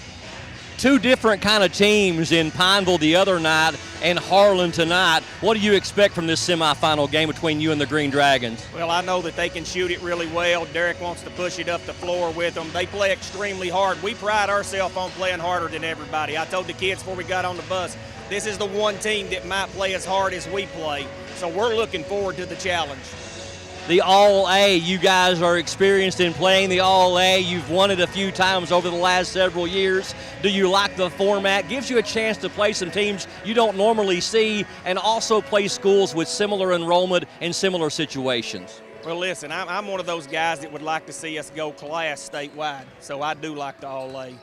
[SPEAKER 10] 2 different kind of teams in Pineville the other night and Harlan tonight. What do you expect from this semifinal game between you and the Green Dragons?
[SPEAKER 1] Well, I know that they can shoot it really well. Derek wants to push it up the floor with them. They play extremely hard. We pride ourselves on playing harder than everybody. I told the kids before we got on the bus, this is the one team that might play as hard as we play. So we're looking forward to the challenge.
[SPEAKER 10] The All-A, you guys are experienced in playing the All-A. You've won it a few times over the last several years. Do you like the format? Gives you a chance to play some teams you don't normally see and also play schools with similar enrollment and similar situations.
[SPEAKER 1] Well, listen, I'm one of those guys that would like to see us go class statewide, so I do like the All-A.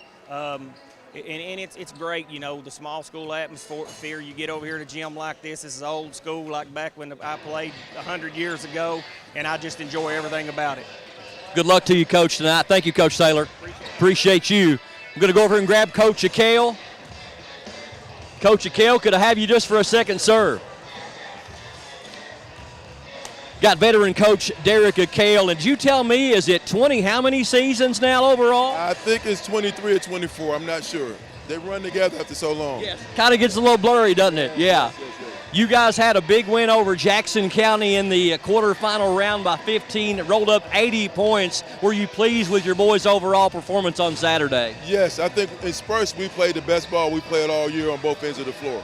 [SPEAKER 1] And it's great, you know, the small school atmosphere. You get over here to a gym like this is old school, like back when I played 100 years ago, and I just enjoy everything about it.
[SPEAKER 10] Good luck to you, Coach, tonight. Thank you, Coach Taylor. Appreciate you. I'm going to go over and grab Coach Akale. Coach Akale, could I have you just for a second, sir? Got veteran coach Derek Akale, and did you tell me, is it 20 how many seasons now overall?
[SPEAKER 2] I think it's 23 or 24. I'm not sure. They run together after so long.
[SPEAKER 10] Yes. Kind of gets a little blurry, doesn't it? Yeah. You guys had a big win over Jackson County in the quarterfinal round by 15. It rolled up 80 points. Were you pleased with your boys' overall performance on Saturday?
[SPEAKER 2] Yes, I think in Spurs we played the best ball we played all year on both ends of the floor.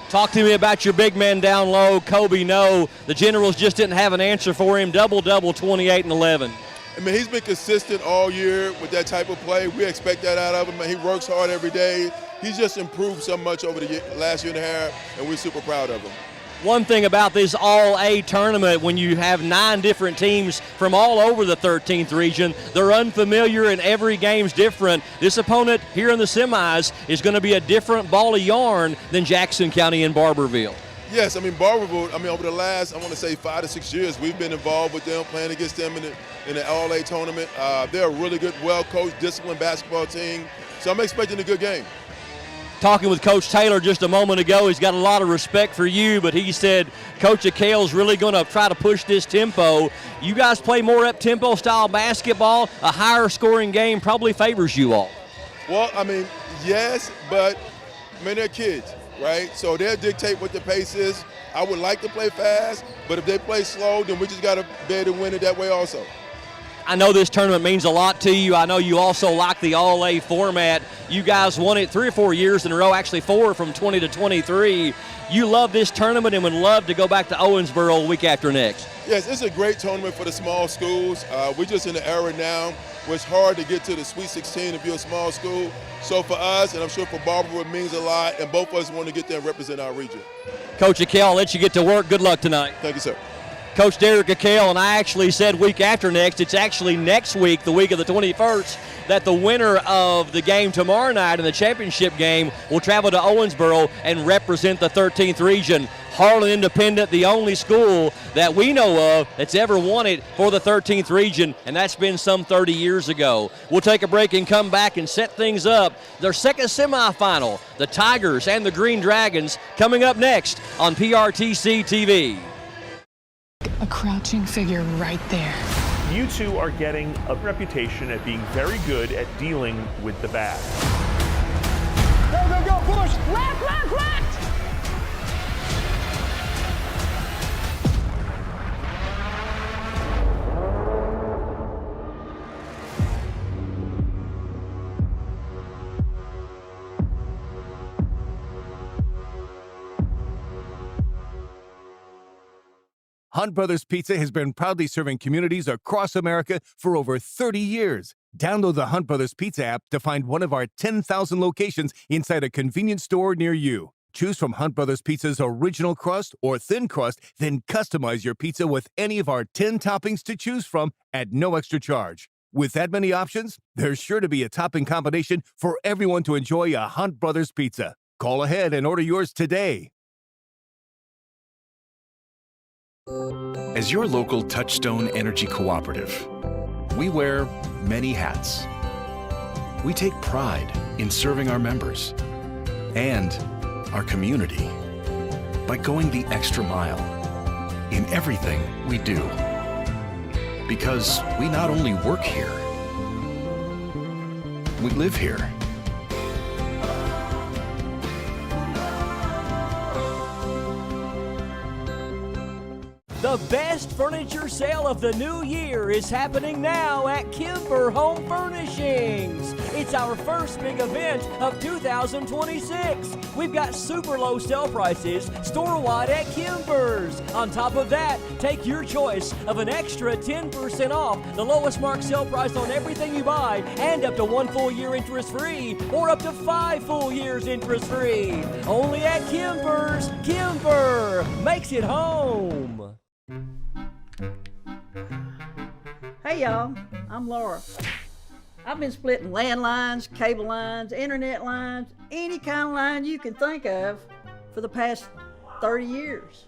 [SPEAKER 10] Talk to me about your big man down low, Kobe No. The Generals just didn't have an answer for him. Double-double, 28 and 11.
[SPEAKER 2] I mean, he's been consistent all year with that type of play. We expect that out of him. He works hard every day. He's just improved so much over the last year and a half, and we're super proud of him.
[SPEAKER 10] One thing about this All-A tournament, when you have 9 different teams from all over the 13th region, they're unfamiliar and every game's different. This opponent here in the semis is going to be a different ball of yarn than Jackson County and Barbourville.
[SPEAKER 2] Yes, I mean, Barbourville, over the last, I want to say 5 to 6 years, we've been involved with them, playing against them in the All-A tournament. They're a really good, well-coached, disciplined basketball team, so I'm expecting a good game.
[SPEAKER 10] Talking with Coach Taylor just a moment ago, he's got a lot of respect for you, but he said Coach Akale's really going to try to push this tempo. You guys play more up-tempo style basketball. A higher scoring game probably favors you all.
[SPEAKER 2] Well, yes, but, they're kids, right? So they'll dictate what the pace is. I would like to play fast, but if they play slow, then we just got to be able to win it that way also.
[SPEAKER 10] I know this tournament means a lot to you. I know you also like the All-A format. You guys won it 3 or 4 years in a row, actually 4 from 20 to 23. You love this tournament and would love to go back to Owensboro week after next.
[SPEAKER 2] Yes, it's a great tournament for the small schools. We're just in the era now where it's hard to get to the Sweet 16 if you're a small school. So for us, and I'm sure for Barbourville, it means a lot, and both of us want to get there and represent our region.
[SPEAKER 10] Coach Akale, I'll let you get to work. Good luck tonight.
[SPEAKER 2] Thank you, sir.
[SPEAKER 10] Coach Derek Akell and I actually said week after next. It's actually next week, the week of the 21st, that the winner of the game tomorrow night in the championship game will travel to Owensboro and represent the 13th region. Harlan Independent, the only school that we know of that's ever won it for the 13th region, and that's been some 30 years ago. We'll take a break and come back and set things up. Their second semifinal, the Tigers and the Green Dragons, coming up next on PRTC TV.
[SPEAKER 3] A crouching figure right there.
[SPEAKER 4] You two are getting a reputation at being very good at dealing with the bad.
[SPEAKER 12] Go, go, go, push! Left, left, left!
[SPEAKER 6] Hunt Brothers Pizza has been proudly serving communities across America for over 30 years. Download the Hunt Brothers Pizza app to find one of our 10,000 locations inside a convenience store near you. Choose from Hunt Brothers Pizza's original crust or thin crust, then customize your pizza with any of our 10 toppings to choose from at no extra charge. With that many options, there's sure to be a topping combination for everyone to enjoy a Hunt Brothers Pizza. Call ahead and order yours today.
[SPEAKER 14] As your local Touchstone Energy Cooperative, we wear many hats. We take pride in serving our members and our community by going the extra mile in everything we do. Because we not only work here, we live here.
[SPEAKER 10] The best furniture sale of the new year is happening now at Kimber Home Furnishings. It's our first big event of 2026. We've got super low sale prices store-wide at Kimber's. On top of that, take your choice of an extra 10% off the lowest marked sale price on everything you buy, and up to 1 full year interest-free, or up to 5 full years interest-free. Only at Kimber's. Kimber makes it home.
[SPEAKER 7] Hey y'all, I'm Laura. I've been splitting landlines, cable lines, internet lines, any kind of line you can think of for the past 30 years.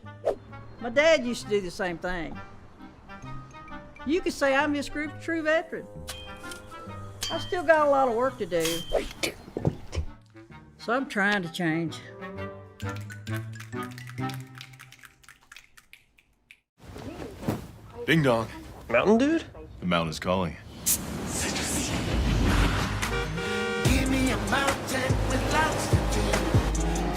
[SPEAKER 7] My dad used to do the same thing. You could say I'm this group's true veteran. I still got a lot of work to do, so I'm trying to change.
[SPEAKER 11] Ding dong.
[SPEAKER 13] Mountain Dude?
[SPEAKER 11] The mountain is calling.
[SPEAKER 12] Give me a mountain with lots to do.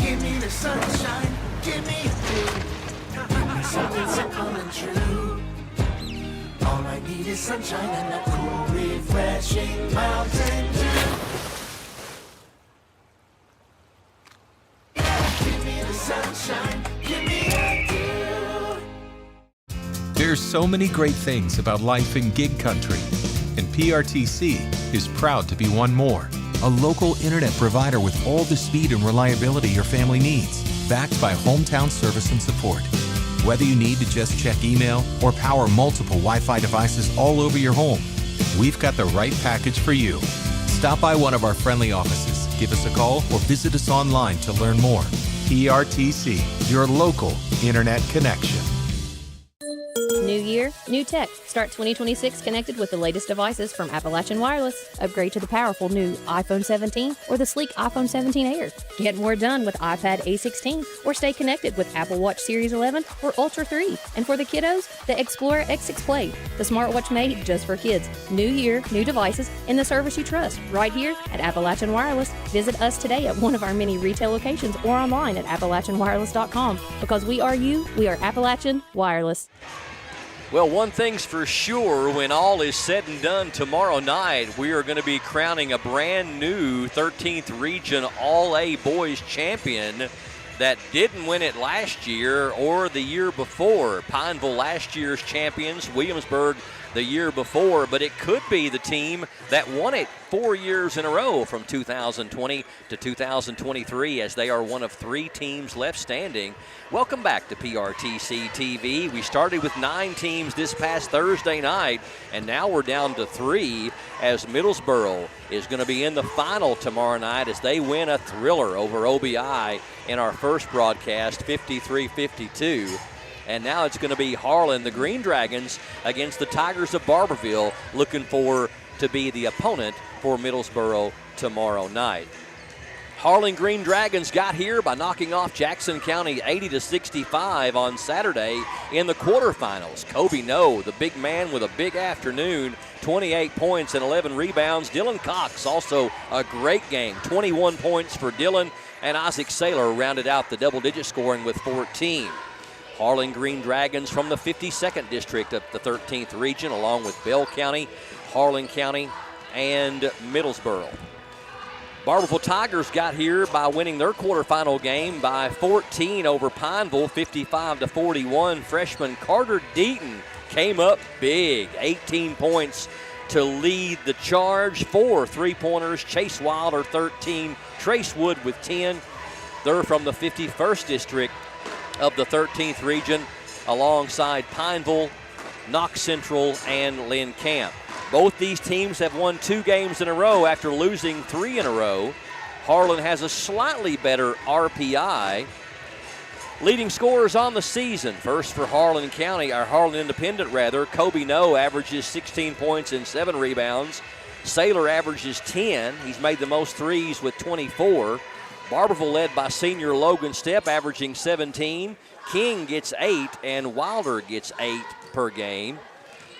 [SPEAKER 12] Give me the sunshine, give me a dew. Something simple and true. All I need is sunshine and a cool, refreshing Mountain Dew. Give me the sunshine, give me a dew.
[SPEAKER 15] There's so many great things about life in gig country, and PRTC is proud to be one more. A local internet provider with all the speed and reliability your family needs, backed by hometown service and support. Whether you need to just check email or power multiple Wi-Fi devices all over your home, we've got the right package for you. Stop by one of our friendly offices, give us a call, or visit us online to learn more. PRTC, your local internet connection.
[SPEAKER 16] New year, new tech. Start 2026 connected with the latest devices from Appalachian Wireless. Upgrade to the powerful new iPhone 17 or the sleek iPhone 17 Air. Get more done with iPad A16 or stay connected with Apple Watch Series 11 or Ultra 3. And for the kiddos, the Explorer X6 Play, the smartwatch made just for kids. New year, new devices, and the service you trust. Right here at Appalachian Wireless. Visit us today at one of our many retail locations or online at AppalachianWireless.com. Because we are you, we are Appalachian Wireless.
[SPEAKER 10] Well, one thing's for sure, when all is said and done tomorrow night, we are going to be crowning a brand new 13th Region All-A Boys champion that didn't win it last year or the year before. Pineville last year's champions, Williamsburg the year before, but it could be the team that won it 4 years in a row from 2020 to 2023, as they are one of 3 teams left standing. Welcome back to PRTC TV. We started with 9 teams this past Thursday night, and now we're down to 3 as Middlesboro is going to be in the final tomorrow night as they win a thriller over OBI in our first broadcast, 53-52. And now it's going to be Harlan, the Green Dragons, against the Tigers of Barbourville, looking to be the opponent for Middlesboro tomorrow night. Harlan Green Dragons got here by knocking off Jackson County 80-65 on Saturday in the quarterfinals. Kobe No, the big man with a big afternoon, 28 points and 11 rebounds. Dylan Cox, also a great game, 21 points for Dylan, and Isaac Saylor rounded out the double-digit scoring with 14. Harlan Green Dragons from the 52nd District of the 13th Region, along with Bell County, Harlan County, and Middlesboro. Barbourville Tigers got here by winning their quarterfinal game by 14 over Pineville, 55-41. Freshman Carter Deaton came up big, 18 points to lead the charge. 4 3-pointers, Chase Wilder 13, Trace Wood with 10. They're from the 51st District of the 13th Region, alongside Pineville, Knox Central, and Lynn Camp. Both these teams have won 2 games in a row after losing 3 in a row. Harlan has a slightly better RPI. Leading scorers on the season. First for Harlan Independent, Kobe No averages 16 points and 7 rebounds. Saylor averages 10. He's made the most threes with 24. Barbourville led by senior Logan Stepp, averaging 17. King gets 8, and Wilder gets 8 per game.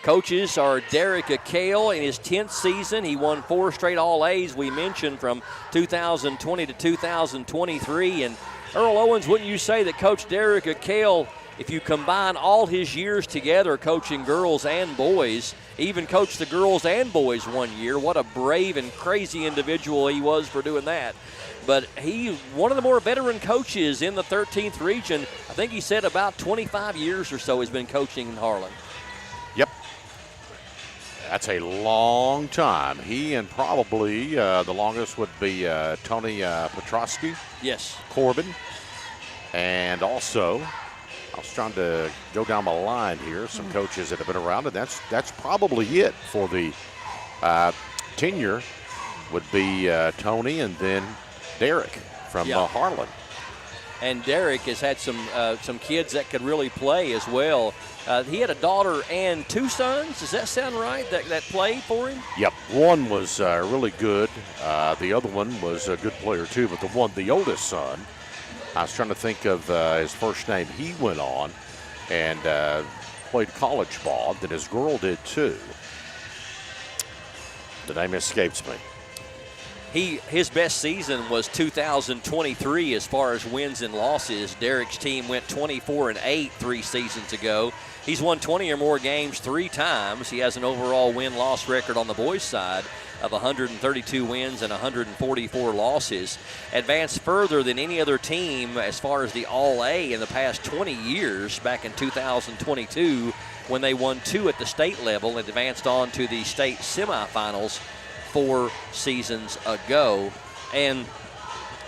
[SPEAKER 10] Coaches are Derek Akale in his 10th season. He won 4 straight All-A's, we mentioned, from 2020 to 2023. And Earl Owens, wouldn't you say that Coach Derek Akale, if you combine all his years together coaching girls and boys, even coached the girls and boys one year, what a brave and crazy individual he was for doing that. But he's one of the more veteran coaches in the 13th Region. I think he said about 25 years or so he's been coaching in Harlan.
[SPEAKER 5] Yep. That's a long time. He and probably the longest would be Tony Petrosky.
[SPEAKER 10] Yes.
[SPEAKER 5] Corbin. And also, I was trying to go down the line here, some coaches that have been around, and that's probably it for the tenure would be Tony and then Derek from Harlan.
[SPEAKER 10] And Derek has had some kids that could really play as well. He had a daughter and 2 sons. Does that sound right, that played for him?
[SPEAKER 5] Yep. One was really good. The other one was a good player too, but the oldest son, I was trying to think of his first name. He went on and played college ball. Then his girl did too. The name escapes me.
[SPEAKER 10] His best season was 2023 as far as wins and losses. Derek's team went 24-8 3 seasons ago. He's won 20 or more games 3 times. He has an overall win-loss record on the boys' side of 132 wins and 144 losses. Advanced further than any other team as far as the All-A in the past 20 years, back in 2022 when they won 2 at the state level and advanced on to the state semifinals 4 seasons ago. And,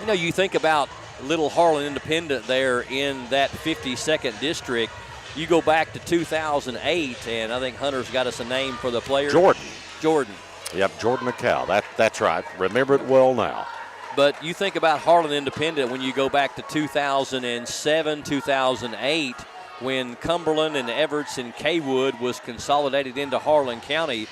[SPEAKER 10] you know, you think about little Harlan Independent there in that 52nd district. You go back to 2008, and I think Hunter's got us a name for the player. Jordan.
[SPEAKER 5] Yep, Jordan McCall. That's right. Remember it well now.
[SPEAKER 10] But you think about Harlan Independent when you go back to 2007, 2008, when Cumberland and Everts and Kaywood was consolidated into Harlan County.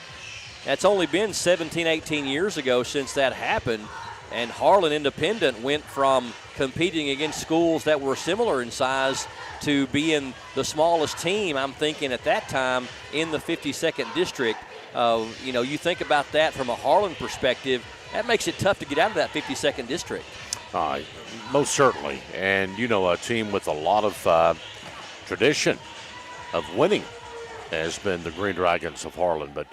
[SPEAKER 10] That's only been 17, 18 years ago since that happened, and Harlan Independent went from competing against schools that were similar in size to being the smallest team, I'm thinking at that time, in the 52nd District. You know, you think about that from a Harlan perspective, that makes it tough to get out of that 52nd District.
[SPEAKER 5] Most certainly, and you know, a team with a lot of tradition of winning has been the Green Dragons of Harlan, but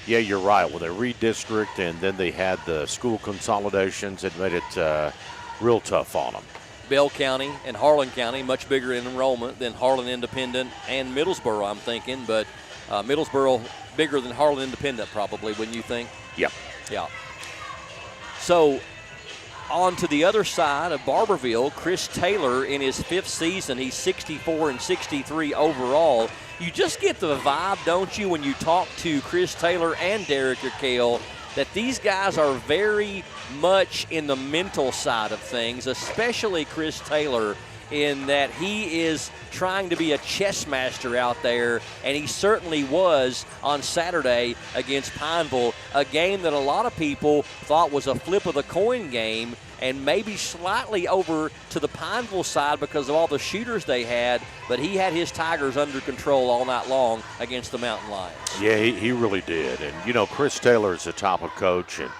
[SPEAKER 5] yeah, you're right. When they redistrict and then they had the school consolidations, it made it real tough on them.
[SPEAKER 10] Bell County and Harlan County, much bigger in enrollment than Harlan Independent and Middlesboro, I'm thinking. But Middlesboro bigger than Harlan Independent probably, wouldn't you think?
[SPEAKER 5] Yep.
[SPEAKER 10] Yeah. So on to the other side of Barbourville, Chris Taylor in his 5th season, he's 64 and 63 overall. You just get the vibe, don't you, when you talk to Chris Taylor and Derek Kale, that these guys are very much in the mental side of things, especially Chris Taylor, in that he is trying to be a chess master out there, and he certainly was on Saturday against Pineville, a game that a lot of people thought was a flip of the coin game and maybe slightly over to the Pineville side because of all the shooters they had, but he had his Tigers under control all night long against the Mountain Lions.
[SPEAKER 5] Yeah, he really did. And, you know, Chris Taylor is a top of coach, and,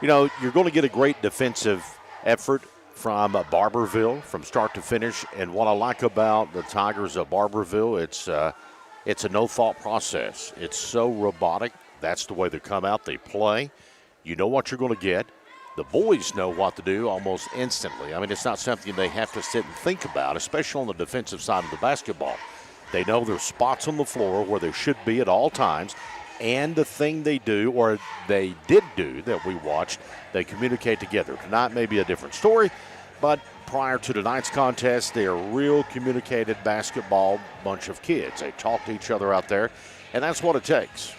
[SPEAKER 5] you know, you're going to get a great defensive effort from Barbourville from start to finish. And what I like about the Tigers of Barbourville, it's a no-thought process. It's so robotic. That's the way they come out. They play. You know what you're going to get. The boys know what to do almost instantly. I mean, it's not something they have to sit and think about, especially on the defensive side of the basketball. They know there's spots on the floor where they should be at all times. And the thing they do, or they did do that we watched, they communicate together. Tonight may be a different story, but prior to tonight's contest, they're a real communicated basketball bunch of kids. They talk to each other out there, and that's what it takes.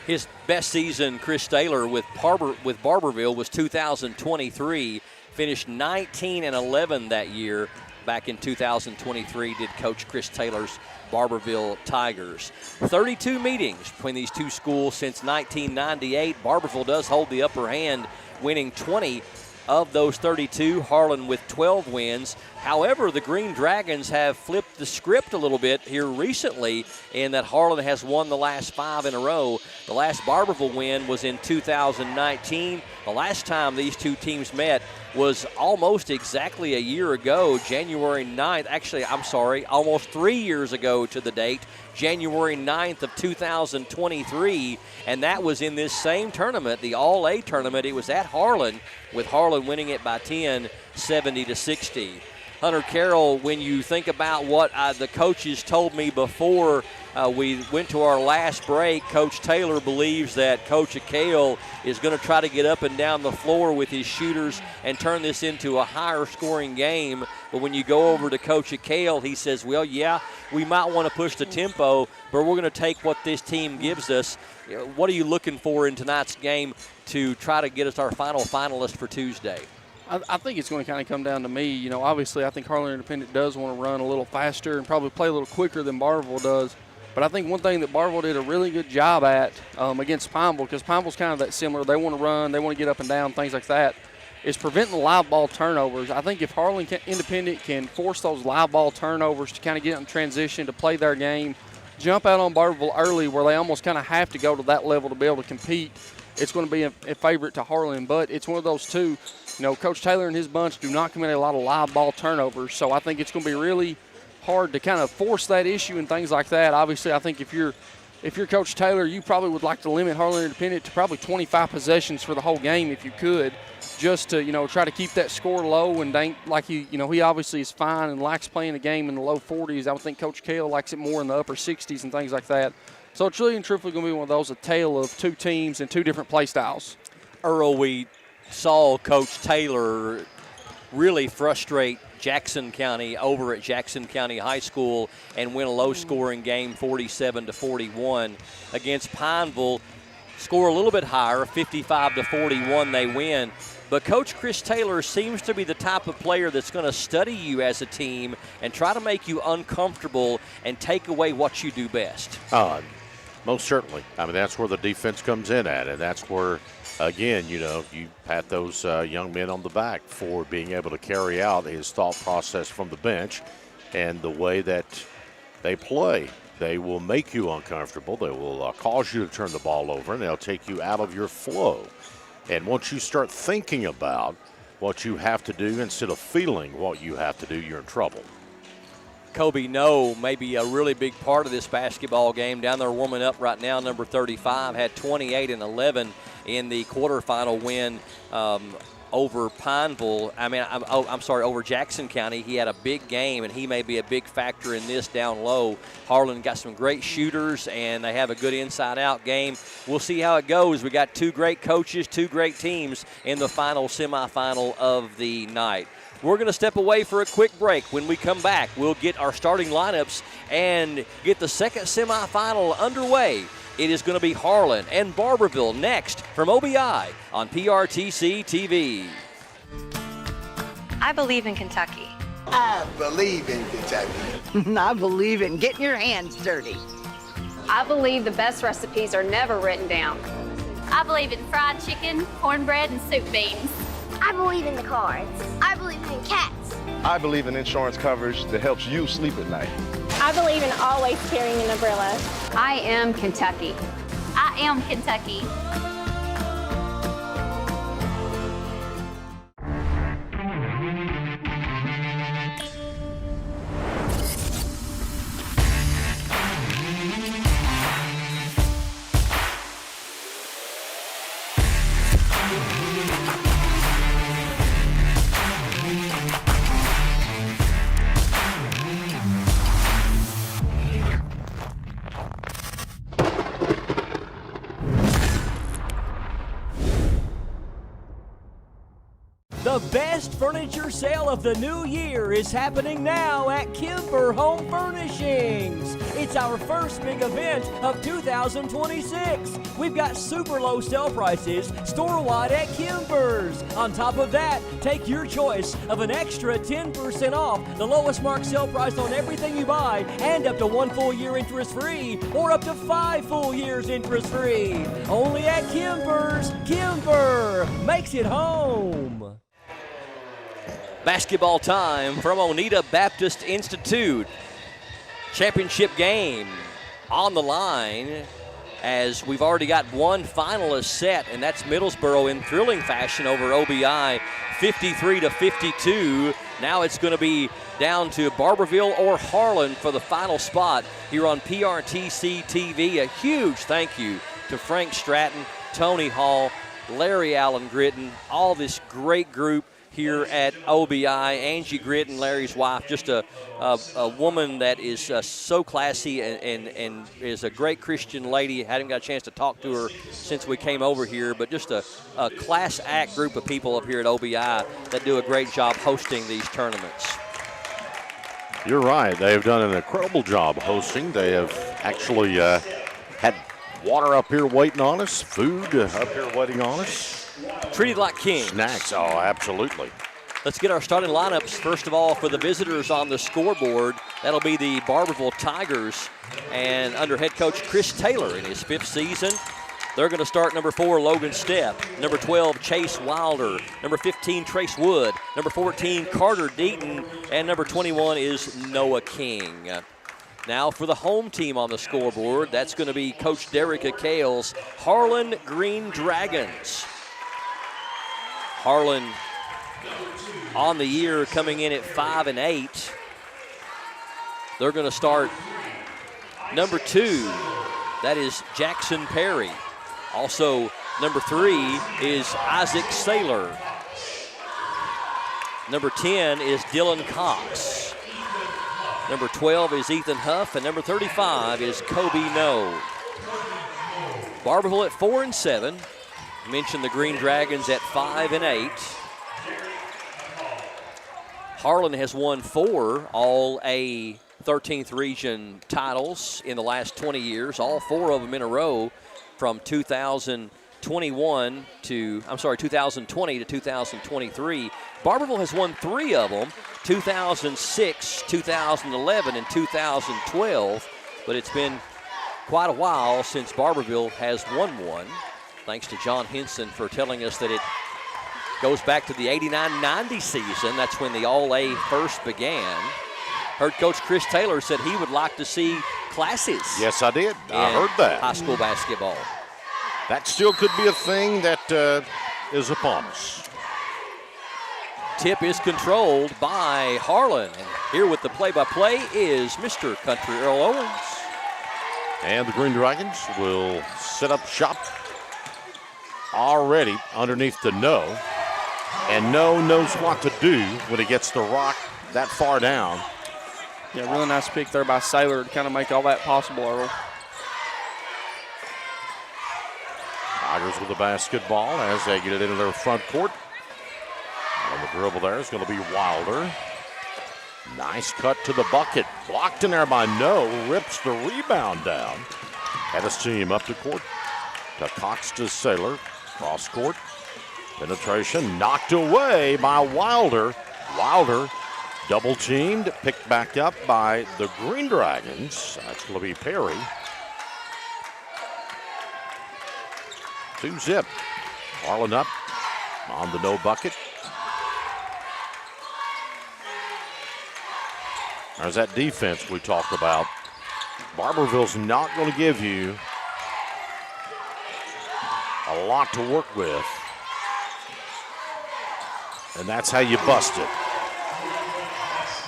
[SPEAKER 10] His best season, Chris Taylor, with Barbourville was 2023. Finished 19-11 that year. Back in 2023, did Coach Chris Taylor's Barbourville Tigers. 32 meetings between these two schools since 1998. Barbourville does hold the upper hand, winning 20 of those 32. Harlan with 12 wins. However, the Green Dragons have flipped the script a little bit here recently in that Harlan has won the last 5 in a row. The last Barbourville win was in 2019. The last time these two teams met was almost exactly a year ago, January 9th. Actually, I'm sorry, almost 3 years ago to the date, January 9th of 2023, and that was in this same tournament, the All-A tournament. It was at Harlan, with Harlan winning it by 10, 70-60. Hunter Carroll, when you think about what the coaches told me before we went to our last break, Coach Taylor believes that Coach Akale is going to try to get up and down the floor with his shooters and turn this into a higher scoring game. But when you go over to Coach Akale, he says, well, yeah, we might want to push the tempo, but we're going to take what this team gives us. What are you looking for in tonight's game to try to get us our final finalist for Tuesday?
[SPEAKER 11] I think it's going to kind of come down to me. You know, obviously I think Harlan Independent does want to run a little faster and probably play a little quicker than Barbourville does. But I think one thing that Barbourville did a really good job at against Pineville, because Pineville's kind of that similar. They want to run, they want to get up and down, things like that, is preventing the live ball turnovers. I think if Harlan Independent can force those live ball turnovers to kind of get in transition to play their game, jump out on Barbourville early where they almost kind of have to go to that level to be able to compete, it's going to be a favorite to Harlan. But it's one of those two. You know, Coach Taylor and his bunch do not commit a lot of live ball turnovers, so I think it's going to be really hard to kind of force that issue and things like that. Obviously, I think if you're Coach Taylor, you probably would like to limit Harlan Independent to probably 25 possessions for the whole game if you could, just to, you know, try to keep that score low. And like he obviously is fine and likes playing the game in the low 40s. I would think Coach Kale likes it more in the upper 60s and things like that. So it's really and truthfully going to be one of those, a tale of two teams and two different play styles.
[SPEAKER 10] Earl, we saw Coach Taylor really frustrate Jackson County over at Jackson County High School and win a low-scoring game 47-41. Against Pineville, score a little bit higher, 55-41 they win. But Coach Chris Taylor seems to be the type of player that's going to study you as a team and try to make you uncomfortable and take away what you do best.
[SPEAKER 5] Most certainly. I mean, that's where the defense comes in at, and that's where, again, you know, you pat those young men on the back for being able to carry out his thought process from the bench and the way that they play. They will make you uncomfortable. They will cause you to turn the ball over, and they'll take you out of your flow. And once you start thinking about what you have to do instead of feeling what you have to do, you're in trouble.
[SPEAKER 10] Kobe No may be a really big part of this basketball game. Down there warming up right now, number 35, had 28 and 11 in the quarterfinal win over Pineville. Over Jackson County. He had a big game, and he may be a big factor in this down low. Harlan got some great shooters, and they have a good inside-out game. We'll see how it goes. We got two great coaches, two great teams in the final semifinal of the night. We're going to step away for a quick break. When we come back, we'll get our starting lineups and get the second semifinal underway. It is going to be Harlan and Barbourville next from OBI on PRTC TV.
[SPEAKER 28] I believe in Kentucky.
[SPEAKER 13] I believe in Kentucky.
[SPEAKER 17] I believe in getting your hands dirty.
[SPEAKER 28] I believe the best recipes are never written down.
[SPEAKER 21] I believe in fried chicken, cornbread, and soup beans. I believe in the cards. I believe in cats.
[SPEAKER 18] I believe in insurance coverage that helps you sleep at night.
[SPEAKER 21] I believe in always carrying an umbrella.
[SPEAKER 28] I am Kentucky.
[SPEAKER 21] I am Kentucky.
[SPEAKER 19] The best furniture sale of the new year is happening now at Kimber Home Furnishings. It's our first big event of 2026. We've got super low sale prices store-wide at Kimber's. On top of that, take your choice of an extra 10% off the lowest marked sale price on everything you buy, and up to 1 full year interest-free, or up to 5 full years interest-free. Only at Kimber's. Kimber makes it home.
[SPEAKER 10] Basketball time from Oneida Baptist Institute. Championship game on the line, as we've already got one finalist set, and that's Middlesboro in thrilling fashion over OBI, 53-52. Now it's going to be down to Barbourville or Harlan for the final spot here on PRTC TV. A huge thank you to Frank Stratton, Tony Hall, Larry Allen Gritton, all this great group here at OBI. Angie Gritton, Larry's wife, just a woman that is so classy and is a great Christian lady. Hadn't got a chance to talk to her since we came over here, but just a class act group of people up here at OBI that do a great job hosting these tournaments.
[SPEAKER 5] You're right. They've done an incredible job hosting. They have actually had water up here waiting on us, food up here waiting on us.
[SPEAKER 10] Treated like kings.
[SPEAKER 5] Snacks, oh, absolutely.
[SPEAKER 10] Let's get our starting lineups. First of all, for the visitors on the scoreboard, that'll be the Barbourville Tigers, and under head coach Chris Taylor in his 5th season. They're going to start number 4, Logan Stepp, number 12, Chase Wilder, number 15, Trace Wood, number 14, Carter Deaton, and number 21 is Noah King. Now for the home team on the scoreboard, that's going to be Coach Derek Kale's Harlan Green Dragons. Harlan on the year coming in at 5-8. They're going to start number 2. That is Jackson Perry. Also number 3 is Isaac Saylor. Number 10 is Dylan Cox. Number 12 is Ethan Huff, and number 35 is Kobe No. Barbourville at 4-7. Mentioned the Green Dragons at 5-8. Harlan has won 4 All-A 13th Region titles in the last 20 years, all 4 of them in a row from 2020 to 2023. Barbourville has won 3 of them, 2006, 2011, and 2012, but it's been quite a while since Barbourville has won one. Thanks to John Henson for telling us that it goes back to the 89-90 season. That's when the All-A first began. Heard Coach Chris Taylor said he would like to see classes.
[SPEAKER 5] Yes, I did. I heard that.
[SPEAKER 10] High school basketball.
[SPEAKER 5] That still could be a thing that is upon us.
[SPEAKER 10] Tip is controlled by Harlan. And here with the play-by-play is Mr. Country Earl Owens.
[SPEAKER 5] And the Green Dragons will set up shop already underneath the no. And knows what to do when he gets the rock that far down.
[SPEAKER 11] Yeah, really nice pick there by Saylor to kind of make all that possible, Earl.
[SPEAKER 5] Tigers with the basketball as they get it into their front court. And the dribble there is going to be Wilder. Nice cut to the bucket. Blocked in there by No. Rips the rebound down. Had his team up the court. To Cox to Saylor. Cross court. Penetration knocked away by Wilder. Wilder double teamed. Picked back up by the Green Dragons. That's going to be Perry. 2-zip. Harlan up on the No bucket. There's that defense we talked about. Barbourville's not going to give you a lot to work with. And that's how you bust it.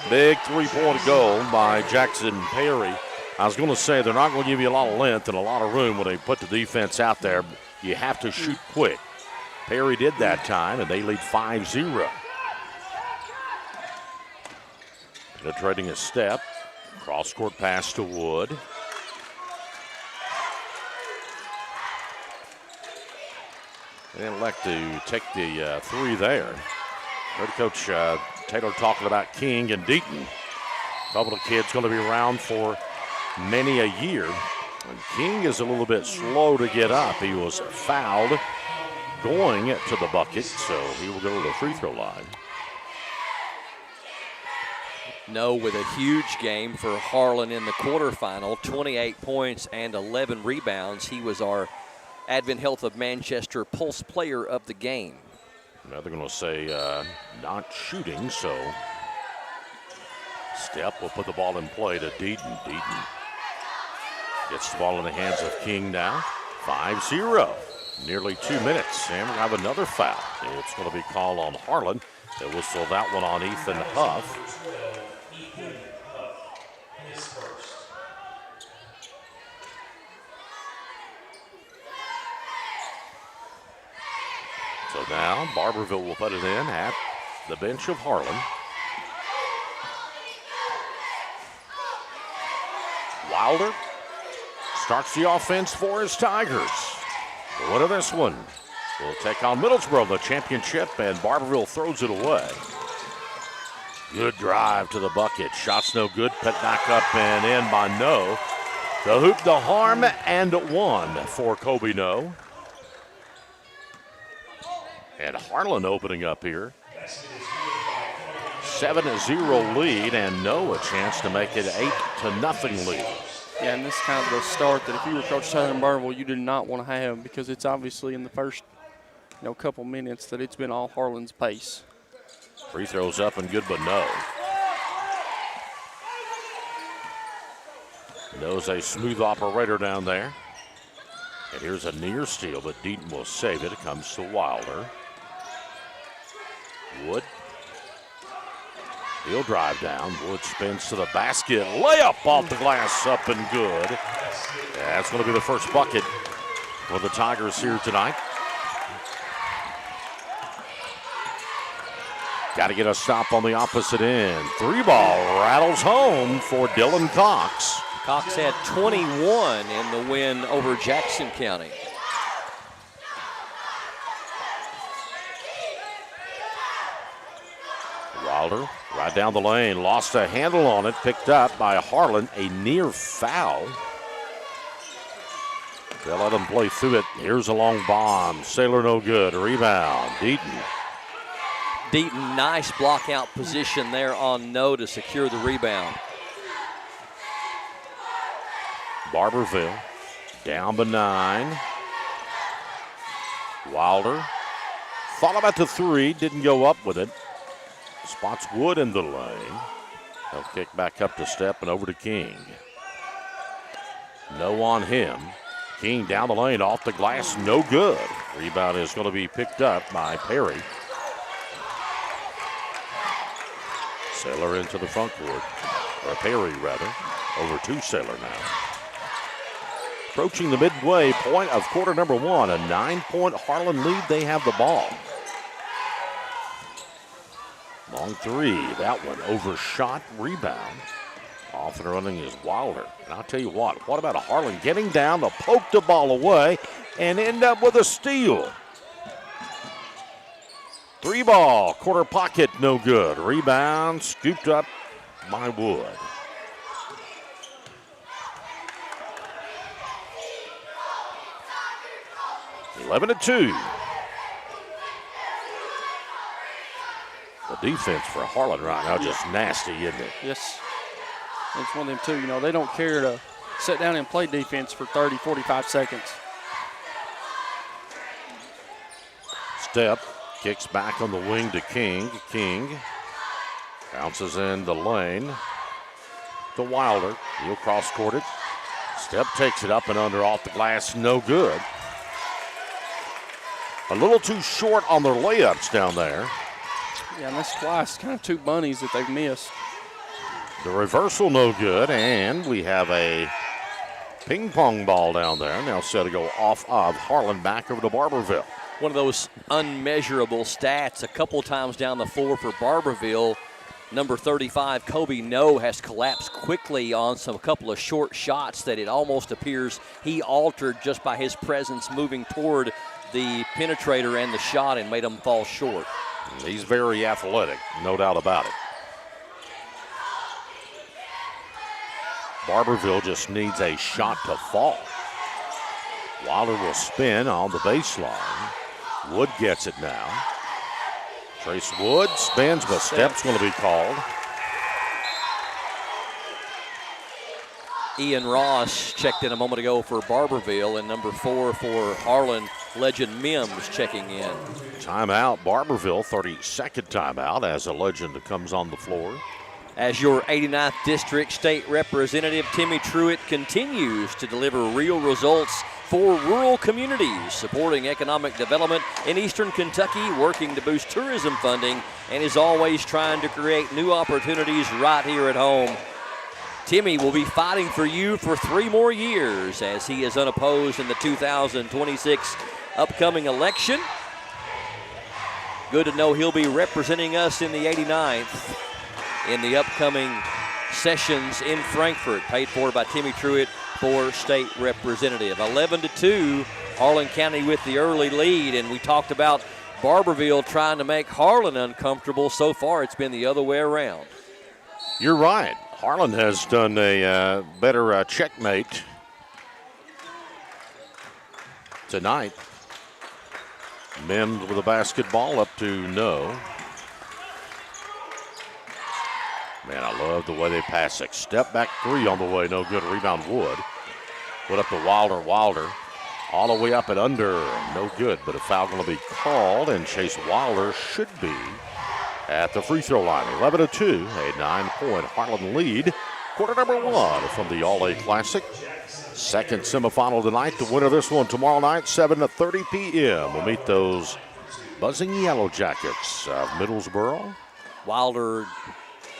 [SPEAKER 5] Big three-point goal by Jackson Perry. I was going to say they're not going to give you a lot of length and a lot of room when they put the defense out there. You have to shoot quick. Perry did that time, and they lead 5-0. Penetrating a step. Cross-court pass to Wood. They didn't elect to take the three there. Heard Coach Taylor talking about King and Deaton. A couple of kids going to be around for many a year. And King is a little bit slow to get up. He was fouled going to the bucket, so he will go to the free throw line.
[SPEAKER 10] No, with a huge game for Harlan in the quarterfinal, 28 points and 11 rebounds. He was our Advent Health of Manchester Pulse Player of the game.
[SPEAKER 5] Now they're going to say not shooting, so Step will put the ball in play to Deaton. Deaton gets the ball in the hands of King now. 5-0. Nearly 2 minutes, and we'll have another foul. It's going to be called on Harlan. They whistle that one on Ethan Huff. So now Barbourville will put it in at the bench of Harlan. Wilder starts the offense for his Tigers. What of this one? Will take on Middlesboro, the championship, and Barbourville throws it away. Good drive to the bucket. Shots no good. Put back up and in by No. The hoop, the harm, and one for Kobe No. And Harlan opening up here. 7-0 lead, and No a chance to make it 8-0 lead.
[SPEAKER 11] Yeah, and this is kind of the start that if you were Coach Southern Barbourville, you did not want to have, because it's obviously in the first couple minutes that it's been all Harlan's pace.
[SPEAKER 5] Free throws up and good, but No. No's a smooth operator down there. And here's a near steal, but Deaton will save it. It comes to Wilder. Wood. He'll drive down. Wood spins to the basket. Layup off the glass, up and good. That's going to be the first bucket for the Tigers here tonight. Got to get a stop on the opposite end. Three ball rattles home for Dylan Cox.
[SPEAKER 10] Cox had 21 in the win over Jackson County.
[SPEAKER 5] Wilder right down the lane, lost a handle on it, picked up by Harlan, a near foul. They'll let him play through it. Here's a long bomb. Saylor no good. Rebound. Deaton.
[SPEAKER 10] Deaton, nice block out position there on No to secure the rebound.
[SPEAKER 5] Barbourville down by 9. Wilder thought about the three, didn't go up with it. Spots Wood in the lane. He'll kick back up to Step and over to King. No on him. King down the lane, off the glass, no good. Rebound is going to be picked up by Perry. Saylor into the front court, or Perry rather, over to Saylor now. Approaching the midway point of quarter number 1, a 9-point Harlan lead. They have the ball. Long three. That one overshot. Rebound. Off and running is Wilder. And I'll tell you what about Harlan getting down to poke the ball away and end up with a steal? 3-ball, corner pocket, no good. Rebound, scooped up by Wood. (11-2). The defense for Harlan right now just nasty, isn't it?
[SPEAKER 11] Yes. It's one of them, too. You know, they don't care to sit down and play defense for 30, 45 seconds.
[SPEAKER 5] Step. Kicks back on the wing to King. King bounces in the lane to Wilder. He'll cross-court it. Step takes it up and under off the glass. No good. A little too short on their layups down there.
[SPEAKER 11] Yeah, and that's twice. Kind of two bunnies that they've missed.
[SPEAKER 5] The reversal no good, and we have a ping pong ball down there. Now set to go off of Harlan back over to Barbourville.
[SPEAKER 10] One of those unmeasurable stats a couple times down the floor for Barbourville. Number 35, Kobe No, has collapsed quickly on a couple of short shots that it almost appears he altered just by his presence moving toward the penetrator and the shot and made him fall short.
[SPEAKER 5] He's very athletic, no doubt about it. Barbourville just needs a shot to fall. Wilder will spin on the baseline. Wood gets it now. Trace Wood spins, but step's going to be called.
[SPEAKER 10] Ian Ross checked in a moment ago for Barbourville, and number 4 for Harlan, Legend Mims checking in.
[SPEAKER 5] Timeout, Barbourville, 32nd timeout as a Legend comes on the floor.
[SPEAKER 10] As your 89th District State Representative, Timmy Truitt continues to deliver real results for rural communities, supporting economic development in Eastern Kentucky, working to boost tourism funding, and is always trying to create new opportunities right here at home. Timmy will be fighting for you for 3 more years as he is unopposed in the 2026 upcoming election. Good to know he'll be representing us in the 89th in the upcoming sessions in Frankfort, paid for by Timmy Truitt for state representative. 11-2, Harlan County with the early lead, and we talked about Barbourville trying to make Harlan uncomfortable. So far, it's been the other way around.
[SPEAKER 5] You're right. Harlan has done a better checkmate tonight. Mims with a basketball up to no. Man, I love the way they pass it. Step back 3 on the way, no good. Rebound Wood. Put up to Wilder. Wilder all the way up and under, no good. But a foul going to be called, and Chase Wilder should be at the free throw line. 11-2, a 9-point Harlan lead. Quarter number 1 from the All-A Classic. Second semifinal tonight. The winner of this one tomorrow night, 7:30 p.m. We'll meet those buzzing Yellow Jackets of Middlesboro.
[SPEAKER 10] Wilder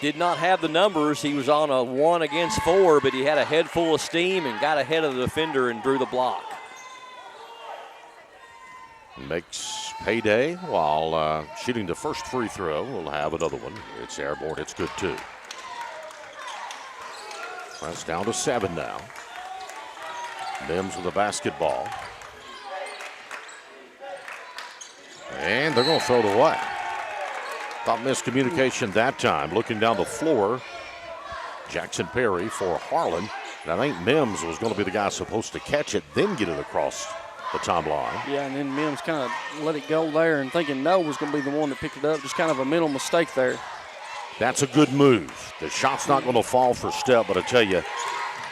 [SPEAKER 10] did not have the numbers. He was on a 1 against 4, but he had a head full of steam and got ahead of the defender and drew the block.
[SPEAKER 5] Makes payday while shooting the first free throw. We'll have another one. It's airborne. It's good, too. That's down to 7 now. Mims with the basketball. And they're going to throw it away. Thought miscommunication that time. Looking down the floor, Jackson Perry for Harlan. And I think Mims was going to be the guy supposed to catch it, then get it across the timeline.
[SPEAKER 11] Yeah, and then Mims kind of let it go there and thinking No was going to be the one that picked it up. Just kind of a mental mistake there.
[SPEAKER 5] That's a good move. The shot's not going to fall for Step, but I tell you,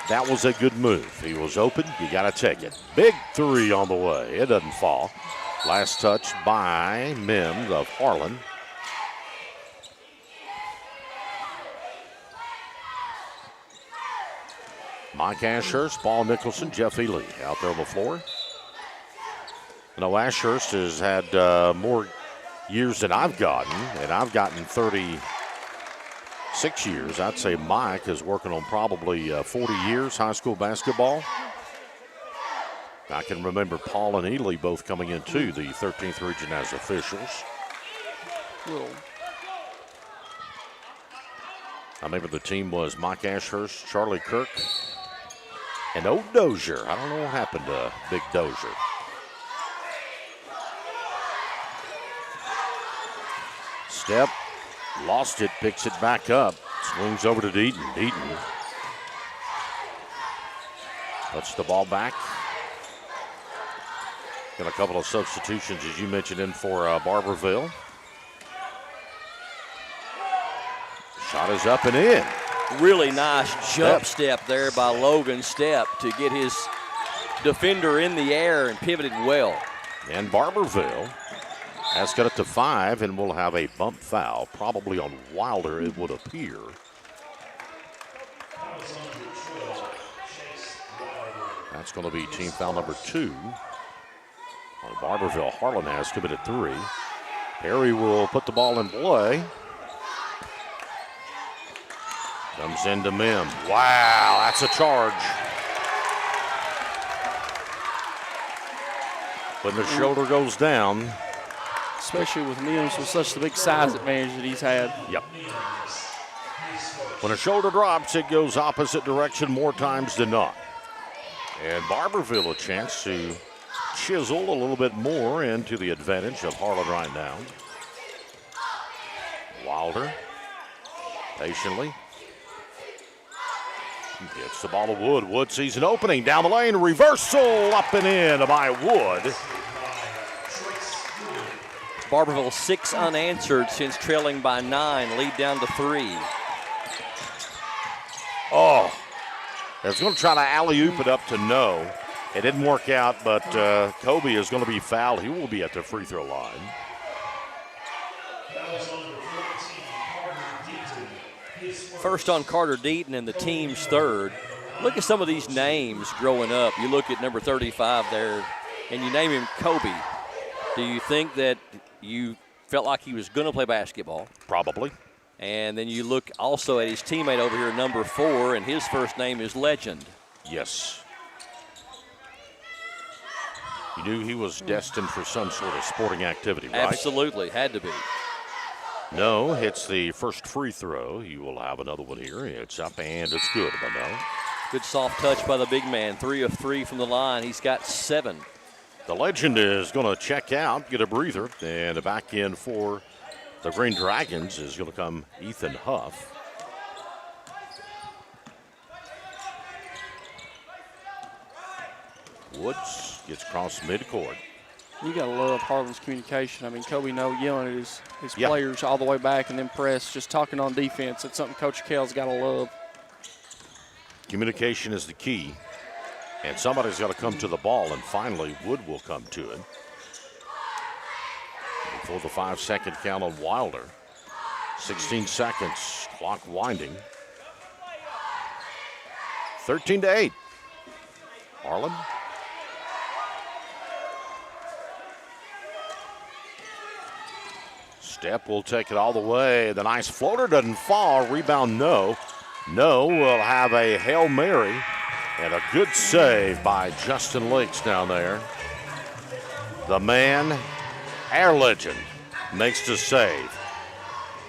[SPEAKER 5] that was a good move. He was open. You got to take it. Big 3 on the way. It doesn't fall. Last touch by Mims of Harlan. Mike Ashurst, Paul Nicholson, Jeff Ely out there on the floor. You know, Ashurst has had more years than I've gotten, and I've gotten 36 years. I'd say Mike is working on probably 40 years high school basketball. I can remember Paul and Ely both coming into the 13th region as officials. I remember the team was Mike Ashurst, Charlie Kirk, and old Dozier. I don't know what happened to Big Dozier. Step, lost it, picks it back up, swings over to Deaton. Deaton puts the ball back. Got a couple of substitutions, as you mentioned, in for Barbourville. Shot is up and in.
[SPEAKER 10] Really nice jump step there by Logan Step to get his defender in the air and pivoted well.
[SPEAKER 5] And Barbourville has got it to 5 and will have a bump foul, probably on Wilder, it would appear. That's going to be team foul number 2. On Barbourville, Harlan has committed 3. Perry will put the ball in play. Comes into Mim. Wow, that's a charge. When the shoulder goes down.
[SPEAKER 11] Especially with Mims with such the big size advantage that he's had.
[SPEAKER 5] Yep. When a shoulder drops, it goes opposite direction more times than not. And Barbourville a chance to chisel a little bit more into the advantage of Harlan right now. Wilder, patiently. Gets the ball to Wood. Wood sees an opening down the lane. Reversal up and in by Wood.
[SPEAKER 10] Barbourville 6 unanswered since trailing by 9. Lead down to 3.
[SPEAKER 5] Oh, it's going to try to alley-oop it up to no. It didn't work out, but Kobe is going to be fouled. He will be at the free throw line.
[SPEAKER 10] First on Carter Deaton and the team's third. Look at some of these names growing up. You look at number 35 there, and you name him Kobe. Do you think that you felt like he was going to play basketball?
[SPEAKER 5] Probably.
[SPEAKER 10] And then you look also at his teammate over here, number 4, and his first name is Legend.
[SPEAKER 5] Yes. You knew he was destined for some sort of sporting activity, right?
[SPEAKER 10] Absolutely, had to be.
[SPEAKER 5] No, hits the first free throw. He will have another one here. It's up and it's good by no.
[SPEAKER 10] Good soft touch by the big man. 3 of 3 from the line. He's got 7.
[SPEAKER 5] The Legend is going to check out, get a breather, and back in for the Green Dragons is going to come Ethan Huff. Woods gets across midcourt.
[SPEAKER 11] You got to love Harlan's communication. I mean, Kobe yelling at his players all the way back and then press, just talking on defense. It's something Coach Kell's got to love.
[SPEAKER 5] Communication is the key, and somebody's got to come to the ball, and finally Wood will come to it. Before the 5-second count on Wilder. 16 seconds, clock winding. 13-8. Harlan. Step will take it all the way. The nice floater doesn't fall. Rebound, no. No will have a Hail Mary and a good save by Justin Lakes down there. The man, our legend, makes the save.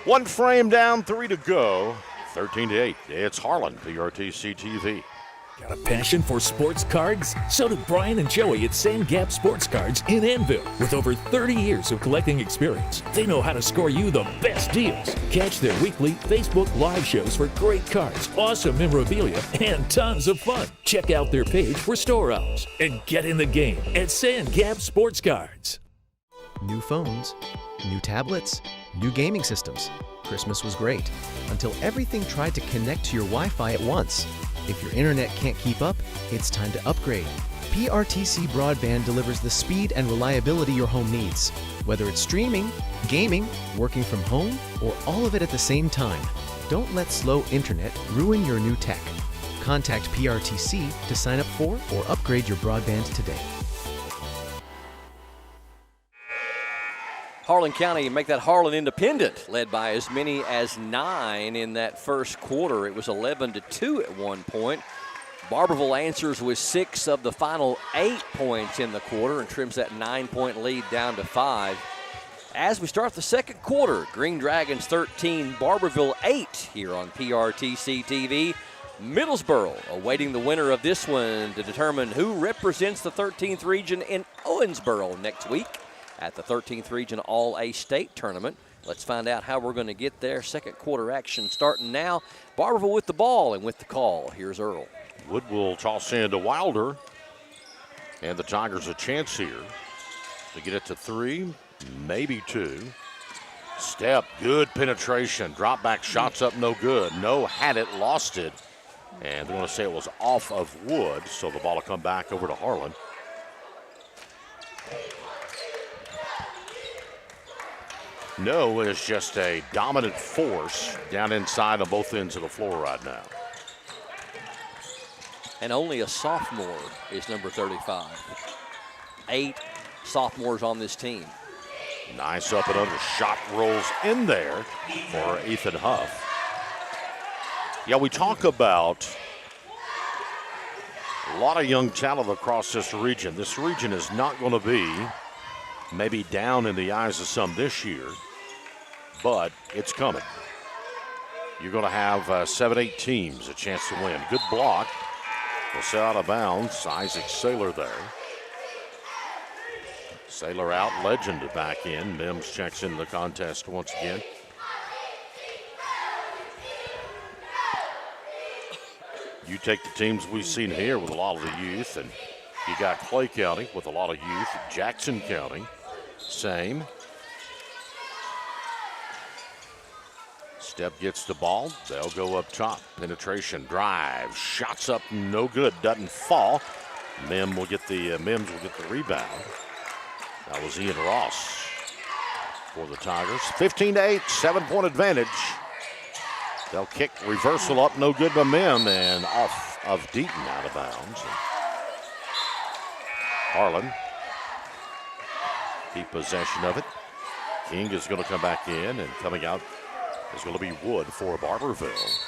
[SPEAKER 5] One frame down, 3 to go. 13-8. It's Harlan, PRTC TV.
[SPEAKER 8] Got a passion for sports cards? So do Brian and Joey at Sand Gap Sports Cards in Annville. With over 30 years of collecting experience, they know how to score you the best deals. Catch their weekly Facebook Live shows for great cards, awesome memorabilia, and tons of fun. Check out their page for store hours and get in the game at Sand Gap Sports Cards.
[SPEAKER 20] New phones, new tablets, new gaming systems. Christmas was great until everything tried to connect to your Wi-Fi at once. If your internet can't keep up, it's time to upgrade. PRTC Broadband delivers the speed and reliability your home needs. Whether it's streaming, gaming, working from home, or all of it at the same time, don't let slow internet ruin your new tech. Contact PRTC to sign up for or upgrade your broadband today.
[SPEAKER 10] Harlan County make that Harlan Independent, led by as many as 9 in that first quarter. It was 11-2 at one point. Barbourville answers with 6 of the final 8 points in the quarter and trims that 9-point lead down to 5. As we start the second quarter, Green Dragons 13, Barbourville 8 here on PRTC TV. Middlesboro awaiting the winner of this one to determine who represents the 13th region in Owensboro next week at the 13th Region All-A-State Tournament. Let's find out how we're going to get there. Second quarter action starting now. Barbourville with the ball and with the call. Here's Earl.
[SPEAKER 5] Wood will toss into Wilder. And the Tigers a chance here to get it to 3, maybe 2. Step, good penetration. Drop back shots up, no good. No, had it, lost it. And they're going to say it was off of Wood, so the ball will come back over to Harlan. No is just a dominant force down inside on both ends of the floor right now.
[SPEAKER 10] And only a sophomore is number 35. 8 sophomores on this team.
[SPEAKER 5] Nice up and under shot rolls in there for Ethan Huff. Yeah, we talk about a lot of young talent across this region. This region is not going to be maybe down in the eyes of some this year, but it's coming. You're going to have 7, 8 teams a chance to win. Good block. We'll set out of bounds. Isaac Saylor there. Saylor out, Legend back in. Mims checks into the contest once again. You take the teams we've seen here with a lot of the youth, and you got Clay County with a lot of youth. Jackson County, same. Step gets the ball. They'll go up top. Penetration, drive, shots up, no good. Doesn't fall. Mims will get the rebound. That was Ian Ross for the Tigers. 15-8, 7-point advantage. They'll kick reversal up, no good by Mim, and off of Deaton out of bounds. Harlan keep possession of it. King is going to come back in, and coming out is going to be Wood for Barbourville.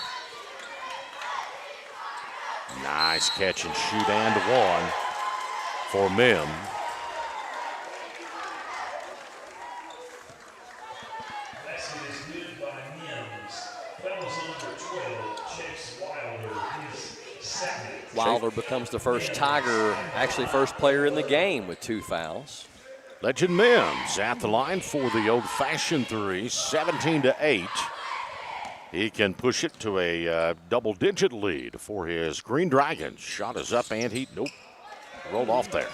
[SPEAKER 5] Nice catch and shoot and one for Mim.
[SPEAKER 10] Wilder becomes the first Tiger, actually first player in the game with 2 fouls.
[SPEAKER 5] Legend Mims at the line for the old-fashioned 3, 17-8. He can push it to a double-digit lead for his Green Dragons. Shot is up and he, nope, rolled off there.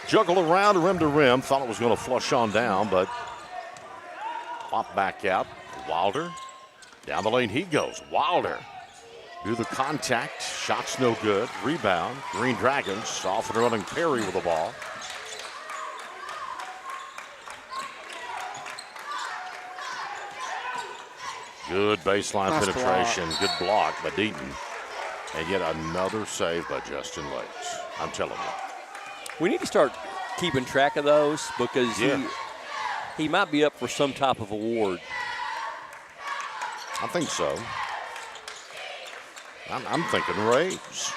[SPEAKER 5] Juggled around rim to rim, thought it was going to flush on down, but popped back out. Wilder, down the lane he goes. Wilder. Do the contact, shots no good, rebound. Green Dragons off and running carry with the ball. Good baseline
[SPEAKER 11] Nice
[SPEAKER 5] penetration, good block by Deaton. And yet another save by Justin Lakes. I'm telling you.
[SPEAKER 10] We need to start keeping track of those because he might be up for some type of award.
[SPEAKER 5] I think so. I'm thinking Rays.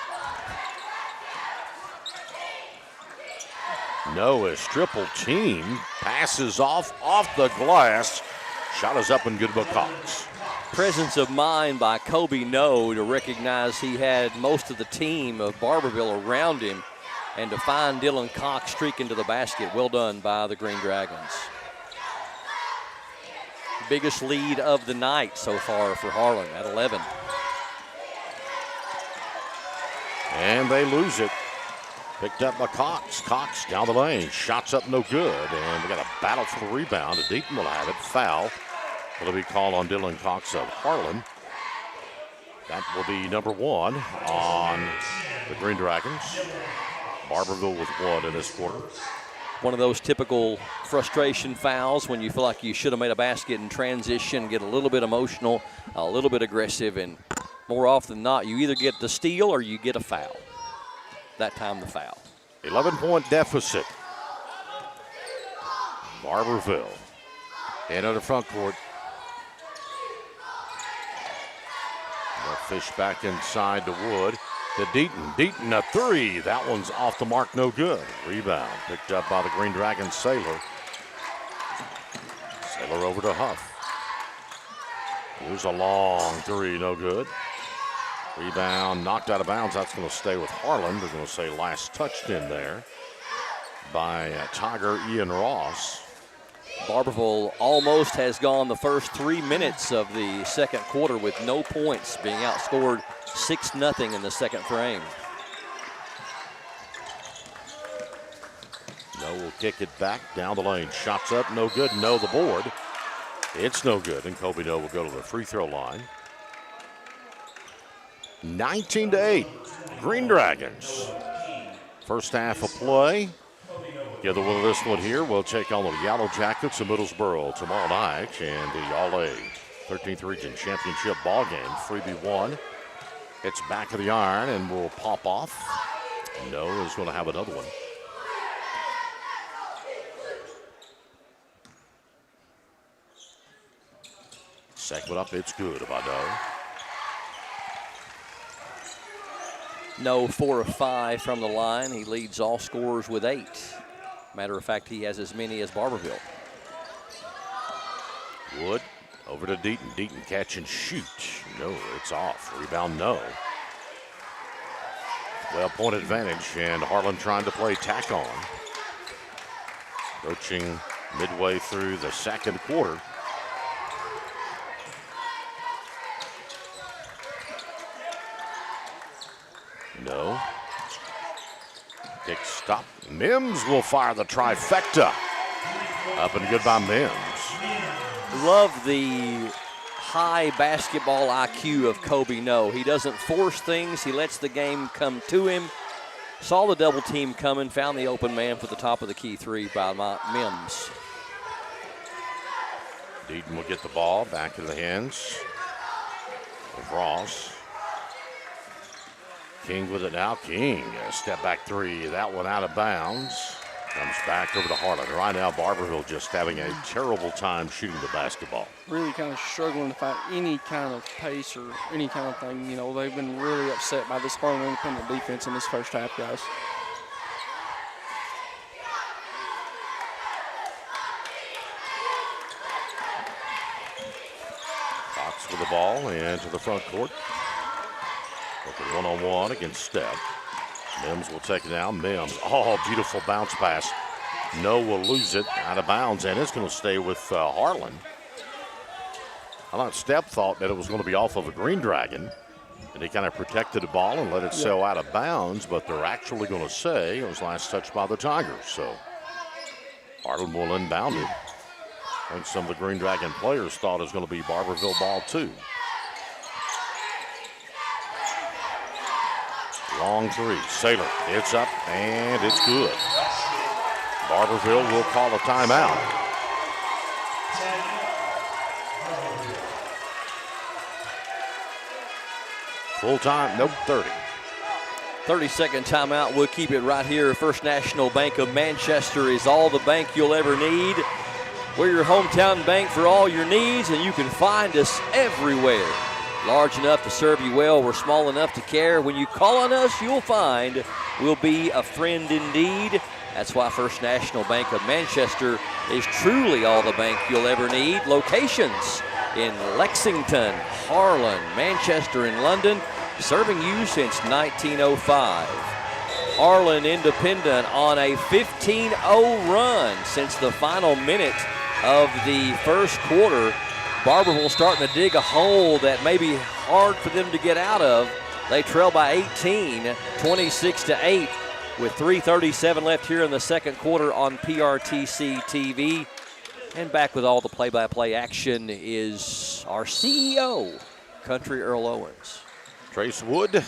[SPEAKER 5] Noah's triple team passes off the glass. Shot is up and good by Cox.
[SPEAKER 10] Presence of mind by Kobe No to recognize he had most of the team of Barbourville around him and to find Dylan Cox streaking to the basket. Well done by the Green Dragons. Biggest lead of the night so far for Harlan at 11.
[SPEAKER 5] And they lose it. Picked up by Cox. Cox down the lane. Shots up no good. And we got a battle for the rebound. Deaton will have it. Foul. Will be called on Dylan Cox of Harlan. That will be number 1 on the Green Dragons. Barbourville with 1 in this quarter.
[SPEAKER 10] One of those typical frustration fouls when you feel like you should have made a basket in transition, get a little bit emotional, a little bit aggressive, and more often than not, you either get the steal or you get a foul. That time the foul.
[SPEAKER 5] 11-point deficit. Barbourville into the front court. They'll fish back inside to Wood. To Deaton. Deaton a 3. That one's off the mark, no good. Rebound picked up by the Green Dragons Saylor. Sailor over to Huff. Here's a long three, no good. Rebound knocked out of bounds. That's going to stay with Harlan. They're going to say last touched in there by Tiger Ian Ross.
[SPEAKER 10] Barbourville almost has gone the first 3 minutes of the second quarter with no points, being outscored 6-0 in the second frame.
[SPEAKER 5] No will kick it back down the lane. Shots up, no good. No, the board. It's no good, and Kobe No will go to the free throw line. 19-8, Green Dragons. First half of play. The other one of this one here will take on the Yellow Jackets of Middlesboro tomorrow night and the All-A 13th Region Championship ball game. Freebie 1. It's back of the iron and will pop off. No is going to have another one. Second one up, it's good by No.
[SPEAKER 10] No 4 of 5 from the line. He leads all scorers with 8. Matter of fact, he has as many as Barbourville.
[SPEAKER 5] Wood over to Deaton. Deaton catch and shoot. No, it's off. Rebound, no. Well, point advantage, and Harlan trying to play tack on. Approaching midway through the second quarter. No. Kick stop. Mims will fire the trifecta. Up and good by Mims.
[SPEAKER 10] Love the high basketball IQ of Kobe No. He doesn't force things. He lets the game come to him. Saw the double team coming, found the open man for the top of the key three by Mims.
[SPEAKER 5] Deaton will get the ball back in the hands of Ross. King with it now. King, a step back three. That one out of bounds. Comes back over to Harlan. Right now, Barbourville just having a terrible time shooting the basketball.
[SPEAKER 11] Really kind of struggling to find any kind of pace or any kind of thing. You know, they've been really upset by this Harlan Independent defense in this first half, guys.
[SPEAKER 5] Fox with the ball into the front court. Looking one-on-one against Step. Mims will take it down. Mims, oh, beautiful bounce pass. No will lose it out of bounds, and it's going to stay with Harlan. I thought Step thought that it was going to be off of a Green Dragon, and he kind of protected the ball and let it sail out of bounds, but they're actually going to say it was last touched by the Tigers. So Harlan will inbound it. I think some of the Green Dragon players thought it was going to be Barbourville ball too. Long three. Sailor, it's up, and it's good. Barbourville will call a timeout. Full time, nope, 30.
[SPEAKER 10] 30-second timeout. We'll keep it right here. First National Bank of Manchester is all the bank you'll ever need. We're your hometown bank for all your needs, and you can find us everywhere. Large enough to serve you well, we're small enough to care. When you call on us, you'll find we'll be a friend indeed. That's why First National Bank of Manchester is truly all the bank you'll ever need. Locations in Lexington, Harlan, Manchester, and London, serving you since 1905. Harlan Independent on a 15-0 run since the final minute of the first quarter. Barbourville starting to dig a hole that may be hard for them to get out of. They trail by 18, 26-8, with 3:37 left here in the second quarter on PRTC TV. And back with all the play-by-play action is our CEO, Country Earl Owens.
[SPEAKER 5] Trace Wood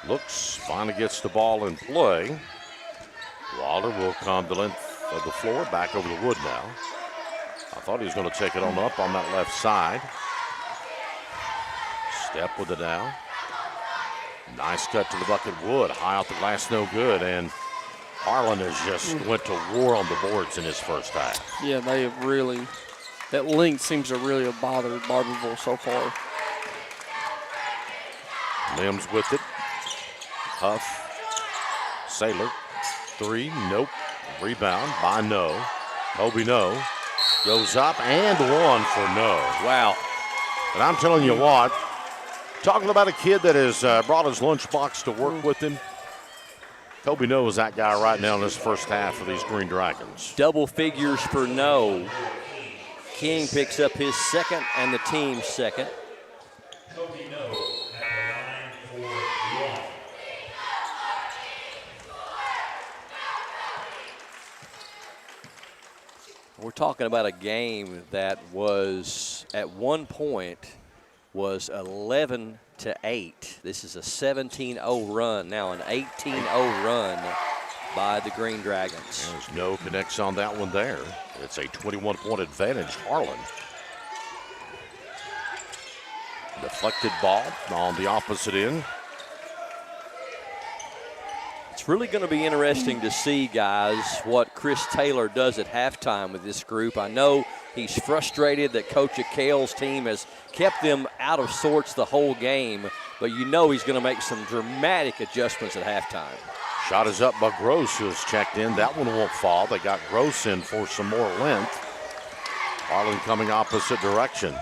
[SPEAKER 5] looks, finally gets the ball in play. Wilder will come the length of the floor, back over to Wood now. I thought he was going to take it on up on that left side. Step with it now. Nice cut to the bucket. Wood high off the glass, no good. And Harlan has just went to war on the boards in his first half.
[SPEAKER 11] Yeah, they have really, that length seems to really have bothered Barbourville so far.
[SPEAKER 5] Mims with it. Huff. Sailor. Three, nope. Rebound by No. Kobe No. Goes up and one for no.
[SPEAKER 10] Wow.
[SPEAKER 5] And I'm telling you what, talking about a kid that has brought his lunchbox to work with him, Kobe knows that guy right now in this first half for these Green Dragons.
[SPEAKER 10] Double figures for no. King picks up his second and the team's second. We're talking about a game that was at one point was 11-8. This is a 17-0 run, now an 18-0 run by the Green Dragons.
[SPEAKER 5] There's no connects on that one there. It's a 21-point advantage, Harlan. Deflected ball on the opposite end.
[SPEAKER 10] It's really going to be interesting to see, guys, what Chris Taylor does at halftime with this group. I know he's frustrated that Coach Akale's team has kept them out of sorts the whole game, but you know he's going to make some dramatic adjustments at halftime.
[SPEAKER 5] Shot is up by Gross, who has checked in. That one won't fall. They got Gross in for some more length. Harlan coming opposite direction.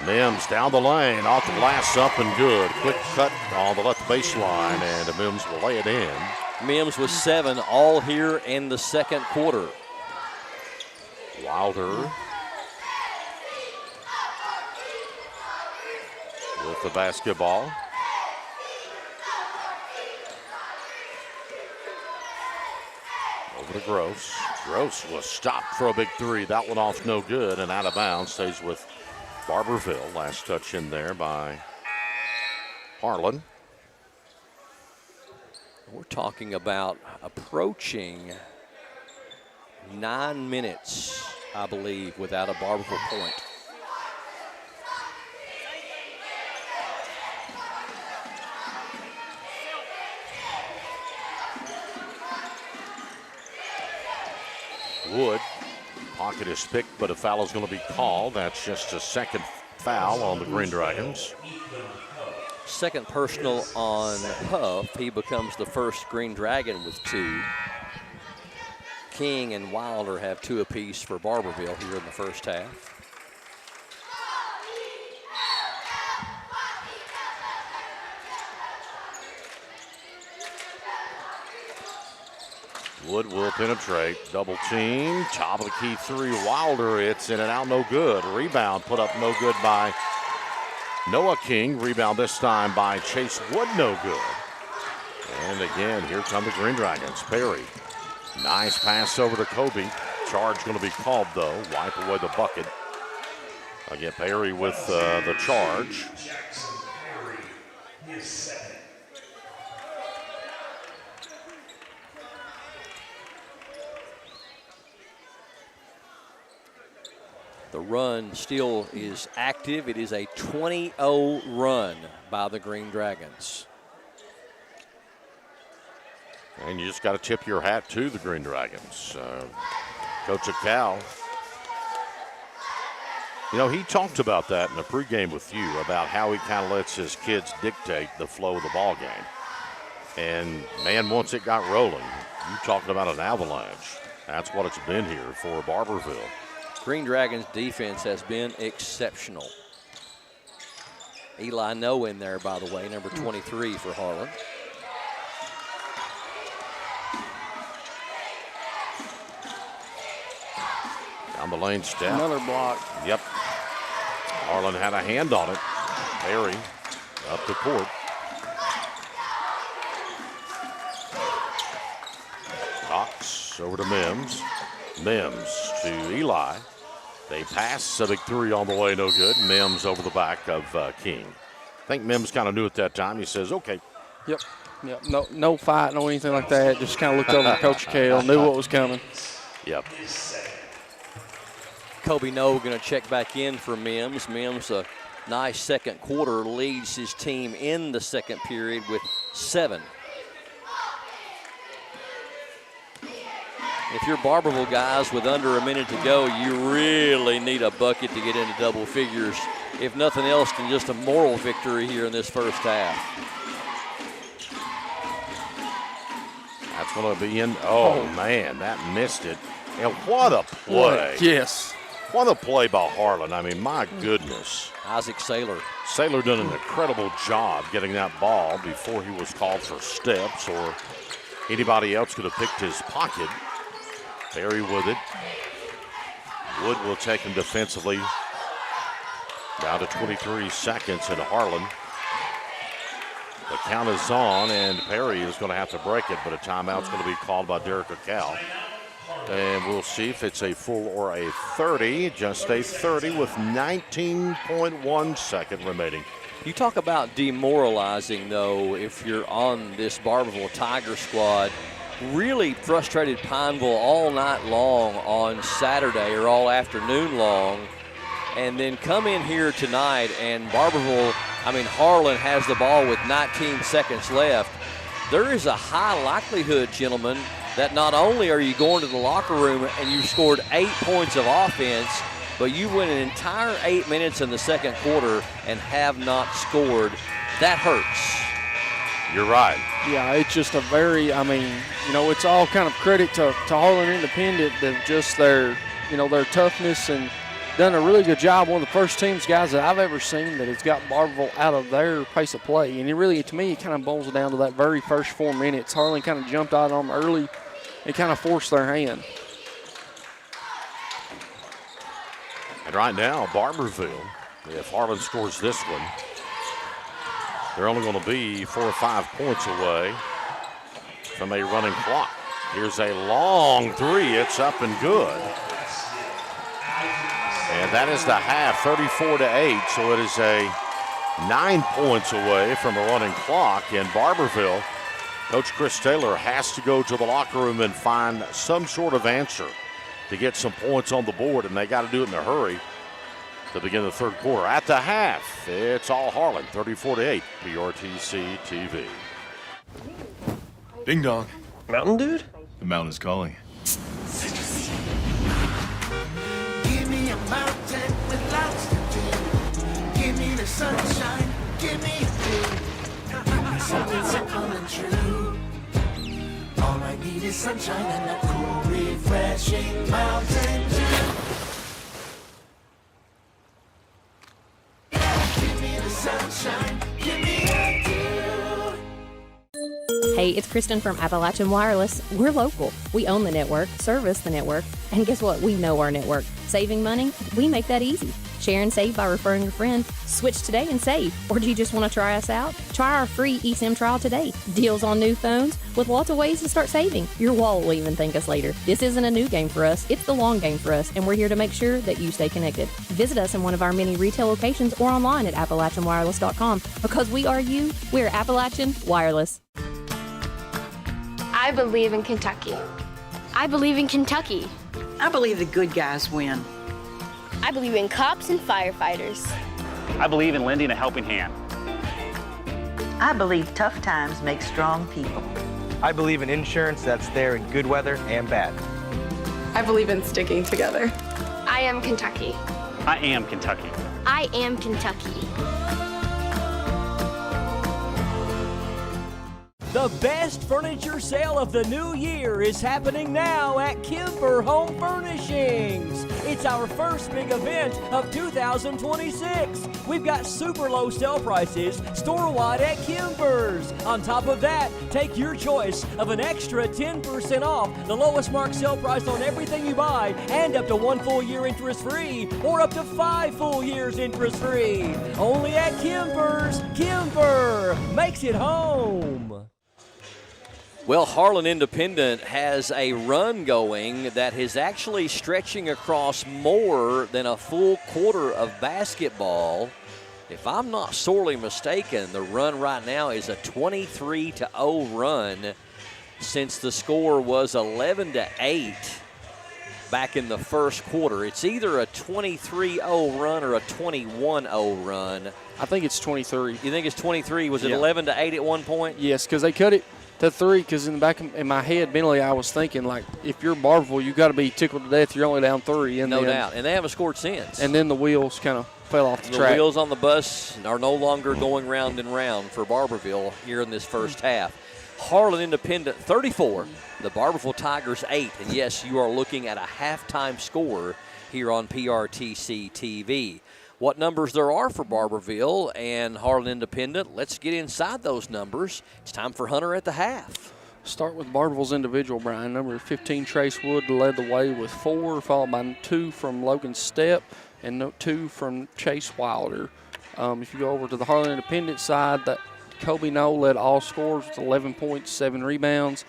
[SPEAKER 5] Mims down the lane, off the glass, up and good. Quick cut on the left baseline, and Mims will lay it in.
[SPEAKER 10] Mims with 7 all here in the second quarter.
[SPEAKER 5] Wilder with the basketball. Over to Gross. Gross was stopped for a big three. That one off no good and out of bounds. Stays with Barbourville. Last touch in there by Harlan.
[SPEAKER 10] We're talking about approaching 9 minutes, I believe, without a Barbourville point.
[SPEAKER 5] Wood. Pocket is picked, but a foul is going to be called. That's just a second foul on the Green Dragons.
[SPEAKER 10] Second personal on Huff. He becomes the first Green Dragon with 2. King and Wilder have 2 apiece for Barbourville here in the first half.
[SPEAKER 5] Wood will penetrate, double team, top of the key 3, Wilder, it's in and out, no good. Rebound put up no good by Noah King. Rebound this time by Chase Wood, no good. And again, here come the Green Dragons. Perry, nice pass over to Kobe. Charge going to be called though, wipe away the bucket. Again, Perry with the charge.
[SPEAKER 10] The run still is active. It is a 20-0 run by the Green Dragons.
[SPEAKER 5] And you just got to tip your hat to the Green Dragons. Coach Akale, you know, he talked about that in the pregame with you, about how he kind of lets his kids dictate the flow of the ball game. And, man, once it got rolling, you talking about an avalanche. That's what it's been here for Barbourville.
[SPEAKER 10] Green Dragons defense has been exceptional. Eli No in there, by the way, number 23 for Harlan.
[SPEAKER 5] Down the lane step.
[SPEAKER 11] Another block.
[SPEAKER 5] Yep. Harlan had a hand on it. Perry up the court. Cox over to Mims. Mims to Eli. They pass, a big 3 on the way, no good. Mims over the back of King. I think Mims kind of knew at that time. He says, okay.
[SPEAKER 11] Yep. No fight, no anything like that. Just kind of looked over at Coach Akale, knew what was coming.
[SPEAKER 5] Yep.
[SPEAKER 10] Kobe No going to check back in for Mims. Mims, a nice second quarter, leads his team in the second period with 7. If you're Barbourville guys with under a minute to go, you really need a bucket to get into double figures. If nothing else than just a moral victory here in this first half.
[SPEAKER 5] That's going to be in. Oh, man, that missed it. And what a play.
[SPEAKER 11] Yes.
[SPEAKER 5] What a play by Harlan. I mean, my goodness.
[SPEAKER 10] Isaac Saylor.
[SPEAKER 5] Saylor done an incredible job getting that ball before he was called for steps or anybody else could have picked his pocket. Perry with it. Wood will take him defensively. Down to 23 seconds in Harlan. The count is on, and Perry is going to have to break it, but a timeout's going to be called by Derek Acal. And we'll see if it's a full or a 30. Just a 30 with 19.1 second remaining.
[SPEAKER 10] You talk about demoralizing, though, if you're on this Barbourville Tiger squad. Really frustrated Pineville all night long on Saturday or all afternoon long. And then come in here tonight and Barbourville, Harlan has the ball with 19 seconds left. There is a high likelihood, gentlemen, that not only are you going to the locker room and you scored 8 points of offense, but you went an entire 8 minutes in the second quarter and have not scored. That hurts.
[SPEAKER 5] You're right.
[SPEAKER 11] Yeah, it's just a very, it's all kind of credit to Harlan Independent, that just their toughness, and done a really good job. One of the first teams, guys, that I've ever seen that has got Barbourville out of their pace of play. And it really, to me, it kind of boils down to that very first 4 minutes. Harlan kind of jumped out on them early and kind of forced their hand.
[SPEAKER 5] And right now, Barbourville, if Harlan scores this one, they're only going to be 4 or 5 points away from a running clock. Here's a long three. It's up and good. And that is the half, 34-8. So it is a 9 points away from a running clock. And Barbourville, Coach Chris Taylor has to go to the locker room and find some sort of answer to get some points on the board. And they got to do it in a hurry to begin the third quarter. At the half, it's all Harlan, 34-8, PRTC TV.
[SPEAKER 1] Ding dong.
[SPEAKER 9] Mountain Dude?
[SPEAKER 1] The mountain is calling.
[SPEAKER 12] Give me a mountain with lots to do. Give me the sunshine. Give me a dream. Something simple and true. All I need is sunshine and a cool, refreshing Mountain Dew. Give me the sunshine. Give me a dew.
[SPEAKER 16] Hey, it's Kristen from Appalachian Wireless. We're local. We own the network, service the network, and guess what? We know our network. Saving money? We make that easy. Share and save by referring a friend. Switch today and save. Or do you just want to try us out? Try our free eSIM trial today. Deals on new phones with lots of ways to start saving. Your wallet will even thank us later. This isn't a new game for us. It's the long game for us, and we're here to make sure that you stay connected. Visit us in one of our many retail locations or online at AppalachianWireless.com. Because we are you, we're Appalachian Wireless.
[SPEAKER 21] I believe in Kentucky. I believe in Kentucky.
[SPEAKER 17] I believe the good guys win.
[SPEAKER 21] I believe in cops and firefighters.
[SPEAKER 22] I believe in lending a helping hand.
[SPEAKER 17] I believe tough times make strong people.
[SPEAKER 22] I believe in insurance that's there in good weather and bad.
[SPEAKER 3] I believe in sticking together.
[SPEAKER 21] I am Kentucky.
[SPEAKER 22] I am Kentucky.
[SPEAKER 21] I am Kentucky.
[SPEAKER 19] The best furniture sale of the new year is happening now at Kemper Home Furnishings. It's our first big event of 2026. We've got super low sale prices store-wide at Kemper's. On top of that, take your choice of an extra 10% off the lowest marked sale price on everything you buy, and up to 1 full year interest-free, or up to 5 full years interest-free. Only at Kemper's. Kemper makes it home.
[SPEAKER 10] Well, Harlan Independent has a run going that is actually stretching across more than a full quarter of basketball. If I'm not sorely mistaken, the run right now is a 23-0 run since the score was 11-8 back in the first quarter. It's either a 23-0 run or a 21-0 run.
[SPEAKER 11] I think it's 23.
[SPEAKER 10] You think it's 23? Was it 11-8 at one point?
[SPEAKER 11] Yes, because they cut it to 3, because in the back of my head, mentally, I was thinking, like, if you're Barbourville, you got to be tickled to death. You're only down 3. And
[SPEAKER 10] no doubt. And they haven't scored since.
[SPEAKER 11] And then the wheels kind of fell off the track.
[SPEAKER 10] The wheels on the bus are no longer going round and round for Barbourville here in this first half. Harlan Independent 34, the Barbourville Tigers 8. And yes, you are looking at a halftime score here on PRTC TV. What numbers there are for Barbourville and Harlan Independent, let's get inside those numbers. It's time for Hunter at the half.
[SPEAKER 11] Start with Barbourville's individual, Brian. Number 15, Trace Wood, led the way with 4, followed by 2 from Logan Stepp and 2 from Chase Wilder. If you go over to the Harlan Independent side, that Kobe Knoll led all scores with 11 points, 7 rebounds.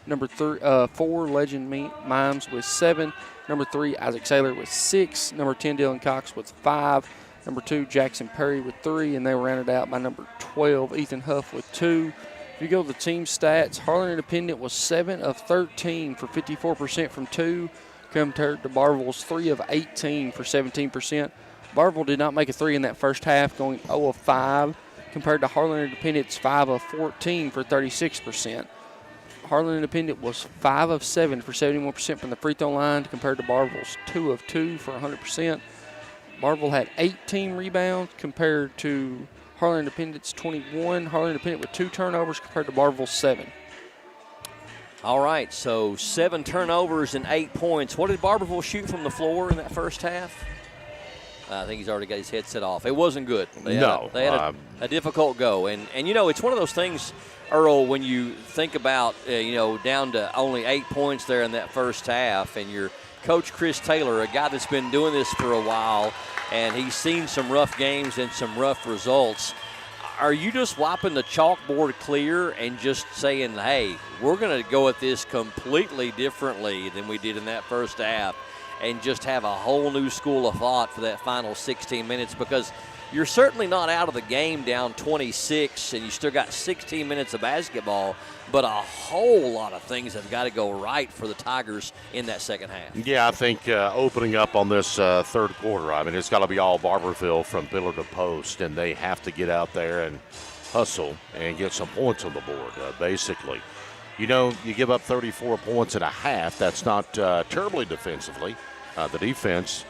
[SPEAKER 11] Number 4, Legend Mimes with 7. Number 3, Isaac Saylor with 6. Number 10, Dylan Cox with 5. Number 2, Jackson Perry with 3. And they were rounded out by number 12, Ethan Huff with 2. If you go to the team stats, Harlan Independent was 7 of 13 for 54% from 2, compared to Barbourville's 3 of 18 for 17%. Barbourville did not make a 3 in that first half, going 0 of 5, compared to Harlan Independent's 5 of 14 for 36%. Harlan Independent was 5 of 7 for 71% from the free throw line, compared to Barbourville's 2 of 2 for 100%. Barbourville had 18 rebounds compared to Harlan Independent's 21. Harlan Independent with 2 turnovers compared to Barbourville's 7.
[SPEAKER 10] All right, so 7 turnovers and 8 points. What did Barbourville shoot from the floor in that first half? I think he's already got his headset off. It wasn't good. They had a difficult go. And, you know, it's one of those things, Earl, when you think about, down to only 8 points there in that first half, and your coach Chris Taylor, a guy that's been doing this for a while, and he's seen some rough games and some rough results. Are you just wiping the chalkboard clear and just saying, hey, we're going to go at this completely differently than we did in that first half and just have a whole new school of thought for that final 16 minutes? Because you're certainly not out of the game down 26, and you still got 16 minutes of basketball, but a whole lot of things have got to go right for the Tigers in that second half.
[SPEAKER 5] Yeah, I think opening up on this third quarter, I mean, it's got to be all Barbourville from pillar to post, and they have to get out there and hustle and get some points on the board, basically. You know, you give up 34 points and a half. That's not terribly defensively. The defense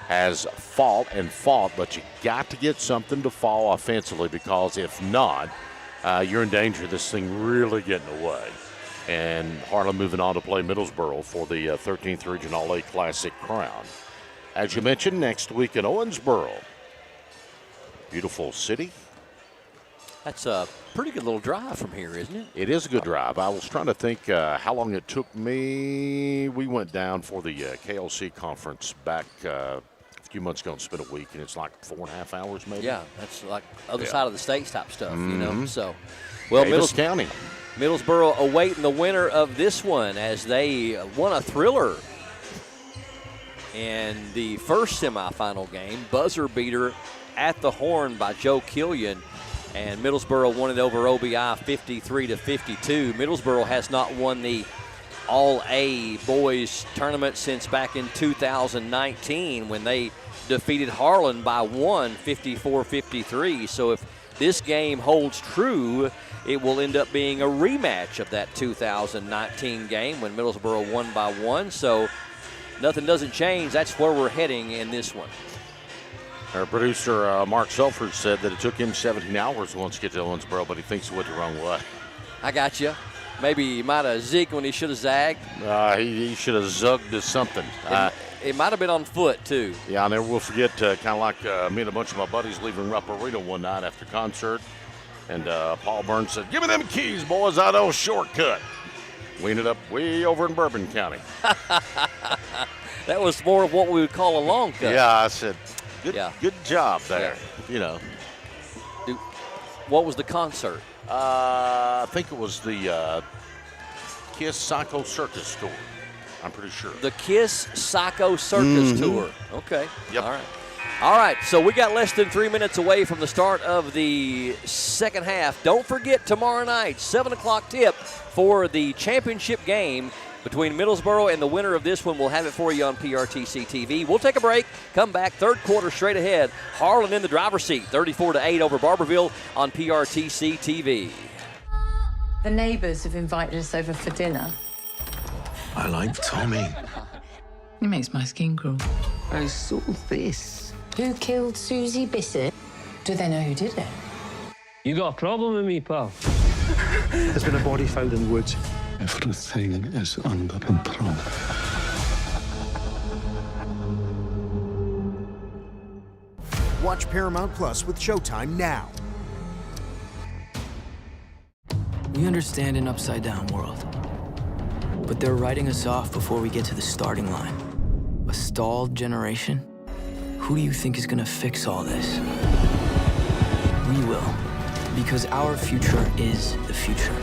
[SPEAKER 5] has fought, but you got to get something to fall offensively, because if not, you're in danger of this thing really getting away. And Harlan moving on to play Middlesboro for the 13th Region All-A Classic crown. As you mentioned, next week in Owensboro. Beautiful city.
[SPEAKER 10] That's a pretty good little drive from here, isn't it?
[SPEAKER 5] It is a good drive. I was trying to think how long it took me. We went down for the KLC conference back a few months ago and spent a week, and it's like 4.5 hours maybe.
[SPEAKER 10] Yeah, that's like other side of the states type stuff, you know. So, well,
[SPEAKER 5] Davis County.
[SPEAKER 10] Middlesboro awaiting the winner of this one as they won a thriller in the first semifinal game. Buzzer beater at the horn by Joe Killian. And Middlesboro won it over OBI 53-52. Middlesboro has not won the All-A boys tournament since back in 2019 when they defeated Harlan by 1, 54-53. So if this game holds true, it will end up being a rematch of that 2019 game when Middlesboro won by 1. So nothing doesn't change. That's where we're heading in this one.
[SPEAKER 5] Our producer, Mark Selford, said that it took him 17 hours once to get to Owensboro, but he thinks he went the wrong way.
[SPEAKER 10] I got you. Maybe he might have zigged when he should have zagged.
[SPEAKER 5] He should have zugged to something.
[SPEAKER 10] It might have been on foot, too.
[SPEAKER 5] Yeah, I'll never will forget, kind of like me and a bunch of my buddies leaving Rupp Arena one night after concert, and Paul Burns said, "Give me them keys, boys. I know a shortcut." We ended up way over in Bourbon County.
[SPEAKER 10] That was more of what we would call a long cut.
[SPEAKER 5] Yeah, I said, Good job there, you know.
[SPEAKER 10] What was the concert?
[SPEAKER 5] I think it was the Kiss Psycho Circus Tour. I'm pretty sure.
[SPEAKER 10] The Kiss Psycho Circus Tour. Okay.
[SPEAKER 5] Yep.
[SPEAKER 10] All right, so we got less than 3 minutes away from the start of the second half. Don't forget tomorrow night, 7 o'clock tip for the championship game between Middlesboro and the winner of this one. We'll have it for you on PRTC TV. We'll take a break, come back, third quarter straight ahead. Harlan in the driver's seat, 34-8 over Barbourville on PRTC TV.
[SPEAKER 1] The neighbours have invited us over for dinner.
[SPEAKER 14] I like Tommy.
[SPEAKER 3] It makes my skin crawl.
[SPEAKER 1] I saw this. Who killed Susie Bissett? Do they know who did it?
[SPEAKER 2] You got a problem with me, pal? There's been a body found in the woods.
[SPEAKER 4] Everything is under control.
[SPEAKER 9] Watch Paramount Plus with Showtime now.
[SPEAKER 23] We understand an upside-down world, but they're writing us off before we get to the starting line. A stalled generation? Who do you think is gonna fix all this? We will, because our future is the future.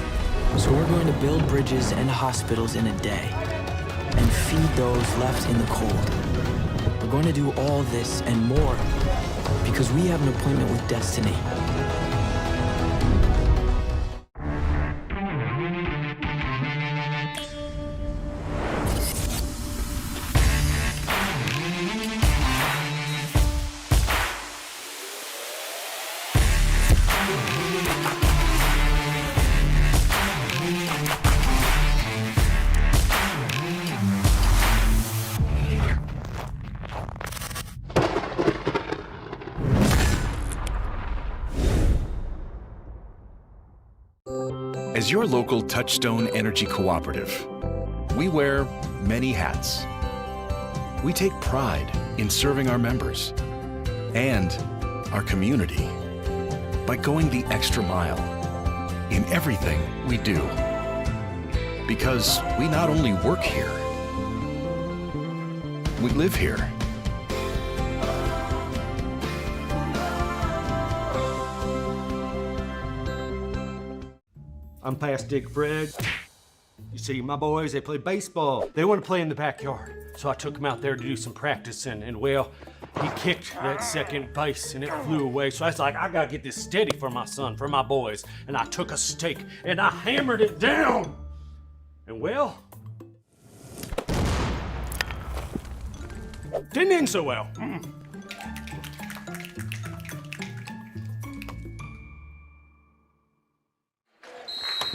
[SPEAKER 23] So we're going to build bridges and hospitals in a day and feed those left in the cold. We're going to do all this and more because we have an appointment with destiny.
[SPEAKER 14] As your local Touchstone Energy Cooperative, we wear many hats. We take pride in serving our members and our community by going the extra mile in everything we do. Because we not only work here, we live here.
[SPEAKER 24] I'm past Dick Fred. You see, my boys, they play baseball. They want to play in the backyard. So I took them out there to do some practicing, and well, he kicked that second base and it flew away. So I was like, I gotta get this steady for my son, for my boys. And I took a stake and I hammered it down. And well, didn't end so well.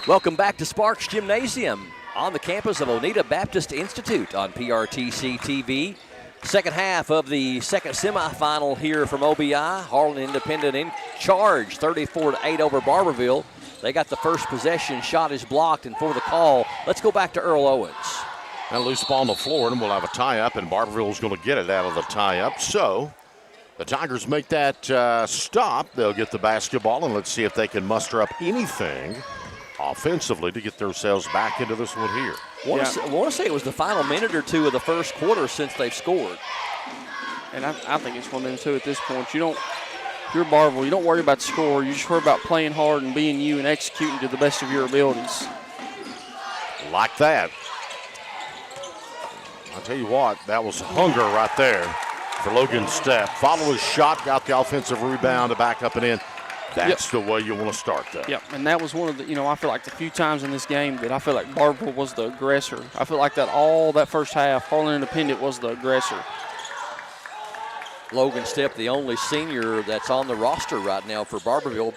[SPEAKER 10] Welcome back to Sparks Gymnasium on the campus of Oneida Baptist Institute on PRTC TV. Second half of the second semifinal here from OBI. Harlan Independent in charge, 34-8 over Barbourville. They got the first possession, shot is blocked, and for the call, let's go back to Earl Owens.
[SPEAKER 5] And a loose ball on the floor, and we'll have a tie-up, and Barbourville's going to get it out of the tie-up. So the Tigers make that stop. They'll get the basketball, and let's see if they can muster up anything offensively to get themselves back into this one here.
[SPEAKER 10] I want to say it was the final minute or two of the first quarter since they've scored.
[SPEAKER 11] And I think it's one of them, too, at this point. You're Barbourville. You don't worry about the score. You just worry about playing hard and being you and executing to the best of your abilities.
[SPEAKER 5] Like that. I'll tell you what, that was hunger right there for Logan Stepp. Follow his shot, got the offensive rebound to back up and in. That's the way you want to start that.
[SPEAKER 11] Yep, and that was one of the, I feel like the few times in this game that I feel like Barbourville was the aggressor. I feel like that all that first half, Harlan Independent was the aggressor.
[SPEAKER 10] Logan Stepp, the only senior that's on the roster right now for Barbourville,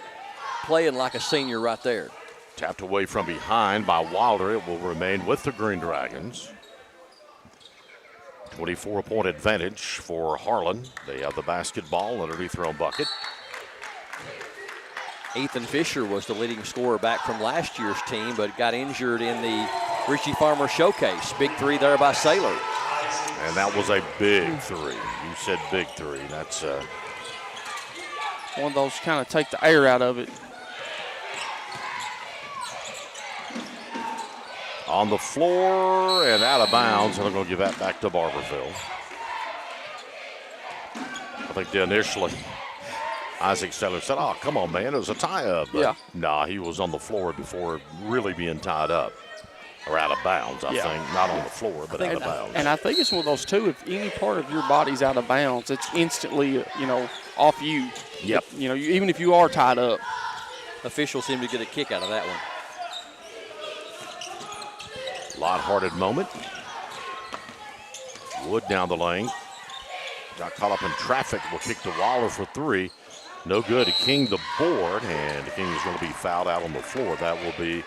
[SPEAKER 10] playing like a senior right there.
[SPEAKER 5] Tapped away from behind by Wilder. It will remain with the Green Dragons. 24-point advantage for Harlan. They have the basketball underneath their own bucket.
[SPEAKER 10] Ethan Fisher was the leading scorer back from last year's team, but got injured in the Richie Farmer Showcase. Big three there by Saylor.
[SPEAKER 5] And that was a big three. You said big three. That's
[SPEAKER 11] one of those kind of take the air out of it.
[SPEAKER 5] On the floor and out of bounds, and I'm going to give that back to Barbourville. I think initially Isaac Saylor said, oh, come on, man, it was a tie-up. But nah, he was on the floor before really being tied up. Or out of bounds, I think. Not on the floor, but out of bounds.
[SPEAKER 11] And I think it's one of those, too, if any part of your body's out of bounds, it's instantly, off you.
[SPEAKER 5] Yep.
[SPEAKER 11] Even if you are tied up.
[SPEAKER 10] Officials seem to get a kick out of that one.
[SPEAKER 5] Light-hearted moment. Wood down the lane. Got caught up in traffic. Will kick to Waller for three. No good. King the board, and King is going to be fouled out on the floor. That will be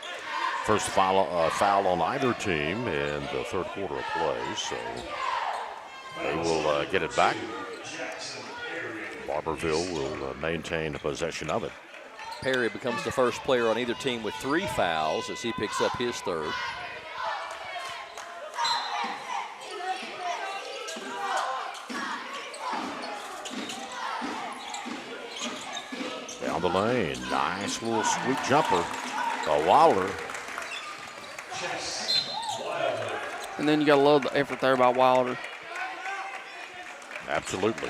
[SPEAKER 5] first foul on either team in the third quarter of play. So they will get it back. Barbourville will maintain possession of it.
[SPEAKER 10] Perry becomes the first player on either team with 3 fouls as he picks up his third.
[SPEAKER 5] Down the lane, nice little sweet jumper. Wilder.
[SPEAKER 11] And then you got to love the effort there by Wilder.
[SPEAKER 5] Absolutely.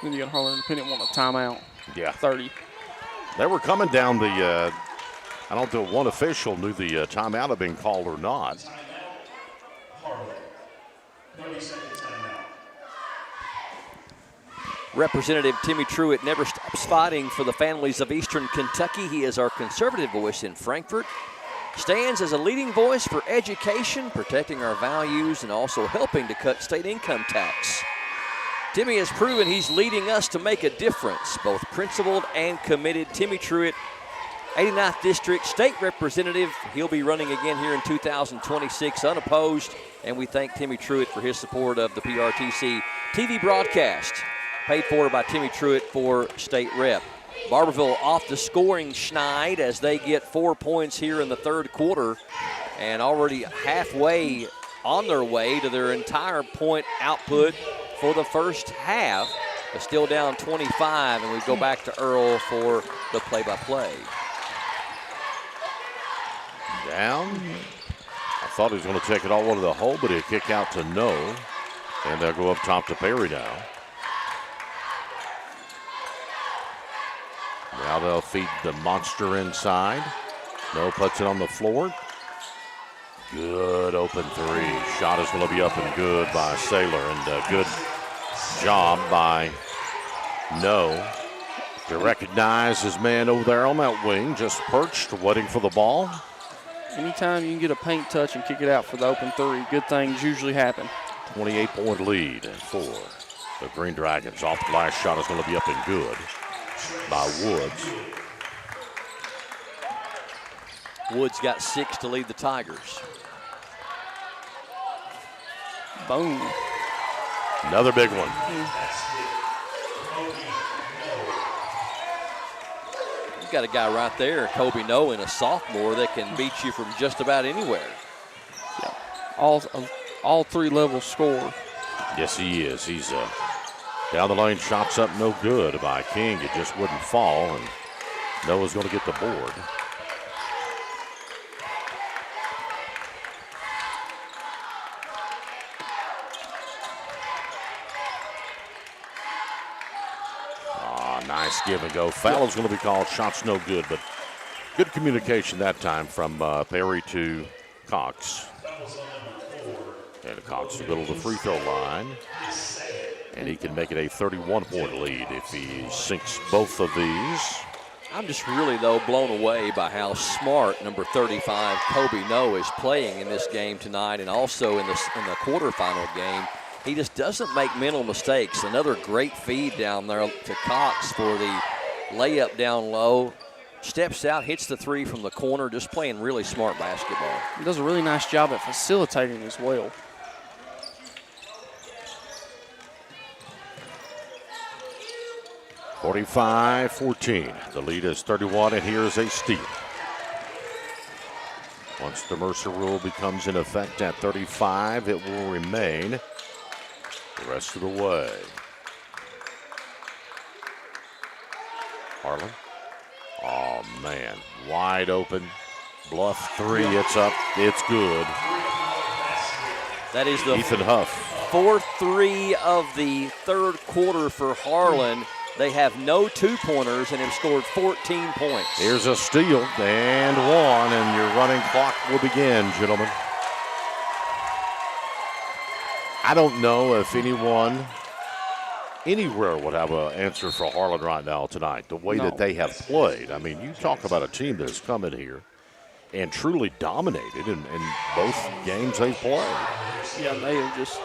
[SPEAKER 11] Then you got Harlan Independent want a timeout.
[SPEAKER 5] Yeah.
[SPEAKER 11] 30.
[SPEAKER 5] They were coming down the, I don't know if one official knew the timeout had been called or not.
[SPEAKER 10] Representative Timmy Truitt never stops fighting for the families of Eastern Kentucky. He is our conservative voice in Frankfort. Stands as a leading voice for education, protecting our values, and also helping to cut state income tax. Timmy has proven he's leading us to make a difference, both principled and committed. Timmy Truitt, 89th District State Representative. He'll be running again here in 2026 unopposed, and we thank Timmy Truitt for his support of the PRTC TV broadcast. Paid for by Timmy Truitt for state rep. Barbourville off the scoring schneid as they get 4 points here in the third quarter and already halfway on their way to their entire point output for the first half. They're still down 25, and we go back to Earl for the play-by-play.
[SPEAKER 5] Down. I thought he was going to take it all into the hole, but he'll kick out to no. And they'll go up top to Perry now. Now they'll feed the monster inside. No puts it on the floor. Good open three. Shot is going to be up and good by Saylor, and a good job by No to recognize his man over there on that wing, just perched, waiting for the ball.
[SPEAKER 11] Anytime you can get a paint touch and kick it out for the open three, good things usually happen.
[SPEAKER 5] 28-point lead for the Green Dragons. Off the last shot is going to be up and good by Woods.
[SPEAKER 10] Woods got 6 to lead the Tigers.
[SPEAKER 11] Boom.
[SPEAKER 5] Another big one.
[SPEAKER 10] You've got a guy right there, Kobe Noe, and a sophomore that can beat you from just about anywhere.
[SPEAKER 11] Yeah. All 3 levels score.
[SPEAKER 5] Yes, he is. He's down the lane, shots up, no good by King. It just wouldn't fall, and Noah's going to get the board. Nice give and go. Foul is going to be called. Shots no good, but good communication that time from Perry to Cox. And Cox to middle of the free throw line. And he can make it a 31-point lead if he sinks both of these.
[SPEAKER 10] I'm just really, though, blown away by how smart number 35, Kobe Noe, is playing in this game tonight and also in the quarterfinal game. He just doesn't make mental mistakes. Another great feed down there to Cox for the layup down low. Steps out, hits the three from the corner, just playing really smart basketball.
[SPEAKER 11] He does a really nice job at facilitating as well.
[SPEAKER 5] (45-14). The lead is 31, and here's a steal. Once the Mercer rule becomes in effect at 35, it will remain the rest of the way. Harlan. Oh, man. Wide open. Bluff three. It's up. It's good.
[SPEAKER 10] That is the
[SPEAKER 5] Ethan Huff.
[SPEAKER 10] 4th three of the third quarter for Harlan. They have no two-pointers and have scored 14 points.
[SPEAKER 5] Here's a steal and one, and your running clock will begin, gentlemen. I don't know if anyone anywhere would have an answer for Harlan right now tonight, the way that they have played. I mean, you talk about a team that has come in here and truly dominated in both games they've played.
[SPEAKER 11] Yeah, they have just,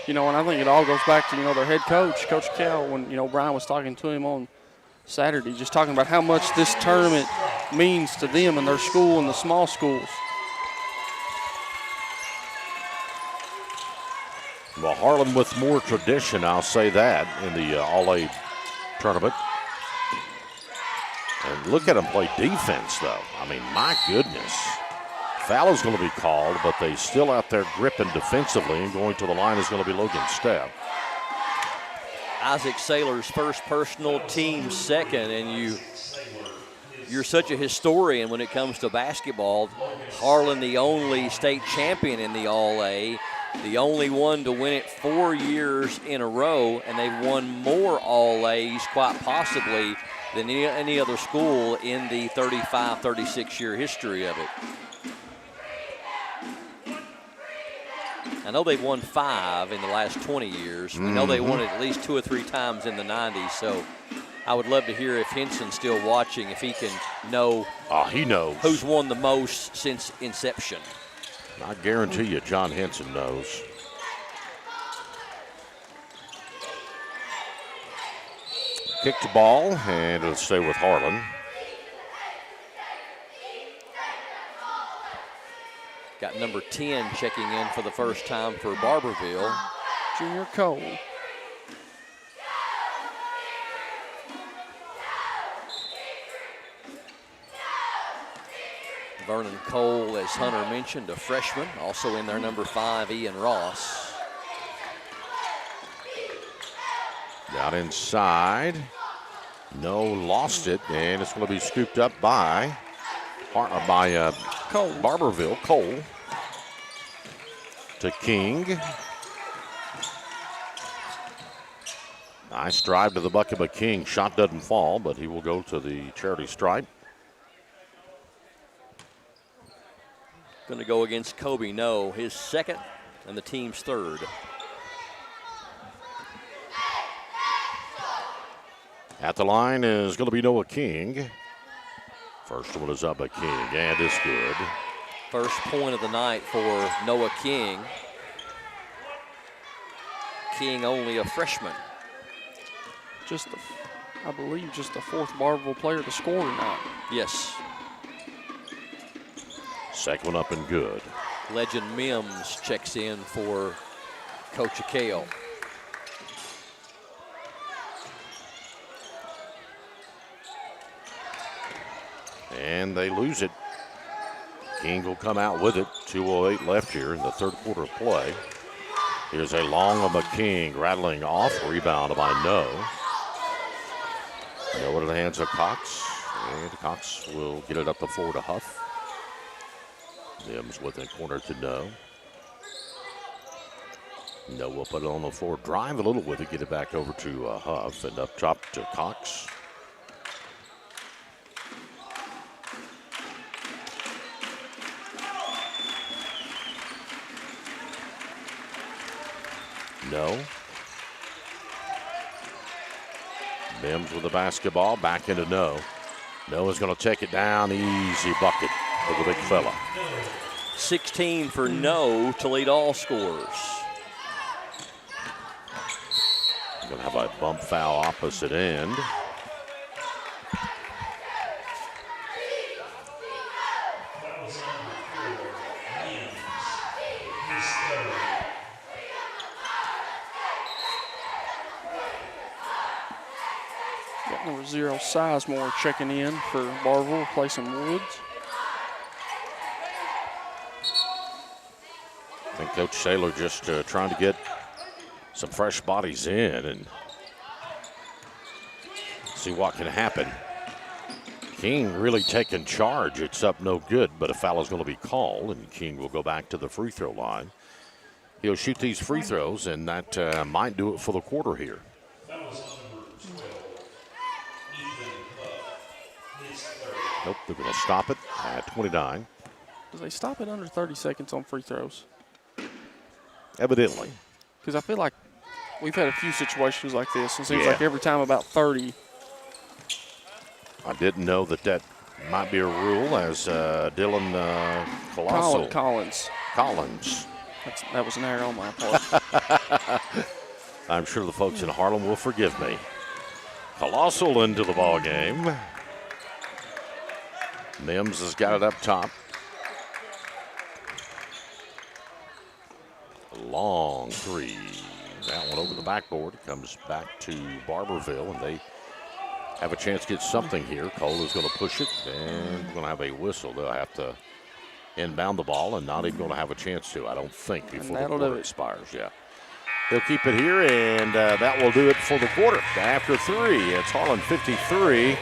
[SPEAKER 11] and I think it all goes back to, their head coach, Coach Kell, when, Brian was talking to him on Saturday, just talking about how much this tournament means to them and their school and the small schools.
[SPEAKER 5] Well, Harlan with more tradition, I'll say that, in the All-A tournament. look at them play defense, though. I mean, my goodness. Foul is going to be called, but they still out there gripping defensively, and going to the line is going to be Logan Stepp.
[SPEAKER 10] Isaac Saylor's first personal, team second, and you're such a historian when it comes to basketball. Harlan, the only state champion in the All-A, the only one to win it 4 years in a row, and they've won more All-A's quite possibly than any other school in the 35, 36-year history of it. I know they've won 5 in the last 20 years. We know they won it at least 2 or 3 times in the 90s, so I would love to hear if Henson's still watching, if he can know
[SPEAKER 5] he knows
[SPEAKER 10] who's won the most since inception.
[SPEAKER 5] I guarantee you John Henson knows. Kick the ball, and it'll stay with Harlan.
[SPEAKER 10] Got number 10 checking in for the first time for Barbourville.
[SPEAKER 11] Junior Cole.
[SPEAKER 10] Vernon Cole, as Hunter mentioned, a freshman. Also in there, number 5, Ian Ross.
[SPEAKER 5] Down inside. No, lost it, and it's going to be scooped up by
[SPEAKER 11] Cole.
[SPEAKER 5] Barbourville. Cole to King. Nice drive to the bucket by King. Shot doesn't fall, but he will go to the charity stripe.
[SPEAKER 10] Going to go against Kobe No, his second and the team's third.
[SPEAKER 5] At the line is going to be Noah King. First one is up by King, and it's good.
[SPEAKER 10] First point of the night for Noah King. King only a freshman.
[SPEAKER 11] I believe just the 4th Barbourville player to score tonight.
[SPEAKER 10] Yes.
[SPEAKER 5] Second one up and good.
[SPEAKER 10] Legend Mims checks in for Coach Akale.
[SPEAKER 5] And they lose it. King will come out with it. 2:08 left here in the third quarter of play. Here's a long one by King, rattling off. Rebound by No. No into the hands of Cox. And Cox will get it up the floor to Huff. Mims with a corner to No. No will put it on the floor, drive a little with it, get it back over to Huff, and up top to Cox. No. Mims with the basketball, back into No. No is going to take it down, easy bucket for the big fella.
[SPEAKER 10] 16 for No to lead all scorers.
[SPEAKER 5] Going to have a bump foul opposite end.
[SPEAKER 11] Got number 0, Sizemore checking in for Barbourville, replacing Woods.
[SPEAKER 5] I think Coach Saylor just trying to get some fresh bodies in and see what can happen. King really taking charge. It's up no good, but a foul is going to be called, and King will go back to the free throw line. He'll shoot these free throws, and that might do it for the quarter here. Nope, they're going to stop it at 29.
[SPEAKER 11] Do they stop it under 30 seconds on free throws?
[SPEAKER 5] Evidently.
[SPEAKER 11] Because I feel like we've had a few situations like this. It seems like every time about 30.
[SPEAKER 5] I didn't know that might be a rule, as Dylan
[SPEAKER 11] Collins. That was an error on my part.
[SPEAKER 5] I'm sure the folks in Harlan will forgive me. Colossal into the ball game. Mims has got it up top. Long three. That one over the backboard. Comes back to Barbourville, and they have a chance to get something here. Cole is going to push it, and we're going to have a whistle. They'll have to inbound the ball and not even going to have a chance to, I don't think, before the quarter expires. Yeah. They'll keep it here, and that will do it for the quarter. After 3, it's Harlan 53,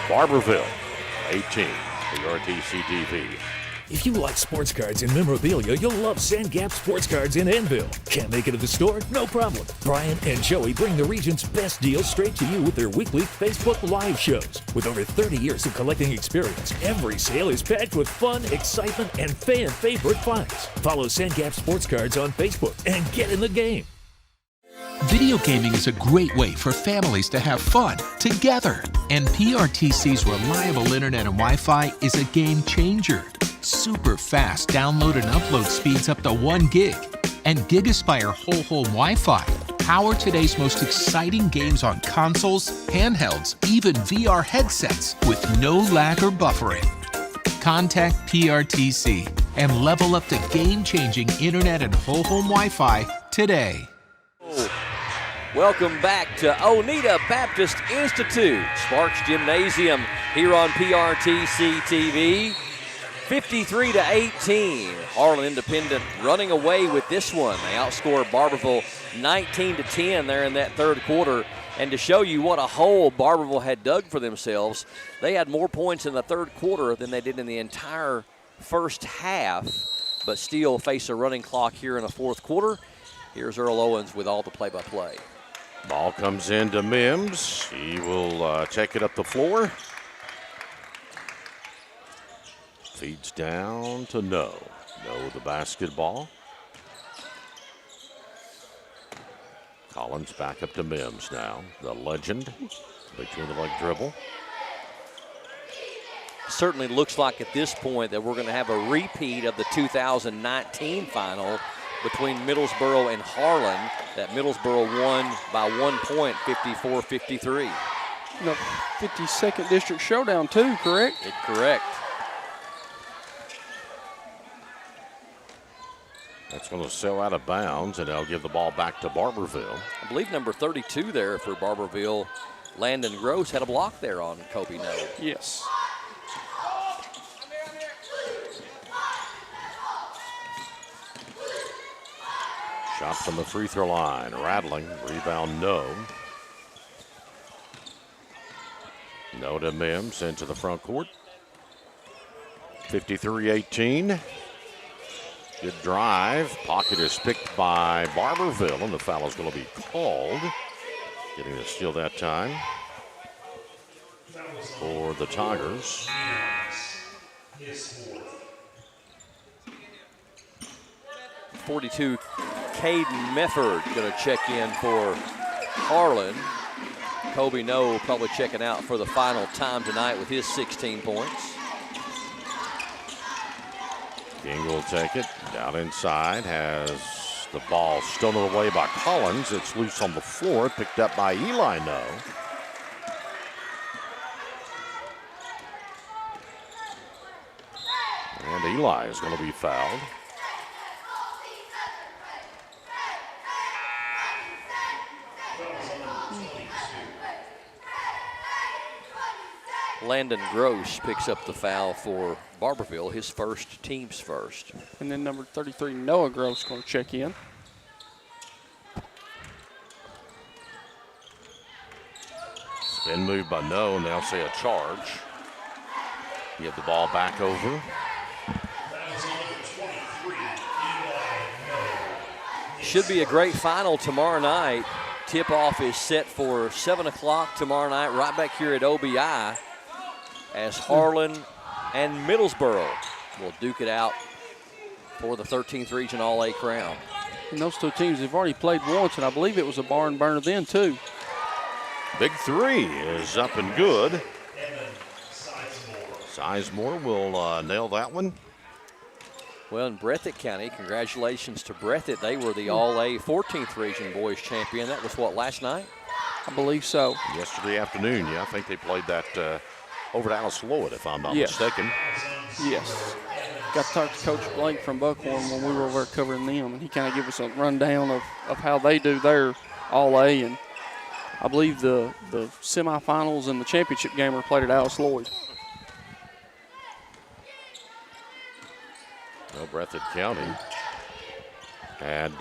[SPEAKER 5] Barbourville 18, PRTC TV.
[SPEAKER 8] If you like sports cards and memorabilia, you'll love Sandgap Sports Cards in Annville. Can't make it to the store? No problem. Brian and Joey bring the region's best deals straight to you with their weekly Facebook Live shows. With over 30 years of collecting experience, every sale is packed with fun, excitement, and fan favorite finds. Follow Sandgap Sports Cards on Facebook and get in the game.
[SPEAKER 6] Video gaming is a great way for families to have fun together. And PRTC's reliable internet and Wi-Fi is a game changer. Super fast download and upload speeds up to 1 gig. And GigaSpire whole home Wi-Fi power today's most exciting games on consoles, handhelds, even VR headsets with no lag or buffering. Contact PRTC and level up to game-changing internet and whole home Wi-Fi today.
[SPEAKER 10] Welcome back to Oneida Baptist Institute, Sparks Gymnasium here on PRTC TV. 53-18, Harlan Independent running away with this one. They outscored Barbourville 19-10 there in that third quarter. And to show you what a hole Barbourville had dug for themselves, they had more points in the third quarter than they did in the entire first half, but still face a running clock here in the fourth quarter. Here's Earl Owens with all the play-by-play.
[SPEAKER 5] Ball comes into Mims. He will take it up the floor. Feeds down to No. No the basketball. Collins back up to Mims now. The legend between the leg dribble.
[SPEAKER 10] Certainly looks like at this point that we're going to have a repeat of the 2019 final between Middlesboro and Harlan, that Middlesboro won by 1 point, 54-53.
[SPEAKER 11] You know, 52nd District Showdown too, correct?
[SPEAKER 10] Correct.
[SPEAKER 5] That's going to sail out of bounds, and they'll give the ball back to Barbourville.
[SPEAKER 10] I believe number 32 there for Barbourville, Landon Gross, had a block there on Kobe No.
[SPEAKER 11] Yes.
[SPEAKER 5] Shot from the free throw line, rattling, rebound No. No to Mims into the front court. 53-18. Good drive. Pocket is picked by Barbourville, and the foul is going to be called. Getting the steal that time for the Tigers.
[SPEAKER 10] 42, Caden Mefford going to check in for Harlan. Kobe No probably checking out for the final time tonight with his 16 points.
[SPEAKER 5] King will take it down inside, has the ball stolen away by Collins. It's loose on the floor, picked up by Eli No. And Eli is going to be fouled.
[SPEAKER 10] Landon Gross picks up the foul for Barbourville, his first, team's first.
[SPEAKER 11] And then number 33, Noah Gross, going to check in.
[SPEAKER 5] Spin move by No, and they'll say a charge. Give the ball back over.
[SPEAKER 10] Should be a great final tomorrow night. Tip-off is set for 7 o'clock tomorrow night, right back here at OBI, as Harlan and Middlesboro will duke it out for the 13th Region All-A crown.
[SPEAKER 11] And those two teams have already played once, and I believe it was a barn burner then, too.
[SPEAKER 5] Big three is up and good. Sizemore will nail that one.
[SPEAKER 10] Well, in Breathitt County, congratulations to Breathitt. They were the All-A 14th Region Boys Champion. That was what, last night?
[SPEAKER 11] I believe so.
[SPEAKER 5] Yesterday afternoon, yeah. I think they played that over to Alice Floyd, if I'm not mistaken.
[SPEAKER 11] Yes. Got to talk to Coach Blake from Buckhorn when we were over covering them, and he kind of gave us a rundown of how they do their All-A. And I believe the semifinals and the championship game were played at Alice Lloyd.
[SPEAKER 5] Well, Breathitt County had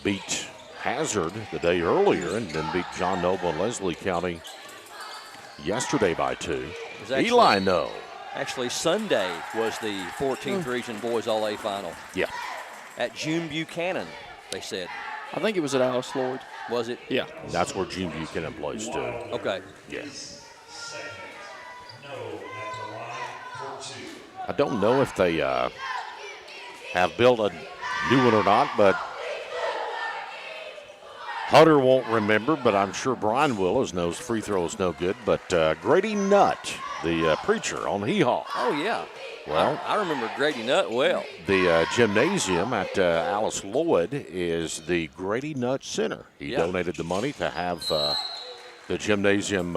[SPEAKER 5] beat Hazard the day earlier and then beat John Noble and Leslie County yesterday by 2. Eli, no.
[SPEAKER 10] Actually, Sunday was the 14th Region Boys All-A Final.
[SPEAKER 5] Yeah.
[SPEAKER 10] At June Buchanan, they said.
[SPEAKER 11] I think it was at Alice Lloyd.
[SPEAKER 10] Was it?
[SPEAKER 11] Yeah.
[SPEAKER 5] That's where June Buchanan plays, too.
[SPEAKER 10] Okay.
[SPEAKER 5] Yeah. I don't know if they have built a new one or not, but Hunter won't remember, but I'm sure Brian will. His nose free throw is no good. But Grady Nutt, the preacher on Hee Haw.
[SPEAKER 10] Oh, yeah.
[SPEAKER 5] Well,
[SPEAKER 10] I remember Grady Nutt well.
[SPEAKER 5] The gymnasium at Alice Lloyd is the Grady Nutt Center. He donated the money to have the gymnasium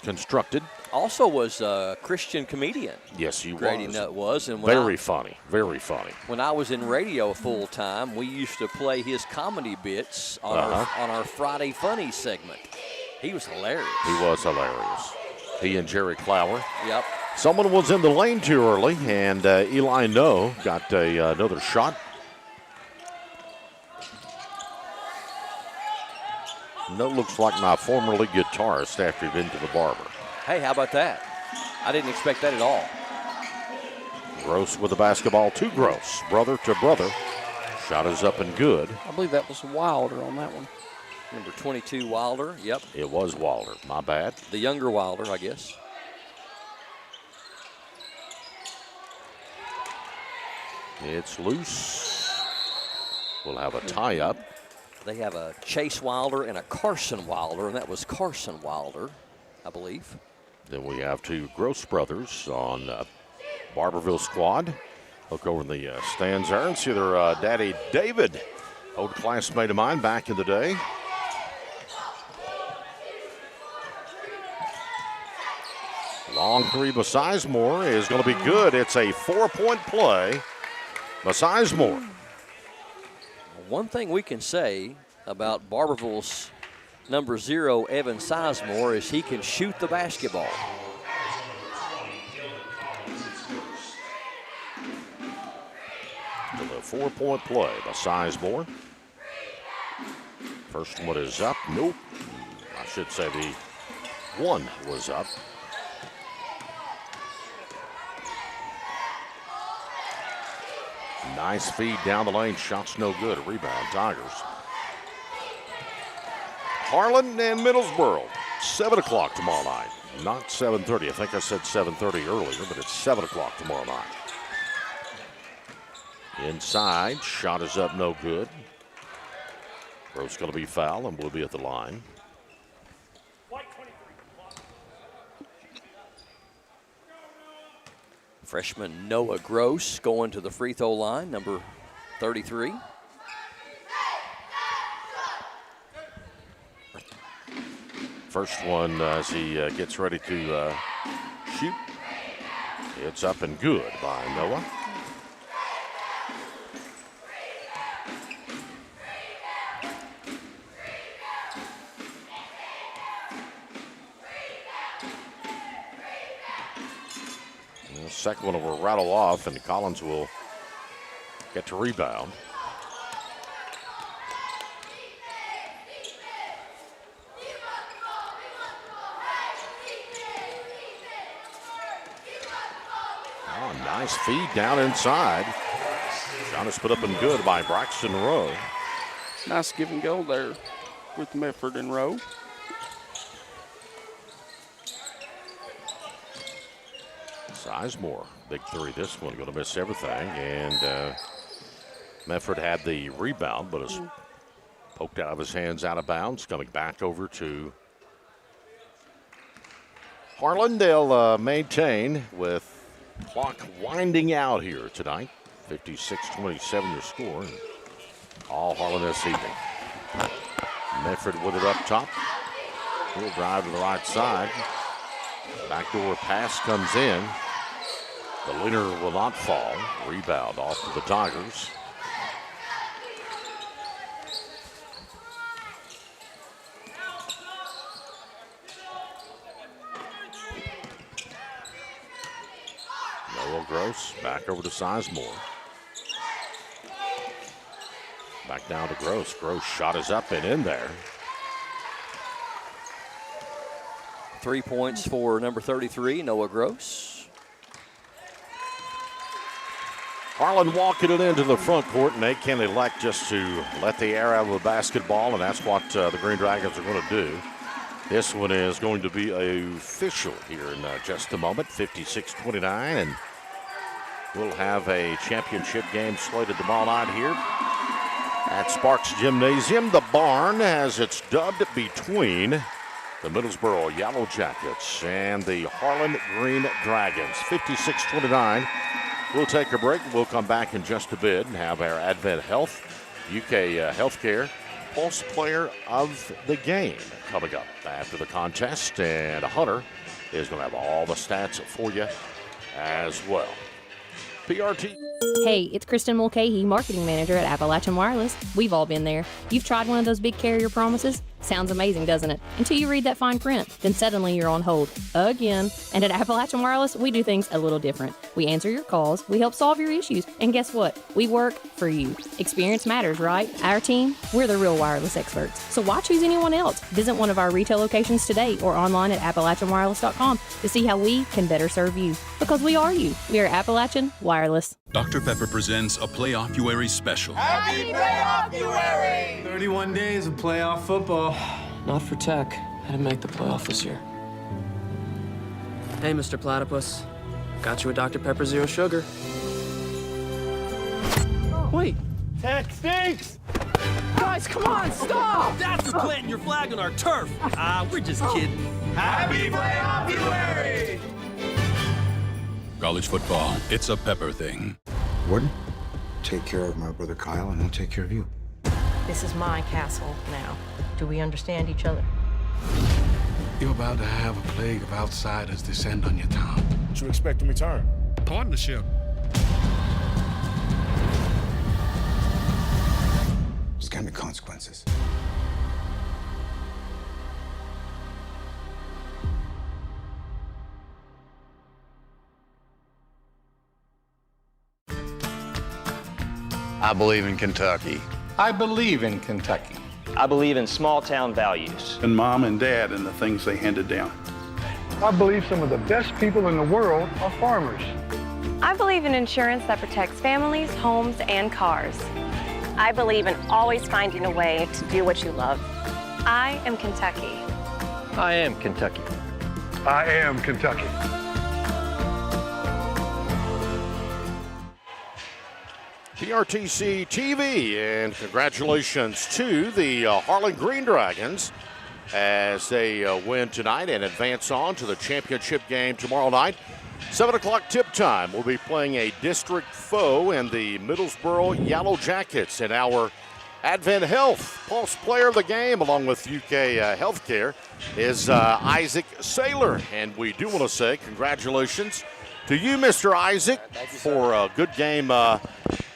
[SPEAKER 5] constructed.
[SPEAKER 10] Also was a Christian comedian.
[SPEAKER 5] Yes, he
[SPEAKER 10] Grady
[SPEAKER 5] was.
[SPEAKER 10] Nutt was. And
[SPEAKER 5] very funny, very funny.
[SPEAKER 10] When I was in radio full time, we used to play his comedy bits on our Friday Funny segment. He was hilarious.
[SPEAKER 5] He was hilarious. He and Jerry Clower.
[SPEAKER 10] Yep.
[SPEAKER 5] Someone was in the lane too early, and Eli No got another shot. No looks like my former lead guitarist after he'd been to the barber.
[SPEAKER 10] Hey, how about that? I didn't expect that at all.
[SPEAKER 5] Gross with the basketball to Gross, brother to brother. Shot is up and good.
[SPEAKER 11] I believe that was Wilder on that one.
[SPEAKER 10] Number 22, Wilder. Yep.
[SPEAKER 5] It was Wilder. My bad.
[SPEAKER 10] The younger Wilder, I guess.
[SPEAKER 5] It's loose. We'll have a tie-up.
[SPEAKER 10] They have a Chase Wilder and a Carson Wilder, and that was Carson Wilder, I believe.
[SPEAKER 5] Then we have 2 Gross brothers on Barbourville squad. Look over in the stands there and see their daddy David, old classmate of mine back in the day. Long 3 by Sizemore is going to be good. It's a 4-point play by Sizemore.
[SPEAKER 10] One thing we can say about Barbourville's number 0, Evan Sizemore, is he can shoot the basketball.
[SPEAKER 5] With a 4-point play by Sizemore. First one is up. Nope. I should say the one was up. Nice feed down the lane. Shot's no good. A rebound, Tigers. Harlan and Middlesboro. 7 o'clock tomorrow night. Not 7:30. I think I said 7:30 earlier, but it's 7 o'clock tomorrow night. Inside. Shot is up, no good. Gross going to be fouled and will be at the line.
[SPEAKER 10] Freshman Noah Gross going to the free throw line, number 33.
[SPEAKER 5] First one as he gets ready to shoot. It's up and good by Noah. The second one will rattle off, and Collins will get to rebound. Oh, nice feed down inside. Shot is put up and good by Braxton Rowe.
[SPEAKER 11] Nice give and go there with Medford and Rowe.
[SPEAKER 5] Sizemore, big 3 this one, going to miss everything. And Medford had the rebound, but is poked out of his hands out of bounds. Coming back over to Harlan. They'll maintain with clock winding out here tonight. 56-27 your score. And all Harlan this evening. Medford with it up top. He'll drive to the right side. Backdoor pass comes in. The leader will not fall. Rebound off to the Tigers. Will Gross back over to Sizemore. Back down to Gross. Gross shot is up and in there.
[SPEAKER 10] 3 points for number 33, Noah Gross.
[SPEAKER 5] Harlan walking it into the front court, and they can elect just to let the air out of the basketball, and that's what the Green Dragons are going to do. This one is going to be official here in just a moment, 56-29, and we'll have a championship game slated tomorrow night here at Sparks Gymnasium. The barn, as it's dubbed, between the Middlesboro Yellow Jackets and the Harlan Green Dragons, 56-29. We'll take a break. We'll come back in just a bit and have our Advent Health, UK Healthcare Pulse Player of the Game coming up after the contest. And Hunter is going to have all the stats for you as well. PRT.
[SPEAKER 16] Hey, it's Kristen Mulcahy, Marketing Manager at Appalachian Wireless. We've all been there. You've tried one of those big carrier promises? Sounds amazing, doesn't it? Until you read that fine print. Then suddenly you're on hold again. And at Appalachian Wireless, we do things a little different. We answer your calls, we help solve your issues, and guess what? We work for you. Experience matters, right? Our team, we're the real wireless experts. So why choose anyone else? Visit one of our retail locations today or online at AppalachianWireless.com to see how we can better serve you. Because we are you. We are Appalachian Wireless.
[SPEAKER 7] Dr. Pepper presents a Playoff-uary special.
[SPEAKER 12] Happy Playoff-uary!
[SPEAKER 13] 31 days of playoff football.
[SPEAKER 23] Not for Tech. Had to make the playoff this year.
[SPEAKER 15] Hey, Mr. Platypus. Got you a Dr. Pepper Zero Sugar.
[SPEAKER 13] Wait. Tech stinks!
[SPEAKER 15] Guys, come on, stop!
[SPEAKER 19] That's for planting your flag on our turf. We're just kidding.
[SPEAKER 12] Happy Playoff-uary!
[SPEAKER 7] College football, it's a Pepper thing.
[SPEAKER 18] Warden, take care of my brother Kyle, and I'll take care of you.
[SPEAKER 25] This is my castle now. Do we understand each other?
[SPEAKER 4] You're about to have a plague of outsiders descend on your town.
[SPEAKER 26] What you expect in return?
[SPEAKER 4] Partnership.
[SPEAKER 18] There's gonna be consequences.
[SPEAKER 27] I believe in Kentucky.
[SPEAKER 28] I believe in Kentucky.
[SPEAKER 29] I believe in small town values.
[SPEAKER 28] And mom and dad and the things they handed down.
[SPEAKER 30] I believe some of the best people in the world are farmers.
[SPEAKER 31] I believe in insurance that protects families, homes, and cars. I believe in always finding a way to do what you love. I am Kentucky.
[SPEAKER 23] I am Kentucky.
[SPEAKER 30] I am Kentucky.
[SPEAKER 5] PRTC TV, and congratulations to the Harlan Green Dragons as they win tonight and advance on to the championship game tomorrow night. 7 o'clock tip time. We'll be playing a district foe in the Middlesboro Yellow Jackets, and our Advent Health Pulse Player of the Game, along with UK Healthcare, is Isaac Saylor. And we do want to say congratulations to you, Mr. Isaac, for a good game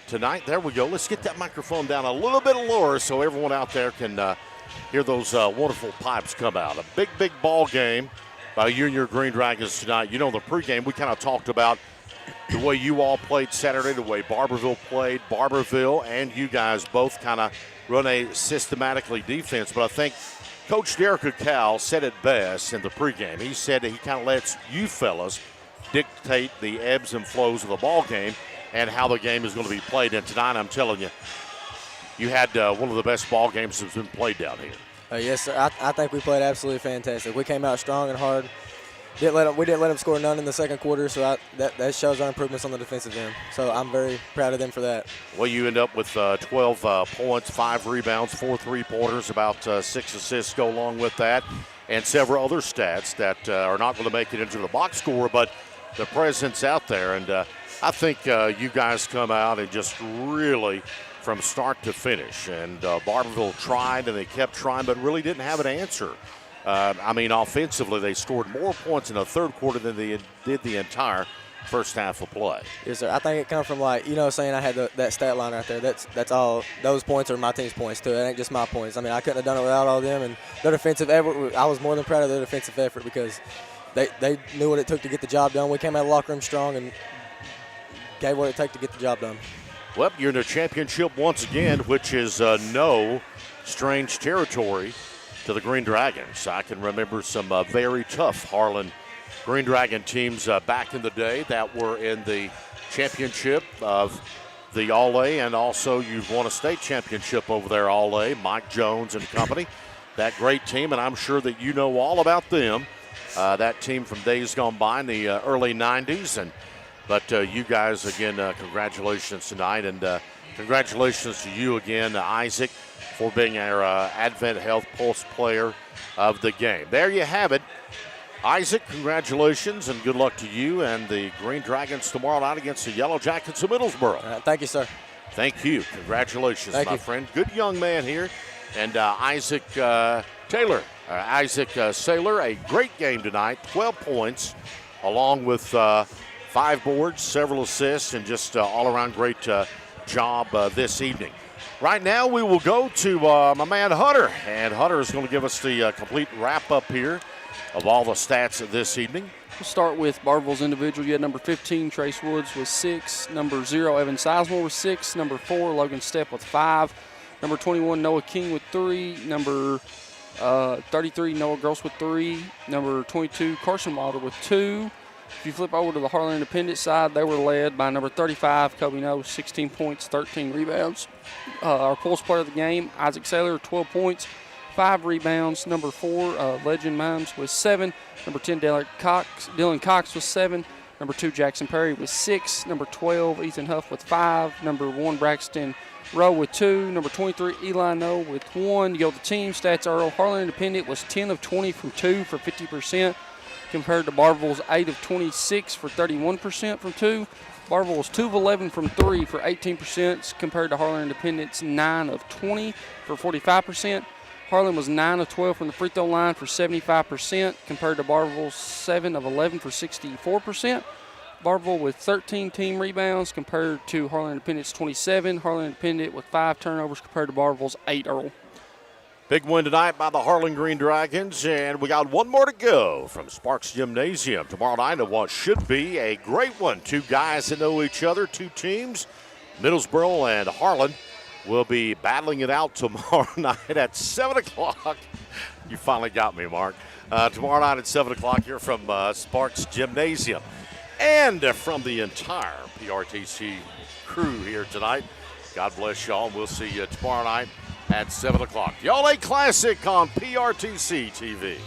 [SPEAKER 5] tonight. There we go. Let's get that microphone down a little bit lower so everyone out there can hear those wonderful pipes come out. A big, big ball game by you and your Green Dragons tonight. You know, the pregame, we kind of talked about the way you all played Saturday, the way Barbourville played. Barbourville and you guys both kind of run a systematically defense, but I think Coach Derek Cal said it best in the pregame. He said that he kind of lets you fellas dictate the ebbs and flows of the ball game and how the game is going to be played. And tonight, I'm telling you, you had one of the best ball games that's been played down here.
[SPEAKER 32] Yes, sir. I think we played absolutely fantastic. We came out strong and hard. We didn't let them score none in the second quarter, so that shows our improvements on the defensive end. So I'm very proud of them for that.
[SPEAKER 5] Well, you end up with 12 points, 5 rebounds, 4 3-pointers, about 6 assists go along with that, and several other stats that are not going to make it into the box score, but the presence out there. And I think you guys come out and just really, from start to finish. And Barbourville tried and they kept trying, but really didn't have an answer. Offensively, they scored more points in the third quarter than they did the entire first half of play.
[SPEAKER 32] Yes, sir. I think it comes from, saying I had that stat line right there. That's all. Those points are my team's points, too. It ain't just my points. I couldn't have done it without all of them. And their defensive effort, I was more than proud of their defensive effort because they knew what it took to get the job done. We came out of the locker room strong, and gave what it takes to get the job done.
[SPEAKER 5] Well, you're in the championship once again, which is no strange territory to the Green Dragons. I can remember some very tough Harlan Green Dragon teams back in the day that were in the championship of the All-A, and also you've won a state championship over there, All-A, Mike Jones and company. That great team, and I'm sure that you know all about them. That team from days gone by in the early 90s. But you guys, again, congratulations tonight, and congratulations to you again, Isaac, for being our Advent Health Pulse player of the game. There you have it. Isaac, congratulations, and good luck to you and the Green Dragons tomorrow night against the Yellow Jackets of Middlesboro.
[SPEAKER 32] Thank you, sir.
[SPEAKER 5] Thank you. Congratulations, my friend. Good young man here. And Isaac Saylor, a great game tonight, 12 points, along with 5 boards, several assists, and just all-around great job this evening. Right now, we will go to my man Hunter, and Hunter is going to give us the complete wrap-up here of all the stats this evening.
[SPEAKER 11] We'll start with Barbourville's individual. You had number 15, Trace Woods, with 6. Number 0, Evan Sizemore, with 6. Number 4, Logan Stepp, with 5. Number 21, Noah King, with 3. Number 33, Noah Gross, with 3. Number 22, Carson Wilder, with 2. If you flip over to the Harlan Independent side, they were led by number 35, Kobe Nose, 16 points, 13 rebounds. Our Pulse player of the game, Isaac Saylor, 12 points, 5 rebounds. Number 4, Legend Mimes, with 7. Number 10, Dylan Cox with 7. Number 2, Jackson Perry with 6. Number 12, Ethan Huff with 5. Number 1, Braxton Rowe with 2. Number 23, Eli No with 1. You go to the team stats, Earl. Harlan Independent was 10 of 20 from 2 for 50%, compared to Barbourville's 8 of 26 for 31% from 2. Barbourville was 2 of 11 from 3 for 18%, compared to Harlan Independent's 9 of 20 for 45%. Harlan was 9 of 12 from the free throw line for 75%, compared to Barbourville's 7 of 11 for 64%. Barbourville with 13 team rebounds compared to Harlan Independent's 27. Harlan Independent with 5 turnovers compared to Barbourville's 8, Earl.
[SPEAKER 5] Big win tonight by the Harlan Green Dragons, and we got one more to go from Sparks Gymnasium. Tomorrow night at what should be a great one. 2 guys that know each other, 2 teams. Middlesboro and Harlan will be battling it out tomorrow night at 7 o'clock. You finally got me, Mark. Tomorrow night at 7 o'clock here from Sparks Gymnasium. And from the entire PRTC crew here tonight, God bless y'all. We'll see you tomorrow night at 7 o'clock. The All-A Classic on PRTC TV.